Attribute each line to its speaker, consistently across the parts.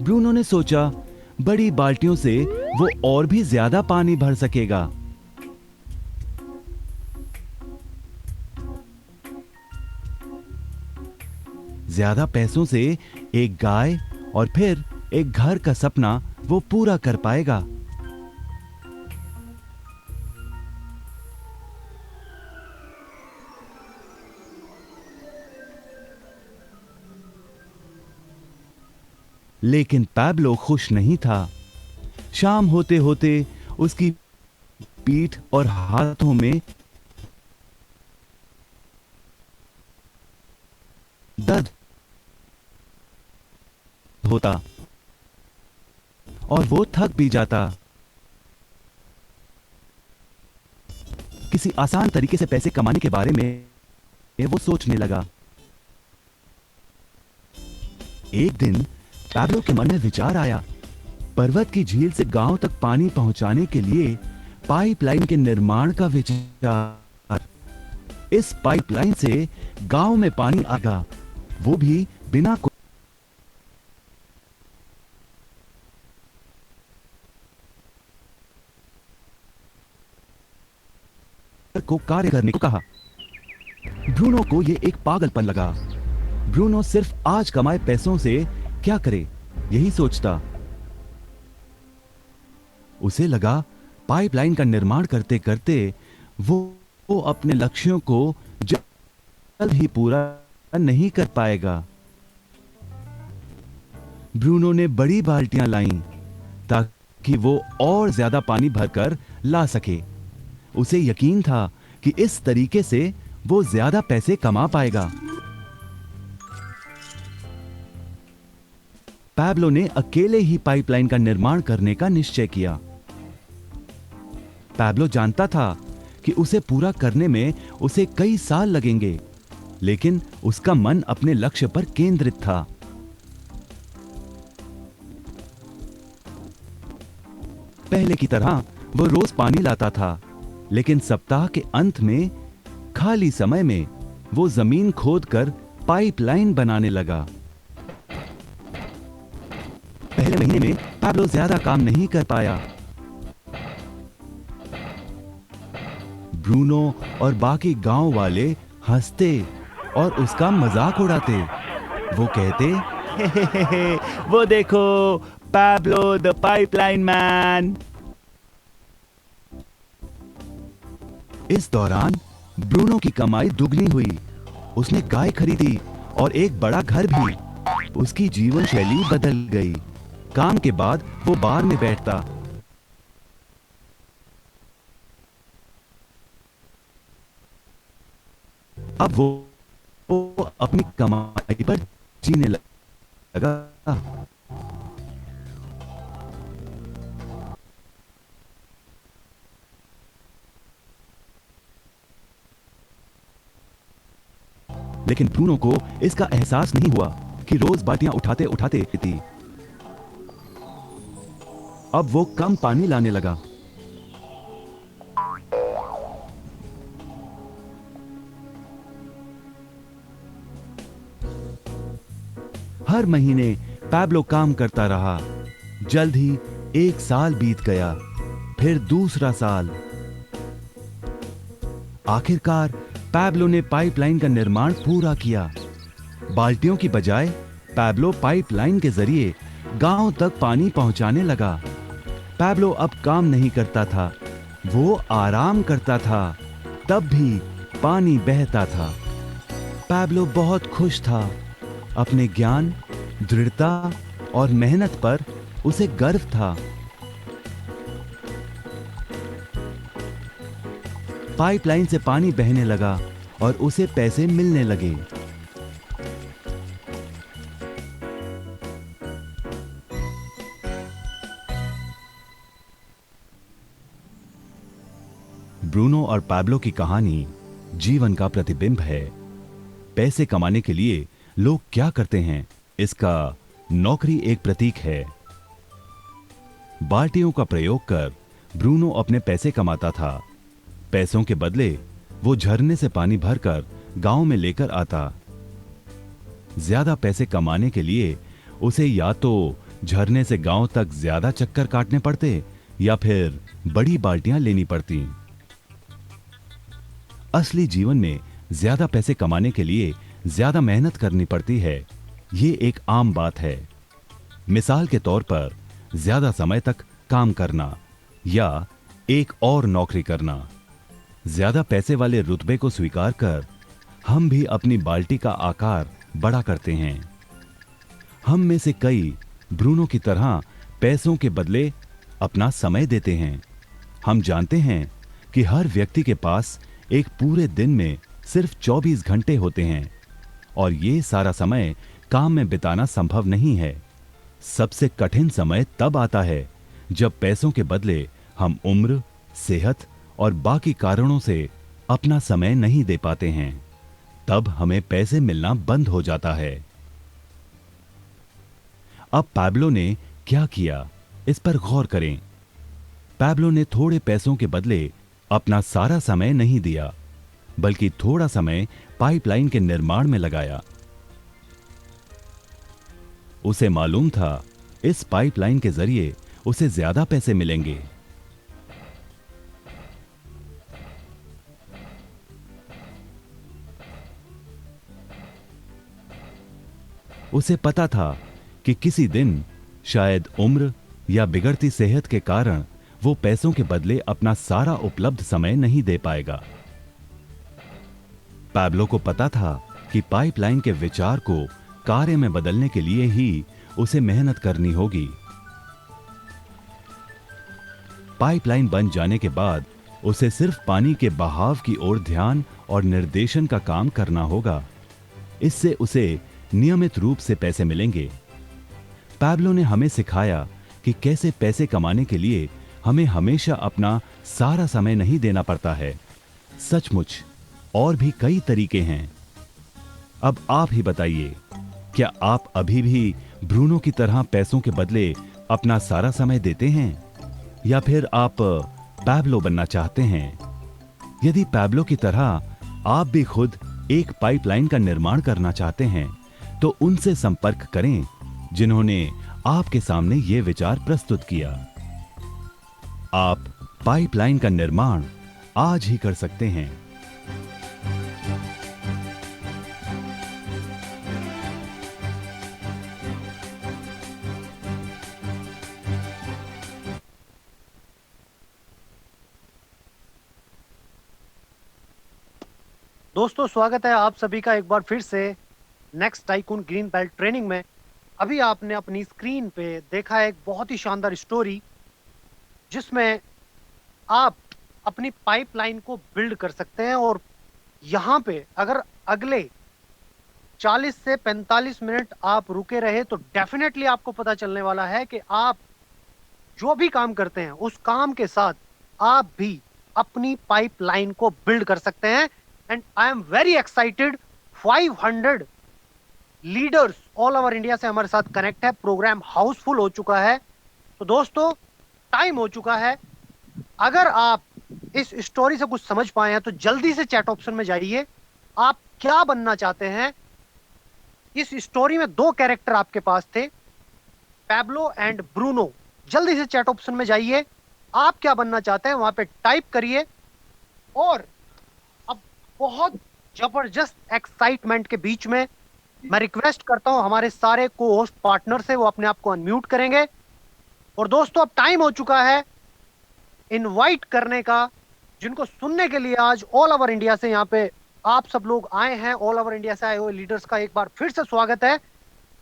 Speaker 1: Bruno ने सोचा, बड़ी बाल्टियों से वो और भी ज्यादा पानी भर सकेगा। ज्यादा पैसों से एक गाय और फिर एक घर का सपना वो पूरा कर पाएगा। लेकिन पैब्लो खुश नहीं था। शाम होते होते उसकी पीठ और हाथों में दर्द होता और वो थक भी जाता। किसी आसान तरीके से पैसे कमाने के बारे में वो सोचने लगा। एक दिन पैब्लो के मन में विचार आया, पर्वत की झील से गांव तक पानी पहुंचाने के लिए पाइपलाइन के निर्माण का विचार। इस पाइपलाइन से गांव में पानी आएगा, वो भी बिना को कार्य करने को कहा। ब्रूनो को यह एक पागलपन लगा। ब्रूनो सिर्फ आज कमाए पैसों से क्या करे, यही सोचता। उसे लगा पाइपलाइन का निर्माण करते करते वो अपने लक्ष्यों को जल्द ही पूरा नहीं कर पाएगा। ब्रूनो ने बड़ी बाल्टियां लाईं ताकि वो और ज्यादा पानी भरकर ला सके। उसे यकीन था कि इस तरीके से वो ज्यादा पैसे कमा पाएगा। पैब्लो ने अकेले ही पाइपलाइन का निर्माण करने का निश्चय किया। पैब्लो जानता था कि उसे पूरा करने में उसे कई साल लगेंगे, लेकिन उसका मन अपने लक्ष्य पर केंद्रित था। पहले की तरह वो रोज पानी लाता था, लेकिन सप्ताह के अंत में खाली समय में वो जमीन खोदकर पाइपलाइन बनाने लगा। पहले महीने में पैब्लो ज्यादा काम नहीं कर पाया। ब्रूनो और बाकी गांव वाले हंसते और उसका मजाक उड़ाते। वो कहते, हे, वो देखो पैब्लो द पाइपलाइन मैन। इस दौरान ब्रूनो की कमाई दुगनी हुई। उसने गाय खरीदी और एक बड़ा घर भी। उसकी जीवन शैली बदल गई। काम के बाद वो बार में बैठता। अब वो अपनी कमाई पर जीने लगा। लेकिन ब्रूनो को इसका एहसास नहीं हुआ कि रोज बाल्टियां उठाते उठाते थी। अब वो कम पानी लाने लगा। हर महीने पैब्लो काम करता रहा। जल्द ही एक साल बीत गया, फिर दूसरा साल। आखिरकार पैब्लो ने पाइपलाइन का निर्माण पूरा किया। बाल्टियों की बजाय पैब्लो पाइपलाइन के जरिए गांव तक पानी पहुंचाने लगा। पैब्लो अब काम नहीं करता था, वो आराम करता था, तब भी पानी बहता था। पैब्लो बहुत खुश था। अपने ज्ञान, दृढ़ता और मेहनत पर उसे गर्व था। पाइपलाइन से पानी बहने लगा और उसे पैसे मिलने लगे। ब्रूनो और पैब्लो की कहानी जीवन का प्रतिबिंब है। पैसे कमाने के लिए लोग क्या करते हैं, इसका नौकरी एक प्रतीक है। बाल्टियों का प्रयोग कर ब्रूनो अपने पैसे कमाता था। पैसों के बदले वो झरने से पानी भरकर गांव में लेकर आता। ज्यादा पैसे कमाने के लिए उसे या तो झरने से गांव तक ज्यादा चक्कर काटने पड़ते या फिर बड़ी बाल्टियां लेनी पड़ती। असली जीवन में ज्यादा पैसे कमाने के लिए ज्यादा मेहनत करनी पड़ती है, ये एक आम बात है। मिसाल के तौर पर ज्यादा समय तक काम करना या एक और नौकरी करना। ज्यादा पैसे वाले रुतबे को स्वीकार कर हम भी अपनी बाल्टी का आकार बड़ा करते हैं। हम में से कई ब्रूनो की तरह पैसों के बदले अपना समय देते हैं। हम जानते हैं कि हर व्यक्ति के पास एक पूरे दिन में सिर्फ 24 घंटे होते हैं और ये सारा समय काम में बिताना संभव नहीं है। सबसे कठिन समय तब आता है जब पैसों के बदले हम उम्र, सेहत और बाकी कारणों से अपना समय नहीं दे पाते हैं। तब हमें पैसे मिलना बंद हो जाता है। अब पैब्लो ने क्या किया, इस पर गौर करें। पैब्लो ने थोड़े पैसों के बदले अपना सारा समय नहीं दिया, बल्कि थोड़ा समय पाइपलाइन के निर्माण में लगाया। उसे मालूम था इस पाइपलाइन के जरिए उसे ज्यादा पैसे मिलेंगे। उसे पता था कि किसी दिन शायद उम्र या बिगड़ती सेहत के कारण वो पैसों के बदले अपना सारा उपलब्ध समय नहीं दे पाएगा। पैब्लो को पता था कि पाइपलाइन के विचार को कार्य में बदलने के लिए ही उसे मेहनत करनी होगी। पाइपलाइन बन जाने के बाद उसे सिर्फ पानी के बहाव की ओर ध्यान और निर्देशन का काम करना होगा। इससे उसे नियमित रूप से पैसे मिलेंगे। पैब्लो ने हमें सिखाया कि कैसे पैसे कमाने के लिए हमें हमेशा अपना सारा समय नहीं देना पड़ता है। सचमुच और भी कई तरीके हैं। अब आप ही बताइए, क्या आप अभी भी ब्रूनो की तरह पैसों के बदले अपना सारा समय देते हैं या फिर आप पैब्लो बनना चाहते हैं? यदि पैब्लो की तरह आप भी खुद एक पाइपलाइन का निर्माण करना चाहते हैं तो उनसे संपर्क करें जिन्होंने आपके सामने ये विचार प्रस्तुत किया। आप पाइपलाइन का निर्माण आज ही कर सकते हैं।
Speaker 2: दोस्तों, स्वागत है आप सभी का एक बार फिर से next tycoon green belt training में। अभी आपने अपनी स्क्रीन पे देखा एक बहुत ही शानदार स्टोरी जिसमें आप अपनी पाइपलाइन को बिल्ड कर सकते हैं। और यहाँ पे अगर अगले 40 से 45 मिनट आप रुके रहे तो डेफिनेटली आपको पता चलने वाला है कि आप जो भी काम करते हैं उस काम के साथ आप भी अपनी पाइपलाइन को बिल्ड कर सकते हैं। And I am very excited. 500 leaders all over India से हमारे साथ कनेक्ट है। प्रोग्राम हाउसफुल हो चुका है। तो दोस्तों, टाइम हो चुका है। अगर आप इस स्टोरी से कुछ समझ पाए हैं तो जल्दी से चैट ऑप्शन में जाइए। आप क्या बनना चाहते हैं? इस स्टोरी में 2 कैरेक्टर आपके पास थे, पैब्लो एंड ब्रूनो। जल्दी से चैट ऑप्शन में जाइए, आप क्या बनना चाहते हैं वहां पे टाइप करिए। और अब बहुत जबरदस्त एक्साइटमेंट के बीच में मैं रिक्वेस्ट करता हूं हमारे सारे को होस्ट पार्टनर से, वो अपने आप को अनम्यूट करेंगे। और दोस्तों, अब टाइम हो चुका है इनवाइट करने का, जिनको सुनने के लिए आज ऑल ओवर इंडिया से यहाँ पे आप सब लोग आए हैं। ऑल ओवर इंडिया से आए हुए लीडर्स का एक बार फिर से स्वागत है।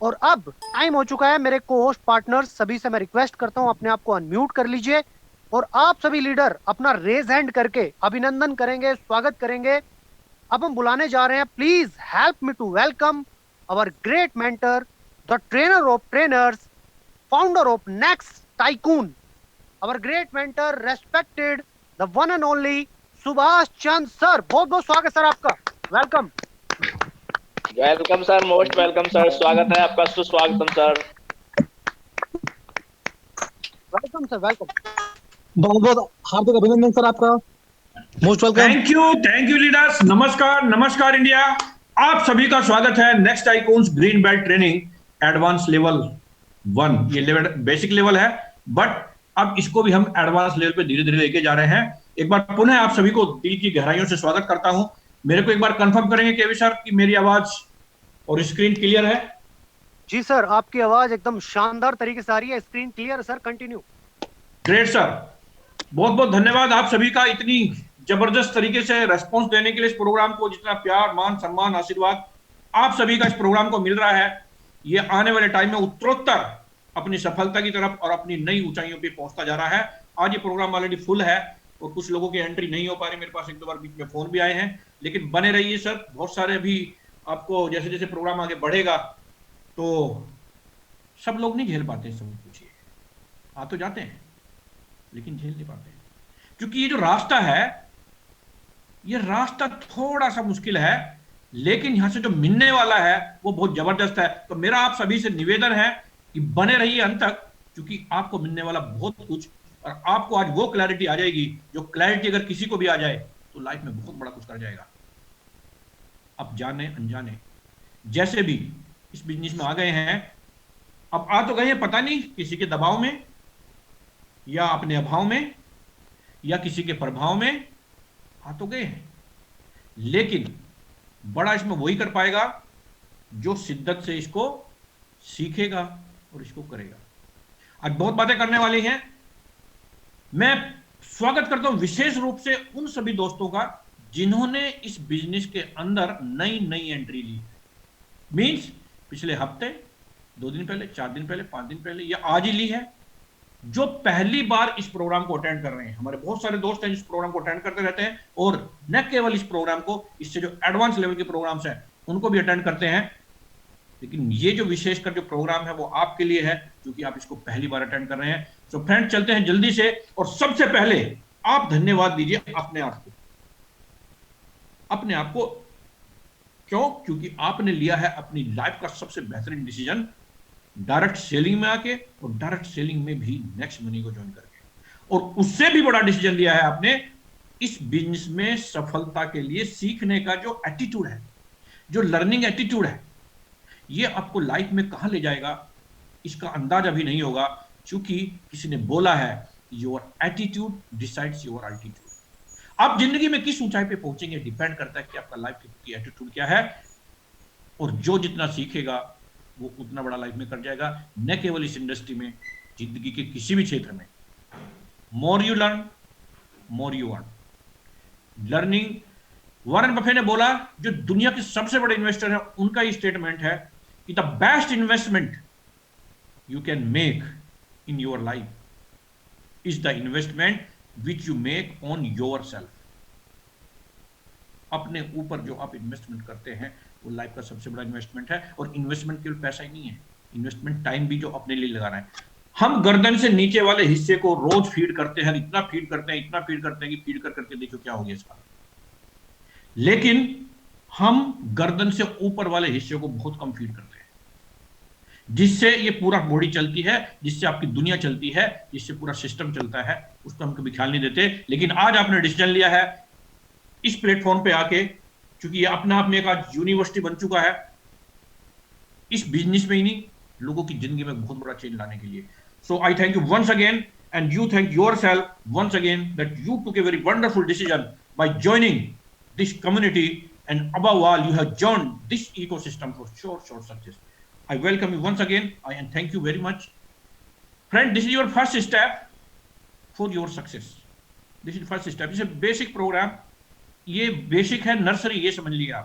Speaker 2: और अब टाइम हो चुका है। मेरे को होस्ट पार्टनर्स सभी से मैं रिक्वेस्ट करता हूं अपने आप को अनम्यूट कर लीजिए और आप सभी लीडर अपना रेज हैंड करके अभिनंदन करेंगे, स्वागत करेंगे। अब हम बुलाने जा रहे हैं, please help me to welcome our great mentor, the trainer of trainers, founder of Next Tycoon, our great mentor, respected, the one and only Subhash Chand sir. बहुत बहुत स्वागत सर आपका। Welcome.
Speaker 3: Welcome sir, most welcome sir. स्वागत है आपका, सुस्वागतम sir.
Speaker 2: Welcome sir, welcome.
Speaker 4: बहुत बहुत हार्दिक अभिनंदन सर आपका। Most welcome.
Speaker 5: Thank you leaders. नमस्कार इंडिया। आप सभी का स्वागत है next tycoons green belt training advance level 1 ये लेवल बेसिक लेवल है, बट अब इसको भी हम एडवांस लेवल पे धीरे धीरे लेके जा रहे हैं। एक बार पुनः आप सभी को दिल की गहराइयों से स्वागत करता हूं। मेरे को एक बार कंफर्म करेंगे केवी सर कि मेरी आवाज और स्क्रीन क्लियर है?
Speaker 2: जी सर, आपकी आवाज एकदम शानदार तरीके से आ रही है, स्क्रीन क्लियर है सर, कंटिन्यू।
Speaker 5: ग्रेट सर, बहुत बहुत धन्यवाद आप सभी का इतनी जबरदस्त तरीके से रेस्पॉन्स देने के लिए। इस प्रोग्राम को जितना प्यार, मान, सम्मान, आशीर्वाद आप सभी का इस प्रोग्राम को मिल रहा है, ये आने वाले टाइम में उत्तरोत्तर अपनी सफलता की तरफ और अपनी नई ऊंचाइयों पे पहुंचता जा रहा है। आज ये प्रोग्राम ऑलरेडी फुल है और कुछ लोगों की एंट्री नहीं हो पा रही। मेरे पास एक दो बार बीच में फोन भी आए हैं, लेकिन बने रहिए सर। बहुत सारे भी आपको जैसे जैसे प्रोग्राम आगे बढ़ेगा तो सब लोग नहीं झेल पाते, सब पूछिए, आ तो जाते हैं लेकिन झेल नहीं पाते, क्योंकि ये जो रास्ता है, ये रास्ता थोड़ा सा मुश्किल है, लेकिन यहां से जो मिलने वाला है वो बहुत जबरदस्त है। तो मेरा आप सभी से निवेदन है कि बने रहिए अंत तक, क्योंकि आपको मिलने वाला बहुत कुछ, और आपको आज वो क्लैरिटी आ जाएगी जो क्लैरिटी अगर किसी को भी आ जाए तो लाइफ में बहुत बड़ा कुछ कर जाएगा। अब जाने अनजाने जैसे भी इस बिजनेस में आ गए हैं, अब आ तो गए हैं, पता नहीं किसी के दबाव में या अपने अभाव में या किसी के प्रभाव में आ तो गए हैं, लेकिन बड़ा इसमें वही कर पाएगा जो शिद्दत से इसको सीखेगा और इसको करेगा। आज बहुत बातें करने वाली हैं। मैं स्वागत करता हूं विशेष रूप से उन सभी दोस्तों का जिन्होंने इस बिजनेस के अंदर नई नई एंट्री ली। मींस पिछले हफ्ते, 2 दिन पहले, 4 दिन पहले, 5 दिन पहले या आज ही ली है, जो पहली बार इस प्रोग्राम को अटेंड कर रहे हैं। हमारे बहुत सारे दोस्त हैं जिस प्रोग्राम को अटेंड करते रहते हैं, और न केवल इस प्रोग्राम को, इससे जो एडवांस लेवल के प्रोग्राम्स हैं उनको भी अटेंड करते हैं। लेकिन ये जो विशेषकर जो प्रोग्राम है वो आपके लिए है, क्योंकि आप इसको पहली बार अटेंड कर रहे हैं। तो फ्रेंड, चलते हैं जल्दी से, और सबसे पहले आप धन्यवाद दीजिए अपने आप को। अपने आप को क्यों? क्योंकि आपने लिया है अपनी लाइफ का सबसे बेहतरीन डिसीजन, डायरेक्ट सेलिंग में आके, और डायरेक्ट सेलिंग में भी नेक्स्ट मनी को ज्वाइन करके, और उससे भी बड़ा डिसीजन लिया है आपने इस बिजनेस में सफलता के लिए सीखने का जो एटीट्यूड है, जो लर्निंग एटीट्यूड है, ये आपको लाइफ में कहां ले जाएगा इसका अंदाजा भी नहीं होगा, क्योंकि किसी ने बोला है your attitude decides your altitude. आप जिंदगी में किस ऊंचाई पे पहुंचेंगे डिपेंड करता है कि आपका लाइफ की एटीट्यूड क्या है, और जो जितना सीखेगा वो उतना बड़ा लाइफ में कर जाएगा। न केवल इस इंडस्ट्री में, जिंदगी के किसी भी क्षेत्र में। More you learn, more you earn. Learning, Warren Buffett ने बोला, जो दुनिया के सबसे बड़े इन्वेस्टर हैं, उनका ये स्टेटमेंट है कि the best investment you can make in your life is the investment which you make on your self. अपने ऊपर जो आप इन्वेस्टमेंट करते हैं वो लाइफ का सबसे बड़ा इन्वेस्टमेंट है। और इन्वेस्टमेंट केवल पैसा ही नहीं है, इन्वेस्टमेंट टाइम भी जो अपने लिए लगाना है। हम गर्दन से नीचे वाले हिस्से को रोज फीड करते हैं, इतना फीड करते हैं, इतना फीड करते हैं कि फीड कर करके देखो क्या हो गया इसका। लेकिन हम गर्दन से ऊपर वाले हिस्से को बहुत कम फीड करते हैं, जिससे ये पूरा बॉडी चलती है, जिससे आपकी दुनिया चलती है, जिससे पूरा सिस्टम चलता है, उसको हम कभी ख्याल नहीं देते। लेकिन आज आपने डिसीजन लिया है इस प्लेटफॉर्म पे आके, क्योंकि ये अपने आप में एक आज यूनिवर्सिटी बन चुका है, इस बिजनेस में ही नहीं, लोगों की जिंदगी में बहुत बड़ा चेंज लाने के लिए। So I thank you once again, and you thank yourself once again that you took a very wonderful decision by joining this community, and above all you have joined this ecosystem for sure success. I welcome you once again, and thank you very much. Friend, this is your first step for your success. This is first step. This is a basic program. ये basic है, nursery, ये समझ लिया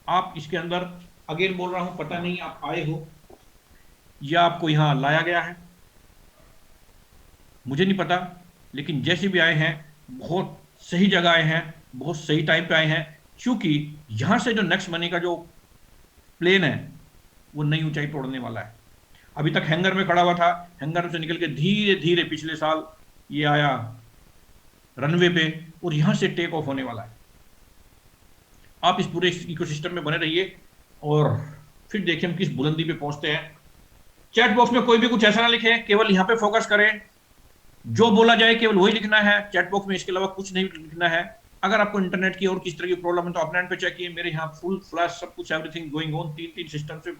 Speaker 5: आप इसके अंदर। Again बोल रहा हूं, पता नहीं आप आए हो या आपको यहां लाया गया है, मुझे नहीं पता, लेकिन जैसे भी आए हैं बहुत सही जगह आए हैं, बहुत सही टाइम पे आए हैं, क्योंकि यहां से जो नेक्स्ट मनी का जो प्लेन है वो नई ऊंचाई तोड़ने वाला है। अभी तक हैंगर में खड़ा हुआ था, हैंगर से निकल के धीरे धीरे पिछले साल ये आया रनवे पे, और यहां से टेक ऑफ होने वाला है। आप इस पूरे इकोसिस्टम में बने रहिए और फिर देखिए हम किस बुलंदी पे पहुंचते हैं। चैट बॉक्स में कोई भी कुछ ऐसा ना लिखे, केवल यहां पे फोकस करें, जो बोला जाए केवल वही लिखना है चैट बॉक्स में, इसके अलावा कुछ नहीं लिखना है। अगर आपको इंटरनेट की और किस तरह की प्रॉब्लम है तो अपने एंड पे चेक किए, मेरे यहाँ फुल फ्लैश सब कुछ एवरीथिंग गोइंग ऑन, 3 सिस्टम से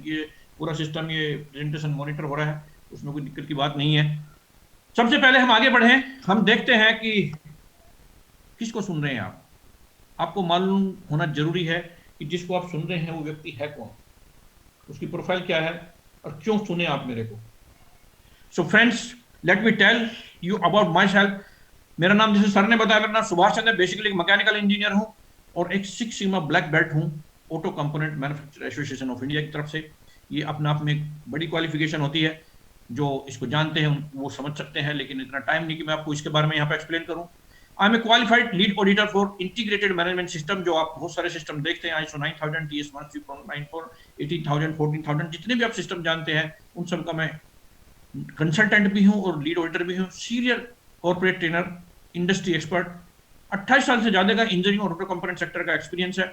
Speaker 5: ये पूरा सिस्टम ये प्रेजेंटेशन मॉनिटर हो रहा है, उसमें कोई दिक्कत की बात नहीं है। सबसे पहले हम आगे बढ़े, हम देखते हैं कि किसको सुन रहे हैं आप। आपको मालूम होना जरूरी है कि जिसको आप सुन रहे हैं वो व्यक्ति है कौन, उसकी प्रोफाइल क्या है और क्यों सुने आप मेरे को। So friends, let me tell you about myself. मेरा नाम, जैसे सर ने बताया, मेरा नाम सुभाष चंद्र, बेसिकली एक मैकेनिकल इंजीनियर हूं और एक 6 सिग्मा ब्लैक बेल्ट हूं auto component manufacturer association of India की तरफ से। ये अपने आप में एक बड़ी क्वालिफिकेशन होती है, जो इसको जानते हैं वो समझ सकते हैं, लेकिन इतना टाइम नहीं कि मैं आपको इसके बारे में यहाँ पे एक्सप्लेन करूँ। I am a qualified lead auditor for integrated management system, जो आप बहुत सारे सिस्टम देखते हैं, ISO 9000, TS 13494, 18000, 14000, जितने भी आप सिस्टम जानते हैं उन सब का मैं कंसल्टेंट भी हूँ और लीड ऑडिटर भी हूँ, senior corporate trainer, industry expert. 28 साल से ज्यादा का इंजीनियरिंग और ऑटो कंपोनेंट सेक्टर का एक्सपीरियंस है।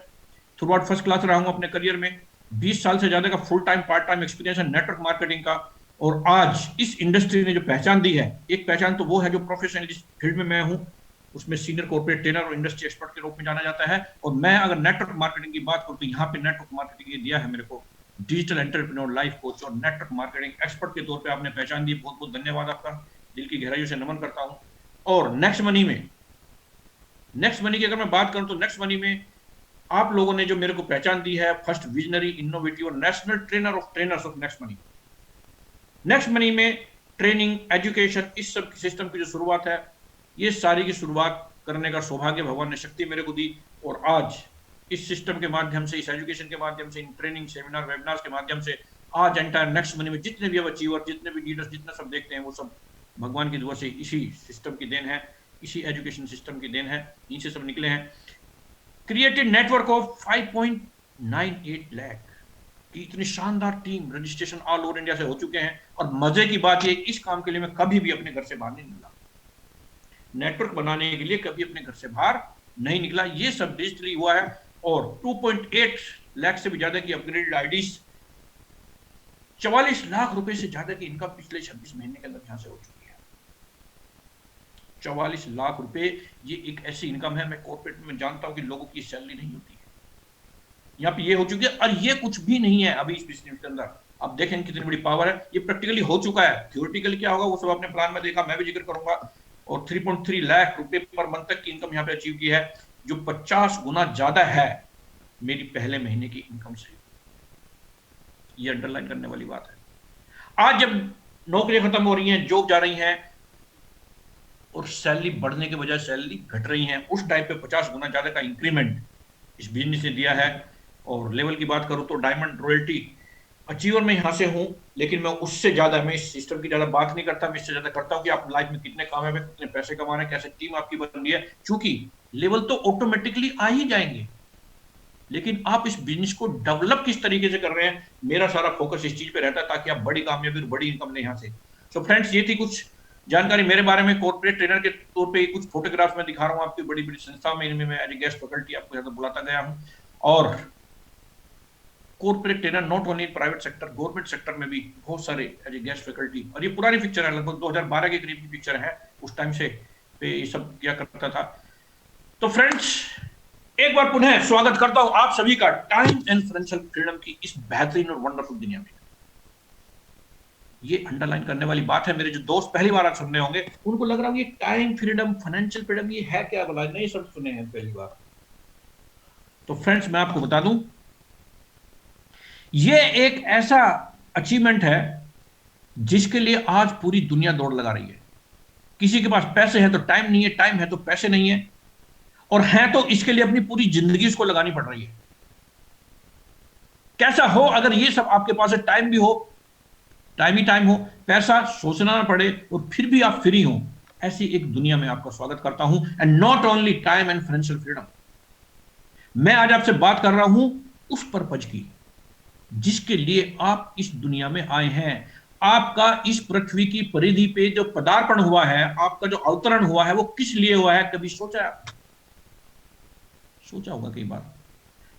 Speaker 5: थ्रू आउट फर्स्ट क्लास रहा हूँ अपने करियर में। 20 साल से ज्यादा का full time part time experience है नेटवर्क मार्केटिंग का। और आज इस इंडस्ट्री ने जो पहचान दी है, एक पहचान तो वो है जो प्रोफेशनल जिस फील्ड में मैं हूँ उसमें सीनियर कॉर्पोरेट ट्रेनर और इंडस्ट्री एक्सपर्ट के रूप में जाना जाता है। और मैं अगर नेटवर्क मार्केटिंग की बात करूँ तो यहाँ पे नेटवर्क मार्केटिंग ये दिया है मेरे को, डिजिटल एंटरप्रेन्योर, लाइफ कोच और नेटवर्क मार्केटिंग एक्सपर्ट के तौर पे आपने पहचान दी। बहुत बहुत धन्यवाद आपका, दिल की गहराइयों से नमन करता हूँ। और नेक्स्ट मनी की अगर मैं बात करूं तो नेक्स्ट मनी में आप लोगों ने जो मेरे को पहचान दी है, फर्स्ट विजनरी, इनोवेटिव और national trainer of trainers of next money. Next money में ट्रेनिंग, एजुकेशन, इस सब सिस्टम की जो शुरुआत है, ये सारी की शुरुआत करने का सौभाग्य भगवान ने शक्ति मेरे को दी। और आज इस सिस्टम के माध्यम से, इस एजुकेशन के माध्यम से, इन ट्रेनिंग, सेमिनार, वेबिनार्स के माध्यम से आज एंटायर नेक्स्ट मनी में जितने भी अचीवर, जितने भी लीडर्स, जितना सब देखते हैं, वो सब भगवान की दुआ से इसी सिस्टम की देन है, इसी एजुकेशन सिस्टम की देन है, इनसे सब निकले हैं। क्रिएटेड नेटवर्क ऑफ 5.98 लाख की इतनी शानदार team, registration all over India से हो चुके हैं। और मजे की बात ये, इस काम के लिए मैं कभी भी अपने घर से बाहर नहीं निकला, नेटवर्क बनाने के लिए कभी अपने घर से बाहर नहीं निकला। ये सब डिजिटली हुआ है। और 2.8 लाख से भी ज्यादा की अपग्रेडेड आईडीज, 44 लाख रुपए से ज्यादा की इनकम पिछले 26 महीने के अंदर यहां से हो चुकी है। 44 लाख रुपए, ये एक ऐसी इनकम है, मैं कॉर्पोरेट में जानता हूं कि लोगों की सैलरी नहीं होती है, यहाँ पे ये हो चुकी है। और ये कुछ भी नहीं है अभी इस बिजनेस के अंदर, आप देखें कितनी बड़ी पावर है। ये प्रैक्टिकली हो चुका है, थ्योरेटिकली क्या होगा वो सब आपने प्लान में देखा, मैं भी जिक्र करूंगा। और 3.3 लाख रुपए पर मंथ तक की इनकम यहाँ पे अचीव की है, जो 50 गुना ज्यादा है मेरी पहले महीने की इनकम से। ये अंडरलाइन करने वाली बात है। आज जब नौकरियां खत्म हो रही हैं, जॉब जा रही हैं और सैलरी बढ़ने के बजाय सैलरी घट रही है, उस टाइम पे 50 गुना ज्यादा का इंक्रीमेंट इस बिजनेस ने दिया है। और लेवल की बात करूं तो डायमंड रॉयल्टी अचीवर में यहां से हूं, लेकिन मैं उससे ज्यादा, मैं इस सिस्टम की ज्यादा बात नहीं करता, मैं इससे ज्यादा करता हूं कि आप लाइफ में कितने कामयाब है, कितने पैसे कमा रहे हैं, कैसे टीम आपकी बन रही है। क्योंकि लेवल तो ऑटोमेटिकली आ ही जाएंगे, लेकिन आप इस बिजनेस को डेवलप किस तरीके से कर रहे हैं, मेरा सारा फोकस इस चीज पे रहता है, ताकि आप बड़ी कामयाबी और बड़ी इनकम लें यहां से। सो फ्रेंड्स, ये थी कुछ जानकारी मेरे बारे में। कॉर्पोरेट ट्रेनर के तौर पे कुछ फोटोग्राफ्स में दिखा रहा हूं आपकी बड़ी बड़ी संस्थाओं में, इनमें मैं एज ए गेस्ट फैकल्टी आपको यहाँ बुलाता गया हूं। और corporate trainer not only private sector, government sector में भी बहुत सारे एज ए गेस्ट फैकल्टी। और ये पुरानी पिक्चर है, लगभग 2012 के करीब की पिक्चर है, उस टाइम से पे ये सब किया करता था। तो फ्रेंड्स, एक बार पुनः स्वागत करता हूं आप सभी का टाइम एंड फाइनेंशियल फ्रीडम की इस बेहतरीन और वंडरफुल दुनिया में। ये अंडरलाइन करने वाली बात है, मेरे जो दोस्त पहली बार आप सुनने होंगे उनको लग रहा है ये टाइम फ्रीडम, फाइनेंशियल फ्रीडम, ये है क्या भला, नहीं सब सुने हैं पहली बार। तो फ्रेंड्स, मैं आपको बता दूं, ये एक ऐसा अचीवमेंट है जिसके लिए आज पूरी दुनिया दौड़ लगा रही है। किसी के पास पैसे हैं तो टाइम नहीं है, टाइम है तो पैसे नहीं है, और है तो इसके लिए अपनी पूरी जिंदगी उसको लगानी पड़ रही है। कैसा हो अगर ये सब आपके पास है, टाइम भी हो, टाइम ही टाइम हो, पैसा सोचना ना पड़े, और फिर भी आप फ्री हो, ऐसी एक दुनिया में आपका स्वागत करता हूं। And not only time and financial freedom, मैं आज आपसे बात कर रहा हूं उस पर्पज की जिसके लिए आप इस दुनिया में आए हैं। आपका इस पृथ्वी की परिधि पे जो पदार्पण हुआ है, आपका जो अवतरण हुआ है, वो किस लिए हुआ है, कभी सोचा होगा कई बार,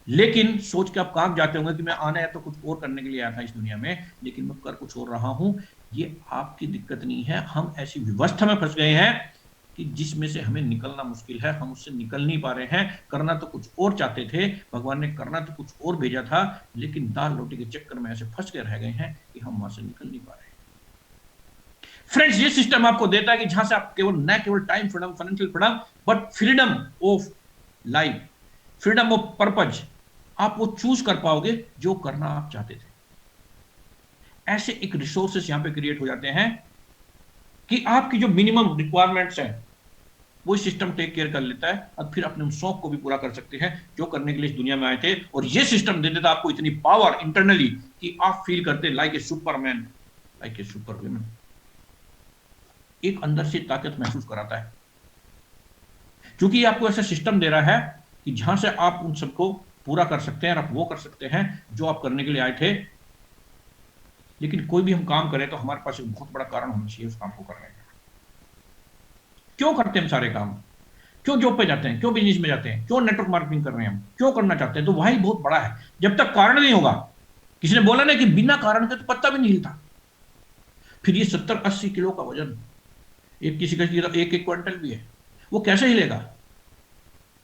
Speaker 5: लेकिन सोच के आप काम जाते होंगे कि मैं आना है तो कुछ और करने के लिए आया था इस दुनिया में, लेकिन मैं कर कुछ और रहा हूं। ये आपकी दिक्कत नहीं है, हम ऐसी व्यवस्था में फंस गए हैं कि जिसमें से हमें निकलना मुश्किल है, हम उससे निकल नहीं पा रहे हैं। करना तो कुछ और चाहते थे, भगवान ने करना तो कुछ और भेजा था, लेकिन दाल रोटी के चक्कर में ऐसे फंस के रह गए हैं कि हम वहां से निकल नहीं पा रहे हैं। फ्रेंड्स, ये सिस्टम आपको देता है कि जहां से आप केवल न केवल time freedom, financial freedom, but freedom of life, freedom of purpose, आप वो चूज कर पाओगे जो करना आप चाहते थे। ऐसे एक रिसोर्सेस यहां पे क्रिएट हो जाते हैं कि आपकी जो मिनिमम रिक्वायरमेंट्स हैं वो सिस्टम टेक केयर कर लेता है, और फिर अपने शौक को भी पूरा कर सकते हैं जो करने के लिए इस दुनिया में आए थे। और ये सिस्टम दे देता आपको इतनी पावर इंटरनली कि आप फील करते like a Superman, like a super woman. एक अंदर से ताकत महसूस कराता है, क्योंकि ये आपको ऐसा सिस्टम दे रहा है कि जहां से आप उन सबको पूरा कर सकते हैं और आप वो कर सकते हैं जो आप करने के लिए आए थे। लेकिन कोई भी हम काम करें तो हमारे पास एक बहुत बड़ा कारण होना चाहिए उस काम को करने का। क्यों करते हैं हम सारे काम? क्यों जॉब पे जाते हैं? क्यों बिजनेस में जाते हैं? क्यों नेटवर्क मार्केटिंग कर रहे हैं? हम क्यों करना चाहते हैं? तो वही बहुत बड़ा है। जब तक कारण नहीं होगा, किसी ने बोला ना कि बिना कारण के तो पत्ता भी नहीं हिलता। फिर ये 70-80 किलो का वजन, एक किसी का 1-1 क्विंटल भी है, वो कैसे हिलेगा?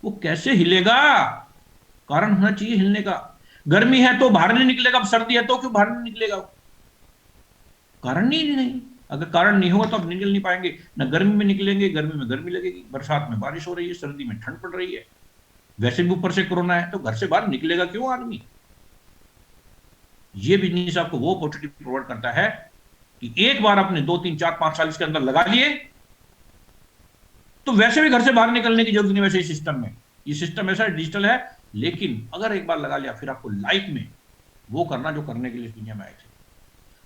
Speaker 5: वो कैसे हिलेगा? कारण होना चाहिए हिलने का। गर्मी है तो बाहर नहीं निकलेगा, अब सर्दी है तो क्यों बाहर नहीं निकलेगा? कारण नहीं। अगर कारण नहीं होगा तो आप निकल नहीं पाएंगे। ना गर्मी में निकलेंगे, गर्मी में गर्मी लगेगी, बरसात में बारिश हो रही है, सर्दी में ठंड पड़ रही है, वैसे भी ऊपर से कोरोना है, तो घर से बाहर निकलेगा क्यों आदमी? ये बिजनेस आपको वो अपॉर्चुनिटी प्रोवाइड करता है कि एक बार आपने 2, 3, 4, 5 साल इसके अंदर लगा लिए तो वैसे भी घर से बाहर निकलने की जरूरत नहीं। वैसे ही सिस्टम में, ये सिस्टम ऐसा डिजिटल है, लेकिन अगर एक बार लगा लिया फिर आपको लाइफ में वो करना जो करने के लिए इस दुनिया में आए थे।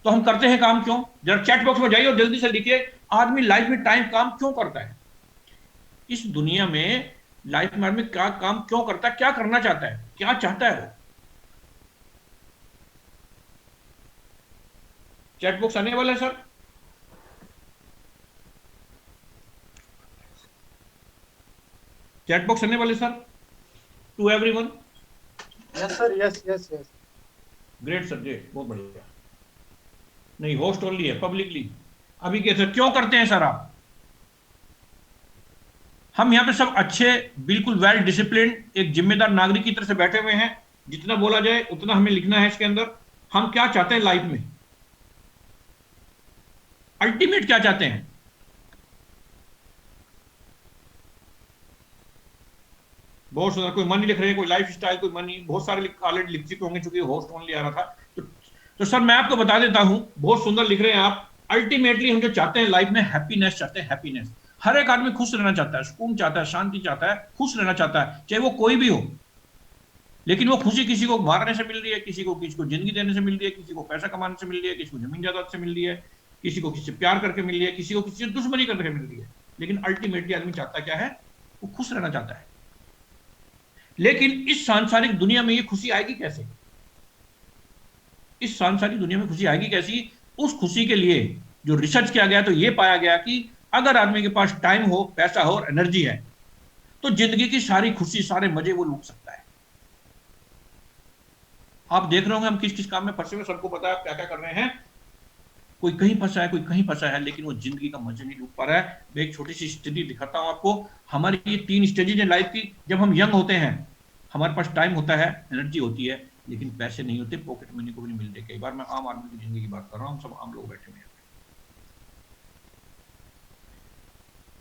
Speaker 5: तो हम करते हैं काम क्यों? जरा चैट बॉक्स में जाइए और जल्दी से लिखिए, आदमी लाइफ में टाइम काम क्यों करता है? इस दुनिया में लाइफ में आदमी क्या काम क्यों करता है? क्या करना चाहता है? क्या चाहता है वो? चैट बॉक्स आने वाला है सर। चैट बॉक्स आने वाले sir to everyone.
Speaker 2: Yes sir, yes.
Speaker 5: Great sir, great, बहुत बढ़िया। नहीं, होस्ट ओनली है, पब्लिकली अभी कैसे क्यों करते हैं सर आप? हम यहां पे सब अच्छे, बिल्कुल वेल डिसिप्लिन, एक जिम्मेदार नागरिक की तरह से बैठे हुए हैं। जितना बोला जाए उतना हमें लिखना है इसके अंदर। हम क्या चाहते हैं लाइफ में, अल्टीमेट क्या चाहते हैं? बहुत सारा कोई मनी लिख रहे हैं, कोई लाइफ स्टाइल, कोई मनी, बहुत सारे ऑलरेडी लिख चुके होंगे क्योंकि होस्ट ओनली आ रहा था। तो सर मैं आपको बता देता हूं, बहुत सुंदर लिख रहे हैं आप। अल्टीमेटली हम जो चाहते हैं लाइफ में, हैप्पीनेस चाहते हैं। हैप्पीनेस, हर एक आदमी खुश रहना चाहता है, सुकून चाहता है, शांति चाहता है, खुश रहना चाहता है, चाहे वो कोई भी हो। लेकिन वो खुशी किसी को मारने से मिल रही है, किसी को जिंदगी देने से मिल रही है, किसी को पैसा कमाने से मिल रही है, किसी को जमीन जायदाद से मिल रही है, किसी को किसी से प्यार करके मिल रही है, किसी को किसी से दुश्मनी करके मिल रही है। लेकिन अल्टीमेटली आदमी चाहता क्या है? वो खुश रहना चाहता है। लेकिन इस सांसारिक दुनिया में ये खुशी आएगी कैसे? इस सांसारिक दुनिया में खुशी आएगी कैसी? उस खुशी के लिए जो रिसर्च किया गया तो ये पाया गया कि अगर आदमी के पास टाइम हो, पैसा हो और एनर्जी है तो जिंदगी की सारी खुशी, सारे मजे वो लूट सकता है। आप देख रहे होंगे हम किस किस काम में फंसे हुए, सबको पता है क्या क्या कर रहे हैं। कोई कहीं फंसा है, कोई कहीं फंसा है, लेकिन वो जिंदगी का मजे नहीं लूट पा रहा है। मैं एक छोटी सी स्थिति दिखाता हूं आपको। हमारी ये 3 स्टेजेज है लाइफ की। जब हम यंग होते हैं हमारे पास टाइम होता है, एनर्जी होती है, लेकिन पैसे नहीं होते, पॉकेट मनी को भी नहीं मिलते। कई बार मैं आम आदमी की जिंदगी की बात कर रहा हूं, सब आम लोग बैठे हुए हैं।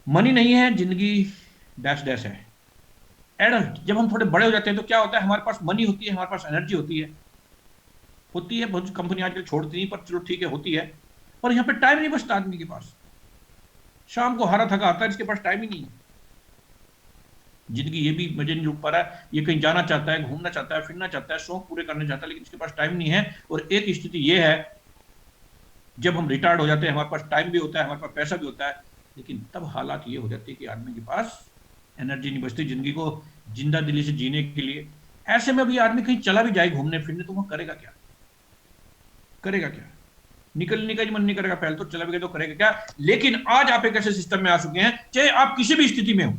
Speaker 5: मनी नहीं है, जिंदगी डैश डैश है। एडल्ट, जब हम थोड़े बड़े हो जाते हैं तो क्या होता है? हमारे पास मनी होती है, हमारे पास एनर्जी होती है। बहुत कंपनी आजकल छोड़ती नहीं, पर चलो ठीक है, होती है। पर यहाँ पे टाइम नहीं बचता आदमी के पास। शाम को हारा थका आता है, इसके पास टाइम ही नहीं है। जिंदगी ये भी मजे नहीं लूट पा रहा है, ये कहीं जाना चाहता है, घूमना चाहता है, फिरना चाहता है, शौक पूरे करना चाहता है, लेकिन इसके पास टाइम नहीं है। और एक स्थिति ये है, जब हम रिटायर्ड हो जाते हैं, हमारे पास टाइम भी होता है, हमारे पास पैसा भी होता है, लेकिन तब हालात ये हो जाती है कि आदमी के पास एनर्जी नहीं बचती जिंदगी को जिंदा दिली से जीने के लिए। ऐसे में भी आदमी कहीं चला भी जाए घूमने फिरने तो वह करेगा क्या? निकलने का ही मन नहीं करेगा। पहले तो चला भी गया तो करेगा क्या? लेकिन आज आप एक ऐसे सिस्टम में आ चुके हैं, चाहे आप किसी भी स्थिति में हो,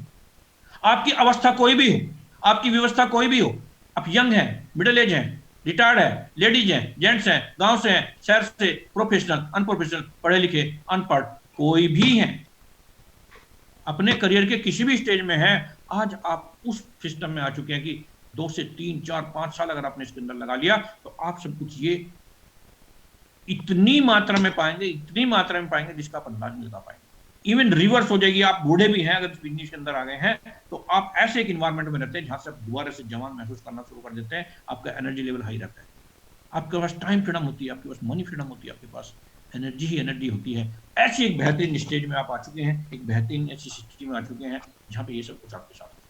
Speaker 5: आपकी अवस्था कोई भी हो, आपकी व्यवस्था कोई भी हो, आप यंग हैं, मिडिल एज हैं, रिटायर्ड है, लेडीज हैं, जेंट्स हैं, गांव से हैं, शहर से, प्रोफेशनल, अनप्रोफेशनल, पढ़े लिखे, अनपढ़, कोई भी हैं, अपने करियर के किसी भी स्टेज में हैं, आज आप उस सिस्टम में आ चुके हैं कि 2 से 3, 4, 5 साल अगर आपने इसके अंदर लगा लिया तो आप सब कुछ ये इतनी मात्रा में पाएंगे, इतनी मात्रा में पाएंगे जिसका आप अंदाज नहीं लगा पाएंगे। इवन रिवर्स हो जाएगी, आप बूढ़े भी हैं अगर इस बिजनेस के अंदर आ गए हैं तो आप ऐसे एक इन्वायरमेंट में रहते हैं जहां से आप दोबारा से जवान महसूस करना शुरू कर देते हैं, आपका एनर्जी लेवल हाई रहता है, आपके पास टाइम फ्रीडम होती है, आपके पास मनी फ्रीडम होती है, आपके पास एनर्जी ही एनर्जी होती है। ऐसी एक बेहतरीन स्टेज में आप आ चुके हैं, एक बेहतरीन ऐसी स्थिति में आ चुके हैं जहां पे ये सब कुछ आपके साथ हो सकता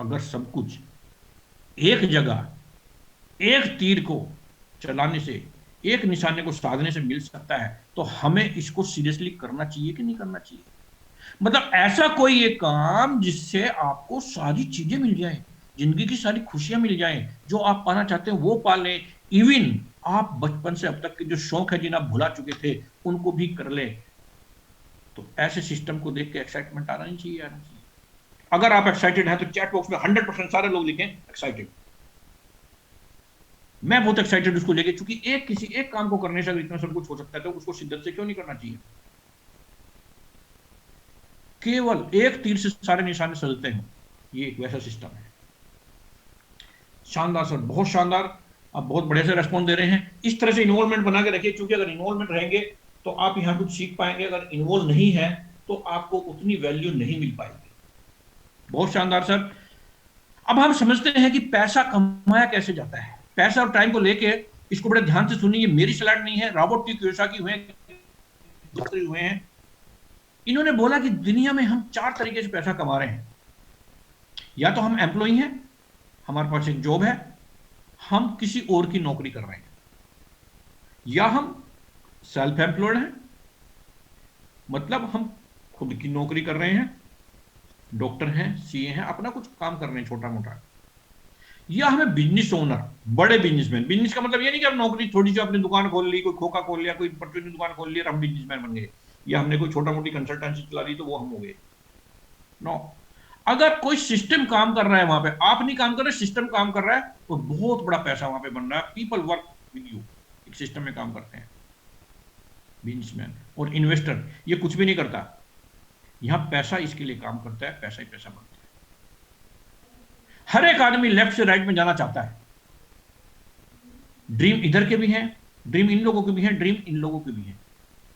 Speaker 5: है। अगर सब कुछ एक जगह एक तीर को चलाने से, एक निशाने को साधने से मिल सकता है तो हमें इसको सीरियसली करना चाहिए कि नहीं करना चाहिए? मतलब ऐसा कोई एक काम जिससे आपको सारी चीजें मिल जाएं, जिंदगी की सारी खुशियां मिल जाएं, जो आप पाना चाहते हैं वो पा लें, इवन आप बचपन से अब तक के जो शौक है जिन्हें आप भुला चुके थे उनको भी कर ले। तो ऐसे सिस्टम को देख के एक्साइटमेंट आना नहीं चाहिए, आना चाहिए। अगर आप एक्साइटेड हैं तो चैट बॉक्स में 100% सारे लोग लिखें एक्साइटेड। मैं बहुत एक्साइटेड उसको लेके, क्योंकि किसी एक काम को करने से अगर इतना सब कुछ हो सकता है तो उसको शिद्दत से क्यों नहीं करना चाहिए? केवल एक तीर से सारे निशाने सजते हैं, ये एक वैसा सिस्टम है। शानदार सर, बहुत शानदार, आप बहुत बड़े से रेस्पॉन्स दे रहे हैं। इस तरह से इन्वॉल्वमेंट बना के रखिए, क्योंकि अगर इन्वॉल्वमेंट रहेंगे तो आप यहां कुछ सीख पाएंगे, अगर इन्वॉल्व नहीं है तो आपको उतनी वैल्यू नहीं मिल पाएगी। बहुत शानदार सर। अब हम समझते हैं कि पैसा कमाया कैसे जाता है। पैसा और टाइम को लेके इसको बड़े ध्यान से सुनिए, मेरी स्लाइड नहीं है, रॉबर्ट टी कियोसाकी हुए हैं। इन्होंने बोला कि दुनिया में हम 4 तरीके से पैसा कमा रहे हैं। या तो हम एम्प्लॉय हैं, हमारे पास एक जॉब है, हम किसी और की नौकरी कर रहे हैं, या हम सेल्फ एम्प्लॉयड हैं, मतलब हम खुद की नौकरी कर रहे हैं, डॉक्टर हैं, सीए हैं, अपना कुछ काम कर रहे हैं छोटा मोटा, या हमें बिजनेस ओनर, बड़े बिजनेसमैन। बिजनेस का मतलब ये नहीं कि हम नौकरी थोड़ी सी अपनी दुकान खोल ली, कोई खोखा खोल लिया, कोई परचून की दुकान खोल लिया और हम बिजनेसमैन बन गए, या हमने कोई छोटा मोटी कंसल्टेंसी चला ली तो वो हम हो गए। नो, अगर कोई सिस्टम काम कर रहा है वहां पे, आप नहीं काम कर रहे, सिस्टम काम कर रहा है, तो बहुत बड़ा पैसा वहां पे बन रहा है। पीपल वर्क विद यू, एक सिस्टम में काम करते हैं बिजनेसमैन। और इन्वेस्टर ये कुछ भी नहीं करता, यहां पैसा इसके लिए काम करता है, पैसा ही पैसा बनता है। हर एक आदमी लेफ्ट से राइट में जाना चाहता है। ड्रीम इधर के भी हैं, ड्रीम इन लोगों के भी हैं, ड्रीम इन लोगों के भी हैं।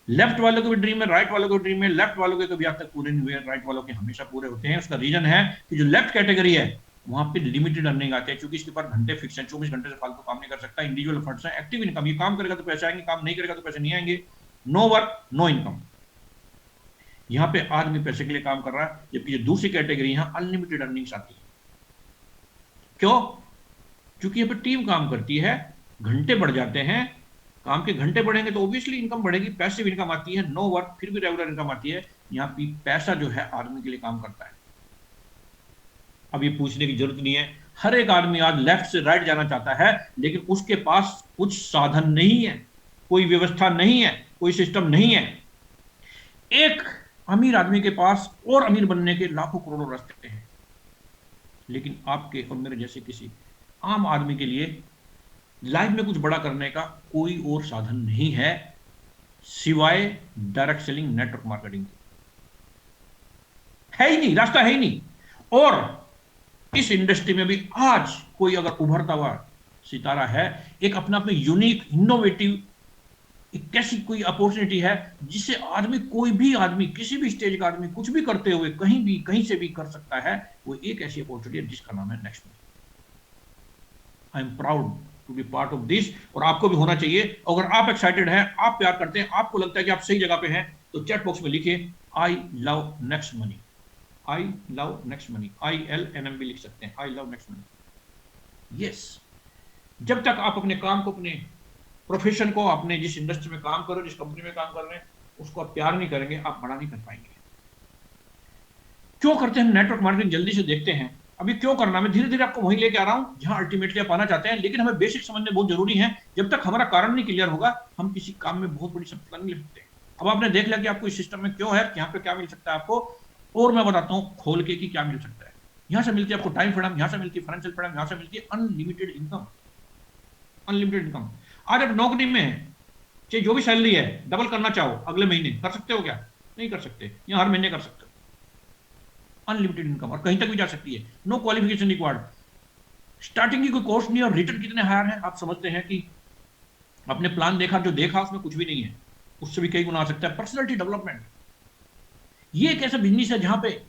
Speaker 5: लेफ्ट वालों के भी ड्रीम है, राइट वालों के ड्रीम है। लेफ्ट वालों के कभी आज तक पूरे नहीं हुए, राइट वालों के हमेशा पूरे होते हैं। उसका रीजन है कि जो लेफ्ट कैटेगरी है वहां पे लिमिटेड अर्निंग आती है, क्योंकि इसके पास घंटे फिक्स हैं, 24 घंटे से फालतू काम नहीं कर सकता। इंडिविजुअल फंड्स है, एक्टिव इनकम, ये काम करेगा तो पैसे आएंगे, काम नहीं करेगा तो पैसे नहीं आएंगे। No work no income. यहां पे आदमी पैसे के लिए काम कर रहा है, जबकि जो दूसरी कैटेगरी यहां अनलिमिटेड अर्निंग्स आती है। क्यों? क्योंकि यहाँ पे टीम काम करती है, घंटे बढ़ जाते हैं, काम के घंटे बढ़ेंगे तो ऑब्वियसली इनकम बढ़ेगी, पैसिव इनकम आती है। नो वर्क फिर भी रेगुलर इनकम आती है। यहाँ पे पैसा जो है आदमी के लिए काम करता है। अब ये पूछने की जरूरत नहीं है, हर एक आदमी आज लेफ्ट से राइट जाना चाहता है, लेकिन उसके पास कुछ साधन नहीं है, कोई व्यवस्था नहीं है, कोई सिस्टम नहीं है। एक अमीर आदमी के पास और अमीर बनने के लाखों करोड़ों रास्ते हैं, लेकिन आपके और मेरे जैसे किसी आम आदमी के लिए लाइफ में कुछ बड़ा करने का कोई और साधन नहीं है सिवाय डायरेक्ट सेलिंग, नेटवर्क मार्केटिंग के। है ही नहीं, रास्ता है ही नहीं। और इस इंडस्ट्री में भी आज कोई अगर उभरता हुआ सितारा है, एक अपना अपने यूनिक इनोवेटिव एक कैसी कोई अपॉर्चुनिटी है जिसे आदमी, कोई भी आदमी, किसी भी स्टेज का आदमी कुछ भी करते हुए कहीं भी कहीं से भी कर सकता है, वो एक ऐसी अपॉर्चुनिटी है जिसका नाम है next money. I am proud to be part of this, और आपको भी होना चाहिए। अगर आप एक्साइटेड हैं, आप प्यार करते हैं, आपको लगता है कि आप सही जगह पे हैं, तो चैट बॉक्स में लिखिए I love next money, I love next money, ILNM भी लिख सकते हैं, I love next money. Yes, जब तक आप अपने काम को, अपने प्रोफेशन को, अपने जिस इंडस्ट्री में काम करो, जिस कंपनी में काम कर रहे हैं, उसको आप प्यार नहीं करेंगे, आप बड़ा नहीं कर पाएंगे। क्यों करते हैं नेटवर्क मार्केटिंग? जल्दी से देखते हैं अभी क्यों करना। मैं धीरे धीरे आपको वहीं लेके आ रहा हूं जहां अल्टीमेटली आप आना चाहते हैं, लेकिन हमें बेसिक समझने बहुत जरूरी है। जब तक हमारा कारण नहीं क्लियर होगा, हम किसी काम में बहुत बड़ी सफलता नहीं ले सकते। अब आपने देख लिया कि आपको इस सिस्टम में क्यों है, यहाँ पे क्या मिल सकता है आपको, और मैं बताता हूँ खोल के कि क्या मिल सकता है। यहाँ से मिलती है आपको टाइम फ्रीडम, यहाँ से मिलती है फाइनेंशियल फ्रीडम, यहाँ से मिलती है अनलिमिटेड इनकम। Unlimited income. आज आप नौकरी में है, चाहे जो भी सैलरी है, डबल करना चाहो अगले महीने, कर सकते हो क्या? नहीं कर सकते, या हर महीने कर सकते हो। अनलिमिटेड इनकम और कहीं तक भी जा सकती है, नो क्वालिफिकेशन रिक्वायर्ड, स्टार्टिंग की कोई कॉस्ट नहीं और रिटर्न कितने हायर है। आप समझते हैं कि आपने प्लान देखा, जो देखा उसमें कुछ भी नहीं है, उससे भी कई गुना आ सकता है। पर्सनैलिटी डेवलपमेंट, ये एक ऐसा बिजनेस है जहां पे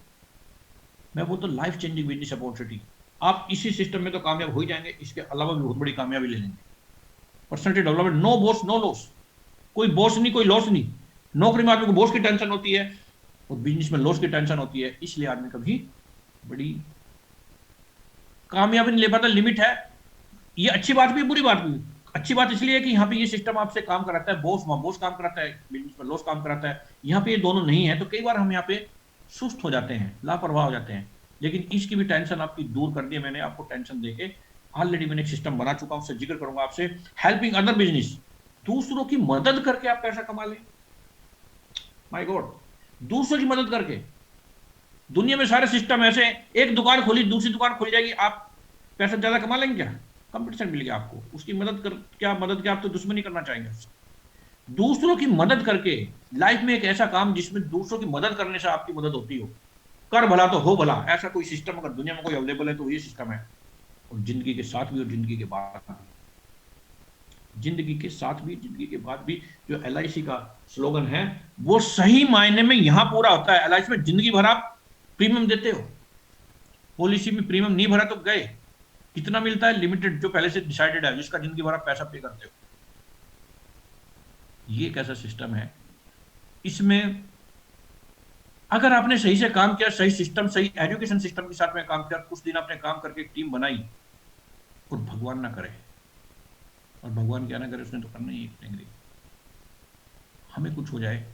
Speaker 5: मैं बोलता हूं लाइफ चेंजिंग बिजनेस अपॉर्चुनिटी। आप इसी सिस्टम में तो कामयाब हो ही जाएंगे, इसके अलावा भी बहुत बड़ी कामयाबी ले लेंगे। Personality development, no boss no loss, कोई बॉस नहीं कोई लॉस नहीं। नौकरी में आदमी को बॉस की टेंशन होती है और बिजनेस में लॉस की टेंशन होती है, इसलिए आदमी कभी बड़ी कामयाबी नहीं ले पाता। लिमिट है, ये अच्छी बात भी बुरी बात भी। अच्छी बात इसलिए है कि यहाँ पे ये सिस्टम आपसे काम कराता है, बॉस वहां बॉस काम कराता है, बिजनेस में लॉस काम कराता है। यहाँ पे ये दोनों नहीं है तो कई बार हम यहाँ पे सुस्त हो जाते हैं, लापरवाह हो जाते हैं। लेकिन इसकी भी टेंशन आपकी दूर कर दी है मैंने, आपको टेंशन देके ऑलरेडी मैंने एक सिस्टम बना चुका हूं, उससे जिक्र करूंगा आपसे। हेल्पिंग अदर बिजनेस, दूसरों की मदद करके आप पैसा कमा लें। माय गॉड, दूसरों की मदद करके। दुनिया में सारे सिस्टम ऐसे हैं, एक दुकान खोली दूसरी दुकान खोली जाएगी, आप पैसा ज्यादा कमा लेंगे क्या? कंपटीशन मिल गया आपको, उसकी मदद कर क्या आप तो दुश्मनी करना चाहेंगे उससे। दूसरों की मदद करके लाइफ में एक ऐसा काम जिसमें दूसरों की मदद करने से आपकी मदद होती हो। कर भला तो हो भला, ऐसा कोई सिस्टम अगर दुनिया में कोई अवेलेबल है तो ये सिस्टम है। और जिंदगी के साथ भी और जिंदगी के बाद भी, जिंदगी के साथ भी जिंदगी के बाद भी, जो LIC का स्लोगन है वो सही मायने में यहां पूरा होता है। LIC में जिंदगी भर आप प्रीमियम देते हो, पॉलिसी में प्रीमियम नहीं भरा तो गए। कितना मिलता है? लिमिटेड, जो पहले से डिसाइडेड है, जिसका जिंदगी भर आप पैसा पे करते हो। ये एक ऐसा सिस्टम है, इसमें अगर आपने सही से काम किया, सही सिस्टम, सही एजुकेशन सिस्टम के साथ में काम किया, कुछ दिन आपने काम करके एक टीम बनाई, और भगवान ना करे, और भगवान क्या ना करे, उसने तो करना ही है, हमें कुछ हो जाए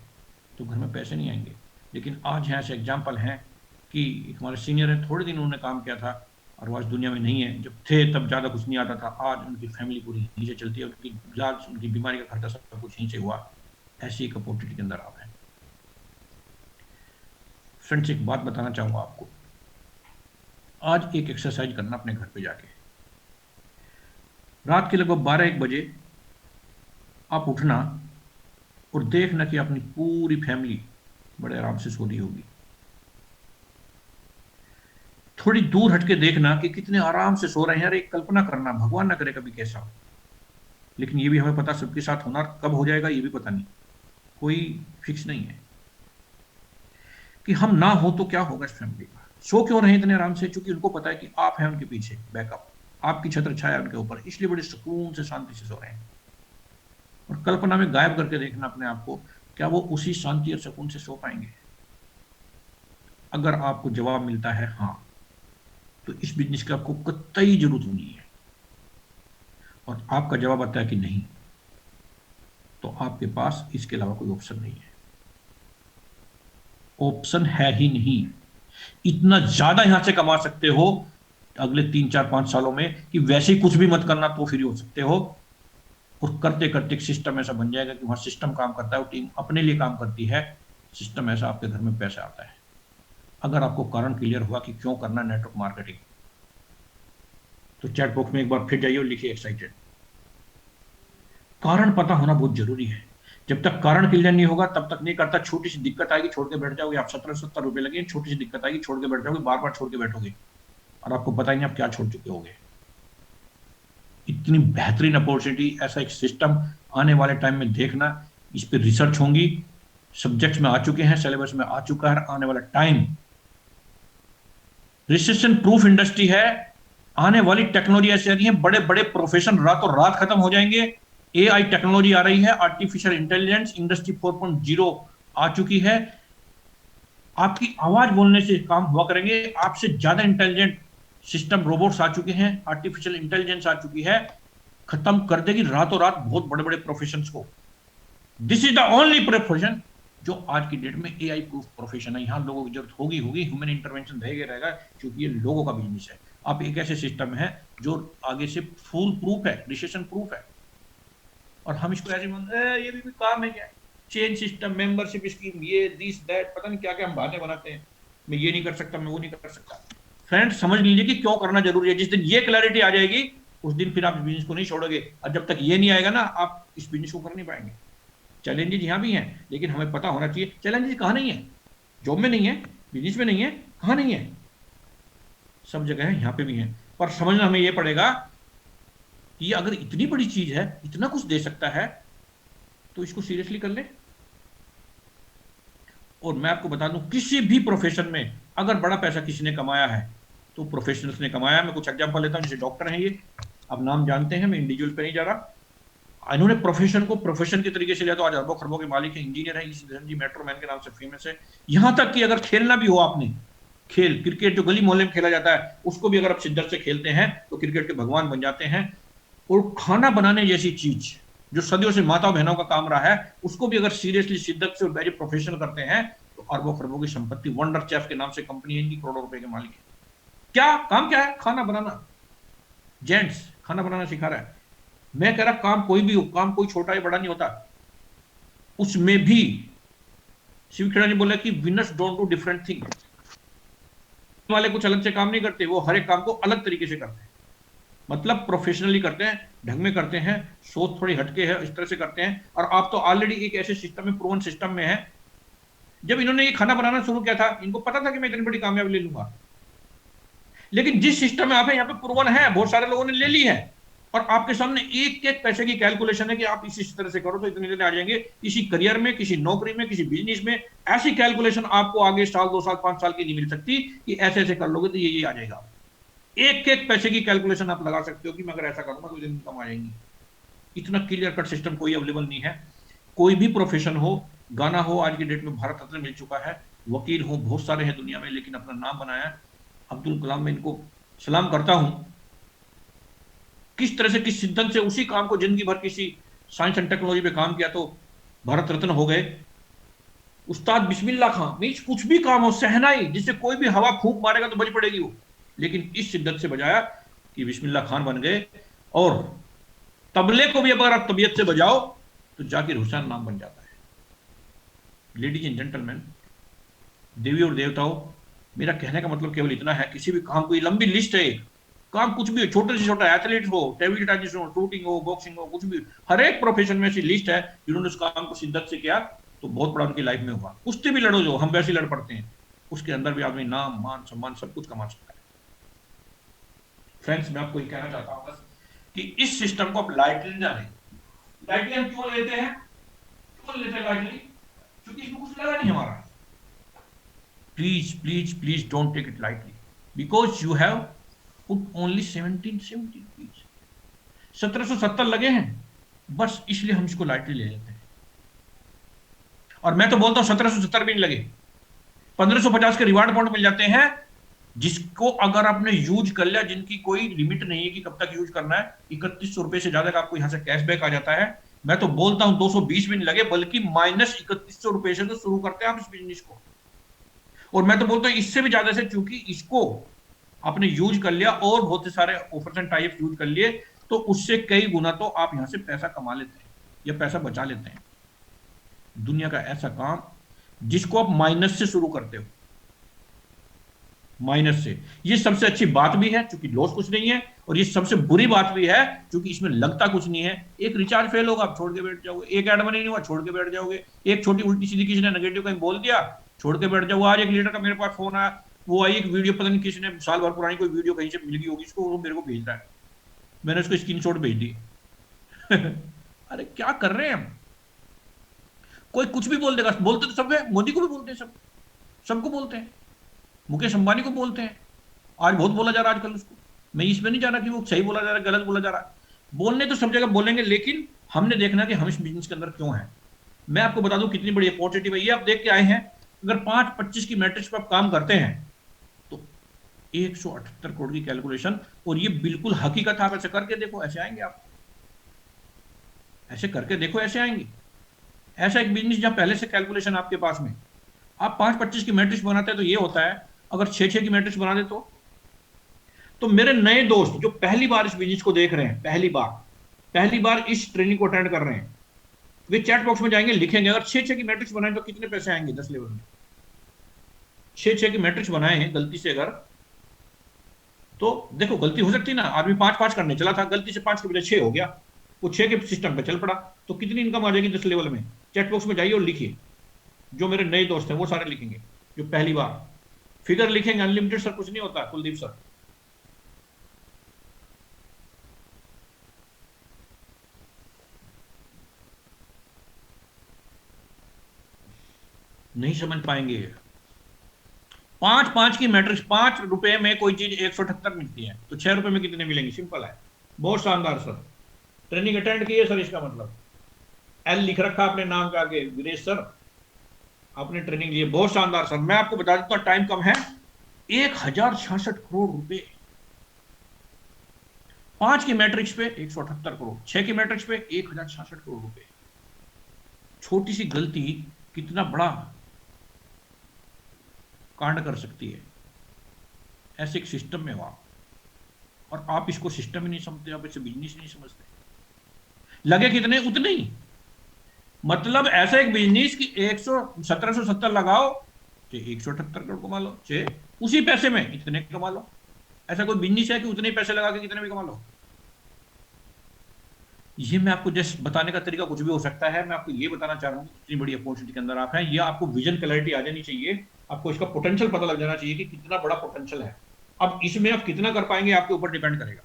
Speaker 5: तो घर में पैसे नहीं आएंगे। लेकिन आज यहाँ से एग्जाम्पल हैं कि एक हमारे सीनियर है, थोड़े दिन उन्होंने काम किया था और वो आज दुनिया में नहीं है। जब थे तब ज़्यादा कुछ नहीं आता था, आज उनकी फैमिली पूरी यहीं से चलती है, उनकी इलाज, उनकी बीमारी का खर्चा सब कुछ यहीं से हुआ। ऐसी एक अपॉर्चुनिटी के अंदर आप हैं। फ्रेंड्स, एक बात बताना चाहूँगा आपको, आज एक एक्सरसाइज करना अपने घर पे जाके, रात के लगभग 12-1 बजे आप उठना और देखना कि अपनी पूरी फैमिली बड़े आराम से सो रही होगी। थोड़ी दूर हटके देखना कि कितने आराम से सो रहे हैं। यार एक कल्पना करना, भगवान ना करे कभी कैसा हो, लेकिन ये भी हमें पता सबके साथ होना, कब हो जाएगा ये भी पता नहीं, कोई फिक्स नहीं है कि हम ना हो तो क्या होगा इस फैमिली का। सो क्यों रहे इतने आराम से? क्योंकि उनको पता है कि आप हैं उनके पीछे, बैकअप, आपकी छत्र छाया उनके ऊपर, इसलिए बड़े सुकून से शांति से सो रहे हैं। और कल्पना में गायब करके देखना अपने आप को, क्या वो उसी शांति और सुकून से सो पाएंगे? अगर आपको जवाब मिलता है हाँ, तो इस बिजनेस की आपको कतई जरूरत नहीं है। और आपका जवाब आता है कि नहीं, तो आपके पास इसके अलावा कोई ऑप्शन नहीं है। ऑप्शन है ही नहीं। इतना ज्यादा यहां से कमा सकते हो अगले 3-4-5 सालों में कि वैसे ही कुछ भी मत करना तो फ्री हो सकते हो। और करते करते एक सिस्टम ऐसा बन जाएगा कि वहां सिस्टम काम करता है, वो टीम अपने लिए काम करती है, सिस्टम ऐसा आपके घर में पैसा आता है। अगर आपको कारण क्लियर हुआ कि क्यों करना नेटवर्क मार्केटिंग, तो चैट बॉक्स में एक बार फिर जाइए और लिखिए एक्साइटेड। कारण पता होना बहुत जरूरी है। जब तक कारण क्लियर नहीं होगा तब तक नहीं करता। छोटी सी दिक्कत आएगी छोड़ के बैठ जाओगे, आप 17-70 रुपए लगे, छोटी सी दिक्कत आएगी छोड़ के बैठ जाओगे, बार बार छोड़ के बैठोगे और आपको पता ही नहीं आप क्या छोड़ चुके होगे। इतनी बेहतरीन अपॉर्चुनिटी, ऐसा एक सिस्टम आने वाले टाइम में देखना, इस पर रिसर्च होंगी, सब्जेक्ट्स में आ चुके हैं, सिलेबस में आ चुका है। आने वाला टाइम रिसेशन प्रूफ इंडस्ट्री है। आने वाली टेक्नोलॉजी ऐसी आ रही है, बड़े बड़े प्रोफेशन रातों रात खत्म हो जाएंगे। AI टेक्नोलॉजी आ रही है, आर्टिफिशियल इंटेलिजेंस, इंडस्ट्री 4.0 आ चुकी है। आपकी आवाज बोलने से काम हुआ करेंगे। आपसे ज्यादा इंटेलिजेंट सिस्टम, रोबोट्स आ चुके हैं, आर्टिफिशियल इंटेलिजेंस आ चुकी है, खत्म कर देगी रातों रात बहुत बड़े बड़े प्रोफेशंस को। This is the only profession जो आज की डेट में AI प्रूफ प्रोफेशन है। यहां लोगों की जरूरत होगी ह्यूमन इंटरवेंशन रहेगा, क्योंकि ये लोगों का बिजनेस है। आप एक ऐसे सिस्टम है जो आगे से फुल प्रूफ है, रिसेशन प्रूफ है, और हम इसको ऐसे ये भी कोई काम है क्या? चेंज सिस्टम, मेंबरशिप स्कीम, ये दिस दैट, पता नहीं क्या क्या हम बातें बनाते हैं। मैं ये नहीं कर सकता, मैं वो नहीं कर सकता। फ्रेंड्स, समझ लीजिए कि क्यों करना जरूरी है। जिस दिन ये क्लैरिटी आ जाएगी उस दिन फिर आप इस बिजनेस को नहीं छोड़ोगे, और जब तक ये नहीं आएगा ना, आप इस बिजनेस को कर नहीं पाएंगे। चैलेंजेस यहाँ भी हैं, लेकिन हमें पता होना चाहिए चैलेंजेस कहाँ नहीं है। जॉब में नहीं है, बिजनेस में नहीं है, कहाँ नहीं है, सब जगह है, यहाँ पे भी है। पर समझना हमें ये पड़ेगा कि ये अगर इतनी बड़ी चीज है, इतना कुछ दे सकता है, तो इसको सीरियसली कर ले। और मैं आपको बता दूं, किसी भी प्रोफेशन में अगर बड़ा पैसा किसी ने कमाया है तो प्रोफेशनल्स ने कमाया। मैं कुछ एग्जांपल लेता हूं, जैसे डॉक्टर हैं ये, आप नाम जानते हैं, मैं इंडिविजुअल पे नहीं जा रहा। इन्होंने प्रोफेशन को प्रोफेशन के तरीके से लिया तो आज अरबों खरबों के मालिक है, इंजीनियर है, जी मेट्रो मैन के नाम से फेमस है। यहां तक कि अगर खेलना भी हो आपने, खेल क्रिकेट जो गली मोहल्ले में खेला जाता है, उसको भी अगर आप शिद्दत से खेलते हैं तो क्रिकेट के भगवान बन जाते हैं। और खाना बनाने जैसी चीज जो सदियों से माता बहनों का काम रहा है, उसको भी अगर सीरियसली शिद्दत से और वेरी प्रोफेशनल करते हैं तो अरबों खरबों की संपत्ति, वंडर चेफ के नाम से कंपनी है इनकी, करोड़ों रुपए के मालिक है। क्या काम क्या है? खाना बनाना। जेंट्स खाना बनाना सिखा रहा है। मैं कह रहा काम कोई भी हो, काम कोई छोटा या बड़ा नहीं होता, उसमें भी शिव खेड़ा ने बोला कि winners don't do different thing. वाले कुछ अलग से काम नहीं करते, वो हर एक काम को अलग तरीके से करते हैं, मतलब प्रोफेशनली करते हैं, ढंग में करते हैं, सोच थोड़ी हटके है, इस तरह से करते हैं। और आप तो ऑलरेडी एक ऐसे सिस्टम में, प्रूवन सिस्टम में है। जब इन्होंने ये खाना बनाना शुरू किया था, इनको पता था कि मैं इतनी बड़ी कामयाबी ले लूंगा, लेकिन जिस सिस्टम में आप है, यहाँ पे प्रूवन है, बहुत सारे लोगों ने ले ली है, और आपके सामने एक एक पैसे की कैलकुलेशन है कि आप इसी तरह से करो तो इतने दिन आ जाएंगे। किसी करियर में, किसी नौकरी में, किसी बिजनेस में ऐसी कैलकुलेशन आपको आगे साल, 2 साल, 5 साल की नहीं मिल सकती कि ऐसे ऐसे कर लोगे तो ये आ जाएगा। एक एक पैसे की कैलकुलेशन आप लगा सकते हो कि मैं अगर ऐसा करूंगा तो इतनी इनकम आ जाएगी। इतना क्लियर कट सिस्टम कोई अवेलेबल नहीं है। कोई भी प्रोफेशन हो, गाना हो, आज की डेट में भारत रत्न मिल चुका है, वकील हो, बहुत सारे हैं दुनिया में, लेकिन अपना नाम बनाया। अब्दुल कलाम, में इनको सलाम करता हूं, किस तरह से, किस शिद्दत से उसी काम को जिंदगी भर किसी साइंस एंड टेक्नोलॉजी पे काम किया तो भारत रत्न हो गए। उस्ताद बिस्मिल्लाह खां, मीन्स कुछ भी काम हो, सहनाई जिससे कोई भी हवा फूंक मारेगा तो बज पड़ेगी वो, लेकिन इस शिद्दत से बजाया कि बिस्मिल्लाह खान बन गए। और तबले को भी अगर आप तबीयत से बजाओ तो जाकिर हुसैन नाम बन जाता है। लेडीज एंड जेंटलमैन, देवी और देवताओं, मेरा कहने का मतलब केवल इतना है, किसी भी काम को, ये लंबी लिस्ट है, एक काम कुछ भी हो, छोटे से छोटा, एथलीट हो, टेबल टेनिस हो, शूटिंग हो, बॉक्सिंग हो, कुछ भी, हर एक प्रोफेशन में ऐसी लिस्ट है जिन्होंने उस काम को शिद्दत से किया तो बहुत बड़ा उनकी लाइफ में हुआ। कुश्ती भी लड़ो जो हम वैसे लड़ पड़ते हैं, उसके अंदर भी आदमी नाम, मान, सम्मान सब कुछ कमा सकता है। फ्रेंड्स, मैं आपको ये कहना चाहता हूं बस कि इस सिस्टम को आप लाइटली ना लें। लाइटली हम क्यों लेते हैं? क्यों लेते हैं लाइटली? क्योंकि इसमें कुछ लगा नहीं हमारा। Please please please don't take it lightly, because you have put only 1770 please. 1770 लगे हैं, बस इसलिए हम इसको लाइटली ले लेते हैं। और मैं तो बोलता हूं 1770 भी नहीं लगे, 1550 के रिवार्ड पॉइंट मिल जाते हैं, जिसको अगर आपने यूज कर लिया, जिनकी कोई लिमिट नहीं है कि कब तक यूज करना है। 3100 रुपए से ज्यादा का आपको यहां से कैशबैक आ जाता है। मैं तो बोलता हूं 220 भी नहीं लगे, बल्कि माइनस 3100 रुपए से तो शुरू करते हैं आप इस बिजनेस को। और मैं तो बोलता हूं इससे भी ज्यादा से, क्योंकि इसको आपने यूज कर लिया और बहुत से सारे ऑफर्स एंड टाइप यूज कर लिए, तो उससे कई गुना तो आप यहां से पैसा कमा लेते हैं या पैसा बचा लेते हैं। दुनिया का ऐसा काम जिसको आप माइनस से शुरू करते हो, माइनस से, ये सबसे अच्छी बात भी है क्योंकि लॉस कुछ नहीं है, और ये सबसे बुरी बात भी है क्योंकि इसमें लगता कुछ नहीं है। एक रिचार्ज फेल होगा, आप छोड़ के बैठ जाओगे, एक एड मनी नहीं हुआ, छोड़ के बैठ जाओगे, एक छोटी उल्टी सीधी किसी ने नेगेटिव कहीं बोल दिया, छोड़ के बैठ जाओगे। आज एक लीडर का मेरे पास फोन आया, वो आई एक वीडियो, पता नहीं किसी ने साल भर पुरानी कोई वीडियो कहीं से मिल गई होगी इसको, वो मेरे को भेज रहा है, मैंने उसको स्क्रीनशॉट भेज दी। अरे क्या कर रहे हैं हम? कोई कुछ भी बोल देगा, बोलते तो सब है, मोदी को भी बोलते हैं, सब सबको बोलते हैं, मुकेश अंबानी को बोलते हैं, आज बहुत बोला जा रहा है आजकल उसको। मैं इसमें नहीं जा रहा कि वो सही बोला जा रहा है, गलत बोला जा रहा है, बोलने तो सब जगह बोलेंगे, लेकिन हमने देखना कि हम इस बिजनेस के अंदर क्यों है। मैं आपको बता दूं कितनी बड़ी अपॉर्चुनिटी है ये, आप देख के आए हैं। अगर 5-25 की मैट्रिक्स पर आप काम करते हैं तो 178 करोड़ की कैलकुलेशन, और ये बिल्कुल हकीकत है। आप ऐसे करके देखो, ऐसे आएंगे आप, ऐसे करके देखो, ऐसे आएंगे। ऐसा एक बिजनेस जहां पहले से कैलकुलेशन आपके पास में, आप 5-25 की मैट्रिक्स बनाते हैं तो ये होता है। अगर 6-6 की मैट्रिक्स बना दे तो मेरे नए दोस्त जो पहली बार इस बिजनेस को देख रहे हैं, पहली बार इस ट्रेनिंग को अटेंड कर रहे हैं, वे चैट बॉक्स में जाएंगे, लिखेंगे अगर 6-6 की मैट्रिक्स बनाए तो कितने पैसे आएंगे 10 लेवल में। 6-6 की मैट्रिक्स बनाए हैं गलती से अगर, तो देखो गलती हो सकती है ना, आदमी 5-5 करने चला था, गलती से 5 के बजाय 6 हो गया, वो 6 के सिस्टम पे चल पड़ा, तो कितनी इनकम आ जाएगी 10 लेवल में? चैट बॉक्स में जाइए और लिखिए। जो मेरे नए दोस्त हैं वो सारे लिखेंगे, जो पहली बार फिगर लिखेंगे। अनलिमिटेड सर कुछ नहीं होता कुलदीप सर। नहीं समझ पाएंगे। 5 की मैट्रिक्स, 5 रुपए में कोई चीज 178 मिलती है, तो 6 रुपए में कितने मिलेंगे? सिंपल है। बहुत शानदार सर, ट्रेनिंग अटेंड की है सर, इसका मतलब एल लिख रखा अपने नाम के आगे, वीरेश सर आपने ट्रेनिंग ली है, बहुत शानदार सर। मैं आपको बता देता हूं, टाइम कम है। 1066 करोड़ रुपए 5 की मैट्रिक्स पे 178 करोड़, 6 की मैट्रिक्स पे 1066 करोड़ रुपए। छोटी सी गलती कितना बड़ा कांड कर सकती है। ऐसे एक सिस्टम में हो आप, और आप इसको सिस्टम ही नहीं समझते, आप इसे बिजनेस नहीं समझते। लगे कितने उतने ही, मतलब ऐसा एक बिजनेस की 1770 लगाओ तो 178 करोड़ कमा लो, उसी पैसे में इतने कमा लो। ऐसा कोई बिजनेस है कि उतने पैसे लगा के कितने भी कमा लो? ये मैं आपको जस्ट बताने का तरीका कुछ भी हो सकता है। मैं आपको ये बताना चाह रहा हूँ इतनी बड़ी अपॉर्चुनिटी के अंदर आप हैं, ये आपको विजन क्लैरिटी आ जानी चाहिए, आपको इसका पोटेंशियल पता लग जाना चाहिए कि कितना बड़ा पोटेंशियल है। अब इसमें आप कितना कर पाएंगे आपके ऊपर डिपेंड करेगा।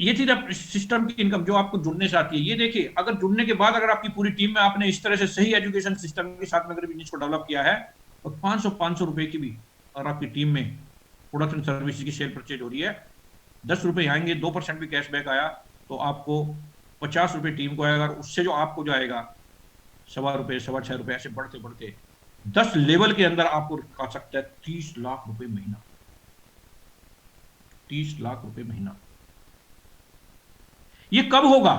Speaker 5: ये थी सिस्टम की इनकम जो आपको जुड़ने से आती है। ये देखिए, अगर जुड़ने के बाद अगर आपकी पूरी टीम में आपने इस तरह से सही एजुकेशन सिस्टम के साथ में अगर बिजनेस को डेवलप किया है, और 500 रुपए की भी और आपकी टीम में प्रोडक्ट एंड सर्विस की सेल परचेज हो रही है, 10 रुपए आएंगे, 2% भी कैशबैक आया तो आपको 50 रुपए टीम को आएगा, उससे जो आपको जो आएगा 1.25 रुपए, 6.25 रुपए, ऐसे बढ़ते बढ़ते 10 लेवल के अंदर आपको आ सकता है 30 लाख रुपए महीना। 30 लाख रुपए महीना। ये कब होगा?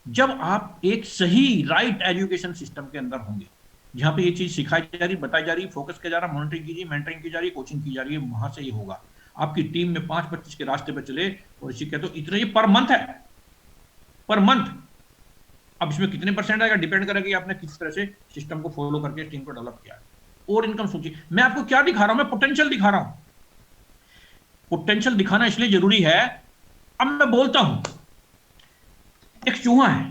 Speaker 5: जब आप एक सही राइट एजुकेशन सिस्टम के अंदर होंगे, जहां पे ये चीज सिखाई जा रही, बताई जा रही, फोकस किया जा रहा, मॉनिटरिंग की, मेंटरिंग की जा रही है, कोचिंग की जा रही है, वहां से ये होगा। आपकी टीम में 5-25 के रास्ते पे चले और इसी कहते हो इतना, ये पर मंथ है, पर मंथ। अब इसमें कितने परसेंट आएगा डिपेंड करेगा कि आपने किस तरह से सिस्टम को फॉलो करके टीम को डेवलप किया है। और इनकम सोचिए, मैं आपको क्या दिखा रहा हूं? मैं पोटेंशियल दिखा रहा हूं। पोटेंशियल दिखाना इसलिए जरूरी है। अब मैं बोलता हूं, एक चूहा है,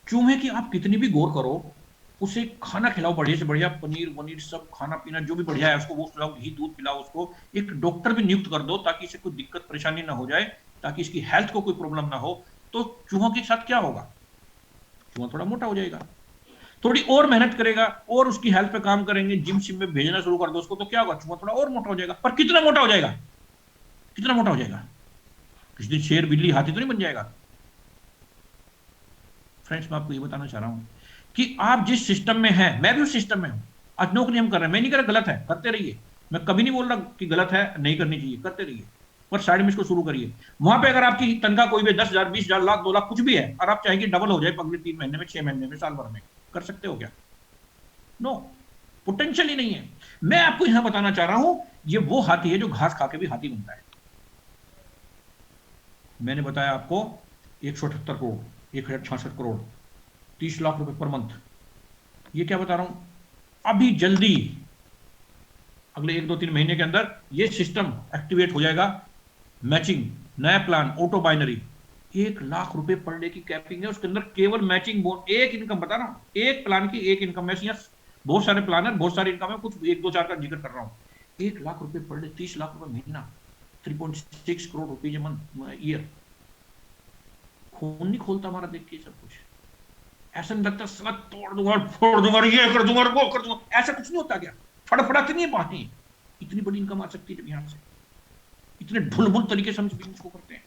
Speaker 5: चूहे की आप कितनी भी गौर करो, उसे खाना खिलाओ बढ़िया से बढ़िया, पनीर वनीर सब खाना पीना जो भी बढ़िया है उसको वो खिलाओ, घी दूध पिलाओ उसको, एक डॉक्टर भी नियुक्त कर दो ताकि इसे कोई दिक्कत परेशानी ना हो जाए, ताकि इसकी हेल्थ को कोई प्रॉब्लम ना हो। तो चूहों के साथ क्या होगा? चूहा थोड़ा मोटा हो जाएगा, थोड़ी और मेहनत करेगा और उसकी हेल्थ पे काम करेंगे, जिम शिम में भेजना शुरू कर दो उसको, तो क्या होगा? चूहा थोड़ा और मोटा हो जाएगा। पर कितना मोटा हो जाएगा? कितना मोटा हो जाएगा? किसी दिन शेर बिल्ली हाथी तो नहीं बन जाएगा। फ्रेंड्स, मैं आपको ये बताना चाह रहा हूं कि आप जिस सिस्टम में हैं, मैं भी उस सिस्टम में हूं। आज नौकरी हम कर रहे हैं, मैं नहीं कर रहा गलत है, करते रहिए। मैं कभी नहीं बोल रहा कि गलत है, नहीं करनी चाहिए, करते रहिए, पर साइड में इसको शुरू करिए। वहां पे अगर आपकी तनख्वाह कोई भी 10,000, 20,000, लाख, 2 लाख कुछ भी है, और आप चाहेंगे डबल हो जाए अगले 3 महीने में, 6 महीने में, साल भर में, कर सकते हो क्या? नो, पोटेंशियल ही नहीं है। मैं आपको यहां बताना चाह रहा हूं, ये वो हाथी है जो घास खा के भी हाथी बनता है। मैंने बताया आपको 178 करोड़, 1066 करोड़, 30 लाख रुपए पर मंथ। ये क्या बता रहा हूं? अभी जल्दी अगले 1-2-3 महीने के अंदर ये सिस्टम एक्टिवेट हो जाएगा। मैचिंग, नया प्लान, ऑटो बाइनरी, 1 लाख रुपए पर डे की कैपिंग है उसके अंदर, केवल मैचिंग बोन, एक इनकम बता रहा हूं, एक प्लान की एक इनकम है। बहुत सारे प्लान है, बहुत सारी इनकम है, कुछ 1-2-4 का जिक्र कर रहा हूं। 1 लाख रुपए पर डे, 30 लाख रुपए महीना, 3.6 करोड़ रुपीज ईयर। खून नहीं खोलता हमारा देख के सब कुछ? ऐसा नहीं लगता साला तोड़ दूंगा, फोड़ दूंगा, ये कर दूंगा, वो कर दूंगा, ऐसा कुछ नहीं होता क्या? फड़फड़ाती नहीं है बातें। इतनी बड़ी इनकम आ सकती है जब यहां से इतने ढुलमुल तरीके से हम बिजनेस को करते हैं।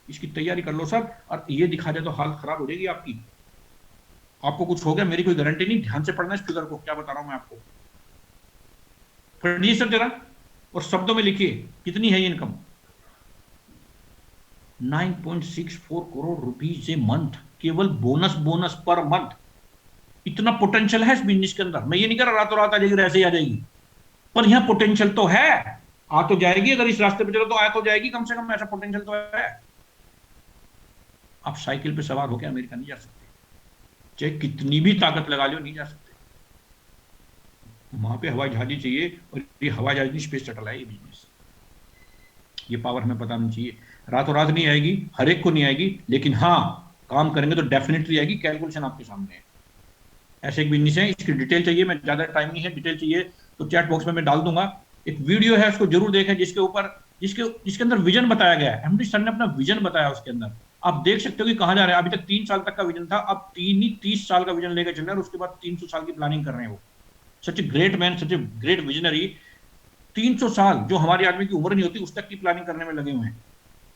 Speaker 5: इसकी तैयारी कर लो सब, और ये दिखा जाए तो हालत खराब हो जाएगी आपकी। आपको कुछ हो गया, मेरी कोई गारंटी नहीं। ध्यान से पढ़ना इस फिगर को, क्या बता रहा हूं मैं आपको। पढ़िए सब जरा और शब्दों में लिखिए कितनी है ये income. 9.64 crore rupees a month, केवल बोनस पर मंथ। इतना पोटेंशियल है इस बिजनेस के अंदर। मैं ये नहीं कर रहा रातों रात आ जाएगी, ऐसे ही आ जाएगी, पर यहां पोटेंशियल तो है, आ तो जाएगी। अगर इस रास्ते पे चलो तो आ तो जाएगी, कम से कम ऐसा पोटेंशियल तो है। आप साइकिल पे सवार होकर अमेरिका नहीं जा सकते, चाहे कितनी भी ताकत लगा लो, नहीं जा सकते। वहां पे हवाई जहाज ही चाहिए, और ये हवाई जहाज नहीं, स्पेस शटल है ये बिजनेस। ये पावर हमें पता नहीं चाहिए। रातों रात नहीं आएगी, हर एक को नहीं आएगी, लेकिन हाँ काम करेंगे तो डेफिनेटली आएगी, कैलकुलेशन आपके सामने है। ऐसे एक बिजनेस है, इसकी डिटेल चाहिए, मैं ज्यादा टाइम नहीं है, डिटेल चाहिए तो चैट बॉक्स में मैं डाल दूंगा। एक वीडियो है, उसको जरूर देखें, जिसके ऊपर जिसके अंदर विजन बताया गया है। एमडी सर ने अपना विजन बताया उसके अंदर, आप देख सकते हो कि कहां जा रहे हैं। अभी तक 3 साल तक का विजन था, अब 30 साल का विजन लेकर चल रहे हैं, और उसके बाद 300 साल की प्लानिंग कर रहे हैं वो। Such a great man, such a great visionary. 300 साल, जो हमारी आदमी की उम्र नहीं होती, उस तक की प्लानिंग करने में लगे हुए हैं।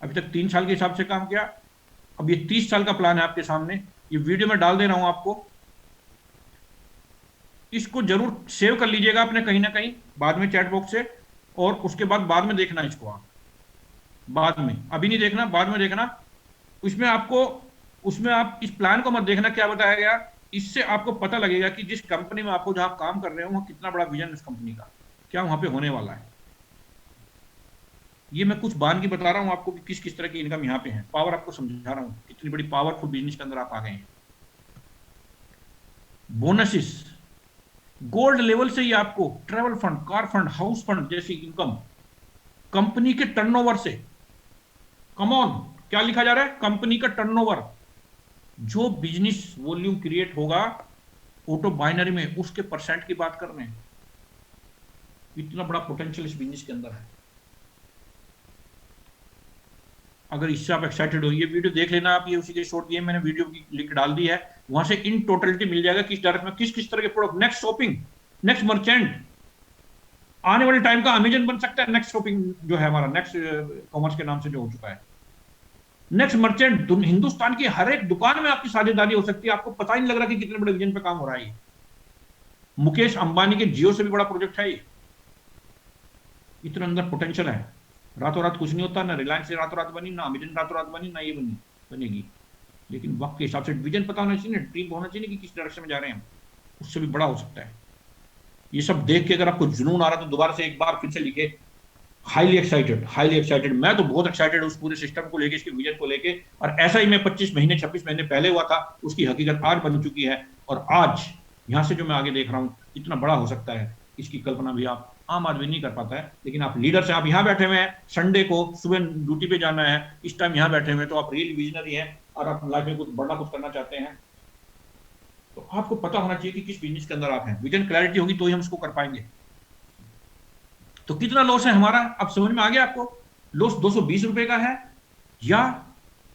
Speaker 5: अभी तक 3 साल के हिसाब से काम किया, अब ये 30 साल का प्लान है आपके सामने। ये वीडियो में डाल दे रहा हूं आपको, इसको जरूर सेव कर लीजिएगा अपने कहीं ना कहीं बाद में चैट बॉक्स से, और उसके बाद में देखना इसको आप, बाद में, अभी नहीं देखना, बाद में देखना। उसमें आप इस प्लान को मत देखना क्या बताया गया, इससे आपको पता लगेगा कि जिस कंपनी में आपको जहां काम कर रहे हो वहां कितना बड़ा विजन उस कंपनी का, क्या वहां पे होने वाला है। ये मैं कुछ बान की बता रहा हूं आपको कि किस किस तरह की इनकम यहाँ पे है, पावर आपको समझा रहा हूं, कितनी बड़ी पावरफुल बिजनेस के अंदर आप आ गए हैं। बोनसेस, गोल्ड लेवल से ही आपको travel fund, car fund, house fund जैसी इनकम कंपनी के टर्नओवर से। कम ऑन, क्या लिखा जा रहा है, कंपनी का टर्नओवर, जो बिजनेस वॉल्यूम क्रिएट होगा ऑटो बाइनरी में, उसके परसेंट की बात कर रहे हैं। इतना बड़ा पोटेंशियल इस बिजनेस के अंदर है। अगर इससे आप एक्साइटेड हो, ये वीडियो देख लेना आप, ये उसी के शॉर्ट दिए, मैंने वीडियो की लिंक डाल दी है, वहां से इन टोटलिटी मिल जाएगा किस डायरेक्शन में किस किस तरह के product, next shopping, next merchant, आने वाले टाइम का अमेजन बन सकता है। नेक्स्ट शॉपिंग जो है हमारा, नेक्स्ट कॉमर्स के नाम से जो हो चुका है, नेक्स्ट मर्चेंट, हिंदुस्तान की हर एक दुकान में आपकी साझेदारी हो सकती है, आपको पता ही नहीं लग रहा कि कितने बड़े विजन पे काम हो रहा है। मुकेश अंबानी के जियो से भी बड़ा प्रोजेक्ट है ये। इतना अंदर पोटेंशियल है। रातों रात कुछ नहीं होता, ना रिलायंस रातों रात बनी, ना अमेजन रातों रात बनी, ना ये बनेगी। लेकिन वक्त के हिसाब से विजन पता होना चाहिए, ड्रीम होना चाहिए कि किस डायरेक्शन में जा रहे हैं हम, उससे भी बड़ा हो सकता है। ये सब देख के अगर आपको जुनून आ रहा है तो दोबारा से एक बार फिर से लिखे, हाईली एक्साइटेड, हाईली एक्साइटेड। मैं तो बहुत एक्साइटेड हूं उस पूरे सिस्टम को लेके, इसके विजन को लेके, और ऐसा ही मैं 25 महीने 26 महीने पहले हुआ था, उसकी हकीकत आज बन चुकी है। और आज यहां से जो मैं आगे देख रहा हूं इतना बड़ा हो सकता है, इसकी कल्पना भी आप आम आदमी नहीं कर पाता है। लेकिन आप लीडर से, आप यहाँ बैठे हुए हैं, संडे को सुबह ड्यूटी पे जाना है, इस टाइम यहाँ बैठे हुए हैं, तो आप रियल विजनरी हैं और आप लाइफ में कुछ बड़ा कुछ करना चाहते हैं, तो आपको पता होना चाहिए कि किस बिजनेस के अंदर आप हैं। विजन क्लैरिटी होगी तो ही हम इसको कर पाएंगे। तो कितना लॉस है हमारा, अब समझ में आ गया आपको। लॉस 220 रुपए का है, या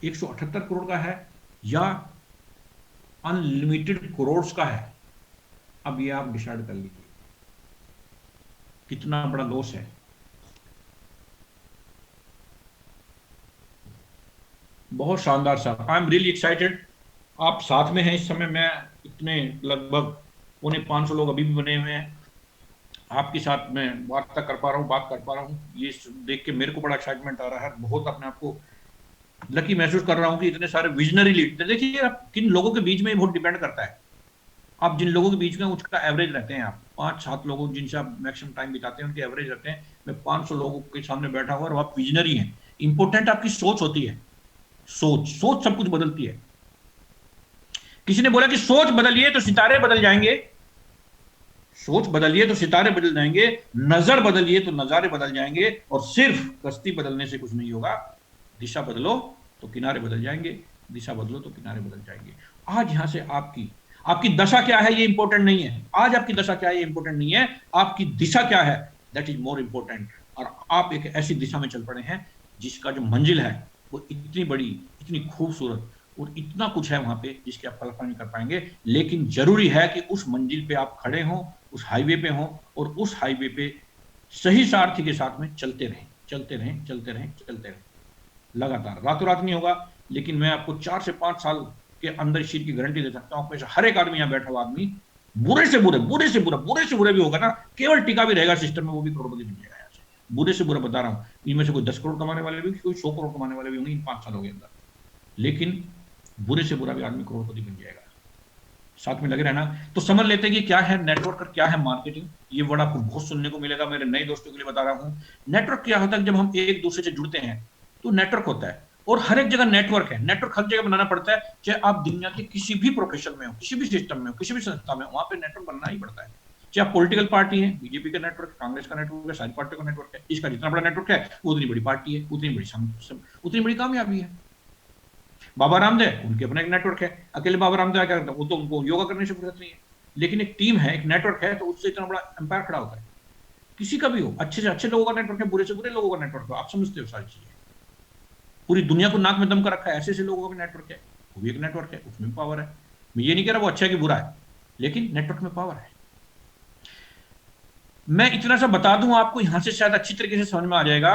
Speaker 5: 178 करोड़ का है, या अनलिमिटेड करोड़ का है। अब ये आप डिसाइड कर लीजिए कितना बड़ा लॉस है। बहुत शानदार साहब, आई एम रियली एक्साइटेड। आप साथ में हैं इस समय, मैं इतने लगभग 450 लोग अभी भी बने हुए हैं, आपके साथ मैं वार्ता कर पा रहा हूँ, बात कर पा रहा हूँ। ये देख के मेरे को बड़ा एक्साइटमेंट आ रहा है, बहुत अपने आप को लकी महसूस कर रहा हूँ कि इतने सारे विजनरी लीडर। देखिए आप किन लोगों के बीच में बहुत डिपेंड करता है, आप जिन लोगों के बीच में उसका एवरेज रहते हैं, आप 5-7 लोगों जिनसे आप मैक्सिमम टाइम बिताते हैं उनके एवरेज रहते हैं। मैं 500 लोगों के सामने बैठा हुआ और आप विजनरी हैं। इंपॉर्टेंट आपकी सोच होती है, सोच सब कुछ बदलती है। किसी ने बोला कि सोच बदलिए तो सितारे बदल जाएंगे, सोच बदलिए तो सितारे बदल जाएंगे, नजर बदलिए तो नजारे बदल जाएंगे, और सिर्फ कश्ती बदलने से कुछ नहीं होगा। दिशा बदलो तो किनारे बदल जाएंगे, दिशा बदलो तो किनारे बदल जाएंगे। आज यहां से आपकी दशा क्या है ये इंपॉर्टेंट नहीं है, आज आपकी दशा क्या है ये इंपॉर्टेंट नहीं है, आपकी दिशा क्या है दैट इज मोर इंपॉर्टेंट। और आप एक ऐसी दिशा में चल पड़े हैं जिसका जो मंजिल है वो इतनी बड़ी, इतनी खूबसूरत, और इतना कुछ है वहां पे जिसकी आप कल्पना नहीं कर पाएंगे। लेकिन जरूरी है कि उस मंजिल पे आप खड़े हों, उस हाईवे पे हों, और उस हाईवे पे सही सारथी के साथ में चलते रहें लगातार। रातों रात नहीं होगा, लेकिन मैं आपको 4 से 5 साल के अंदर इस चीज की गारंटी दे सकता हूं। हर एक आदमी यहाँ बैठा हुआ आदमी बुरे से बुरे भी होगा ना, केवल टिका भी रहेगा सिस्टम में, वो भी करोड़पति बन जाएगा। यहाँ से बुरे से बुरा बता रहा हूँ, इनमें से कोई 10 करोड़ कमाने वाले भी, कोई 100 करोड़ कमाने वाले भी होंगे इन 5 सालों के अंदर, लेकिन बुरे से बुरा भी आदमी करोड़पति बन जाएगा। साथ में लगे रहना। तो समझ लेते हैं कि क्या है नेटवर्क और क्या है मार्केटिंग। ये वर्ड आपको बहुत सुनने को मिलेगा, मेरे नए दोस्तों के लिए बता रहा हूँ। नेटवर्क क्या होता है, जब हम एक दूसरे से जुड़ते हैं तो नेटवर्क होता है, और हर एक जगह नेटवर्क है। नेटवर्क हर जगह बनाना पड़ता है, चाहे आप दुनिया के किसी भी प्रोफेशन में हो, किसी भी सिस्टम में हो, किसी भी संस्था में हो, वहां पे नेटवर्क बनना ही पड़ता है। चाहे आप पॉलिटिकल पार्टी है, बीजेपी का नेटवर्क, कांग्रेस का नेटवर्क है, सारी पार्टियों का नेटवर्क है। इसका जितना बड़ा नेटवर्क है उतनी बड़ी पार्टी है, उतनी बड़ी कामयाबी है। बाबा रामदेव, उनके अपना एक नेटवर्क है। अकेले बाबा रामदेव क्या करते हैं, वो तो उनको योगा करने से फुर्सत नहीं है, लेकिन एक टीम है, एक नेटवर्क है, तो उससे इतना बड़ा एम्पायर खड़ा होता है। किसी का भी हो, अच्छे से अच्छे लोगों का नेटवर्क है, बुरे से बुरे लोगों का नेटवर्क हो, आप समझते हो सारी चीजें। पूरी दुनिया को नाक में दम कर रखा है, ऐसे ऐसे लोगों का नेटवर्क है, वो भी एक नेटवर्क है, उसमें भी पावर है। मैं ये नहीं कह रहा वो अच्छा है कि बुरा है, लेकिन नेटवर्क में पावर है। मैं इतना सा बता दूं आपको, यहां से शायद अच्छी तरीके से समझ में आ जाएगा।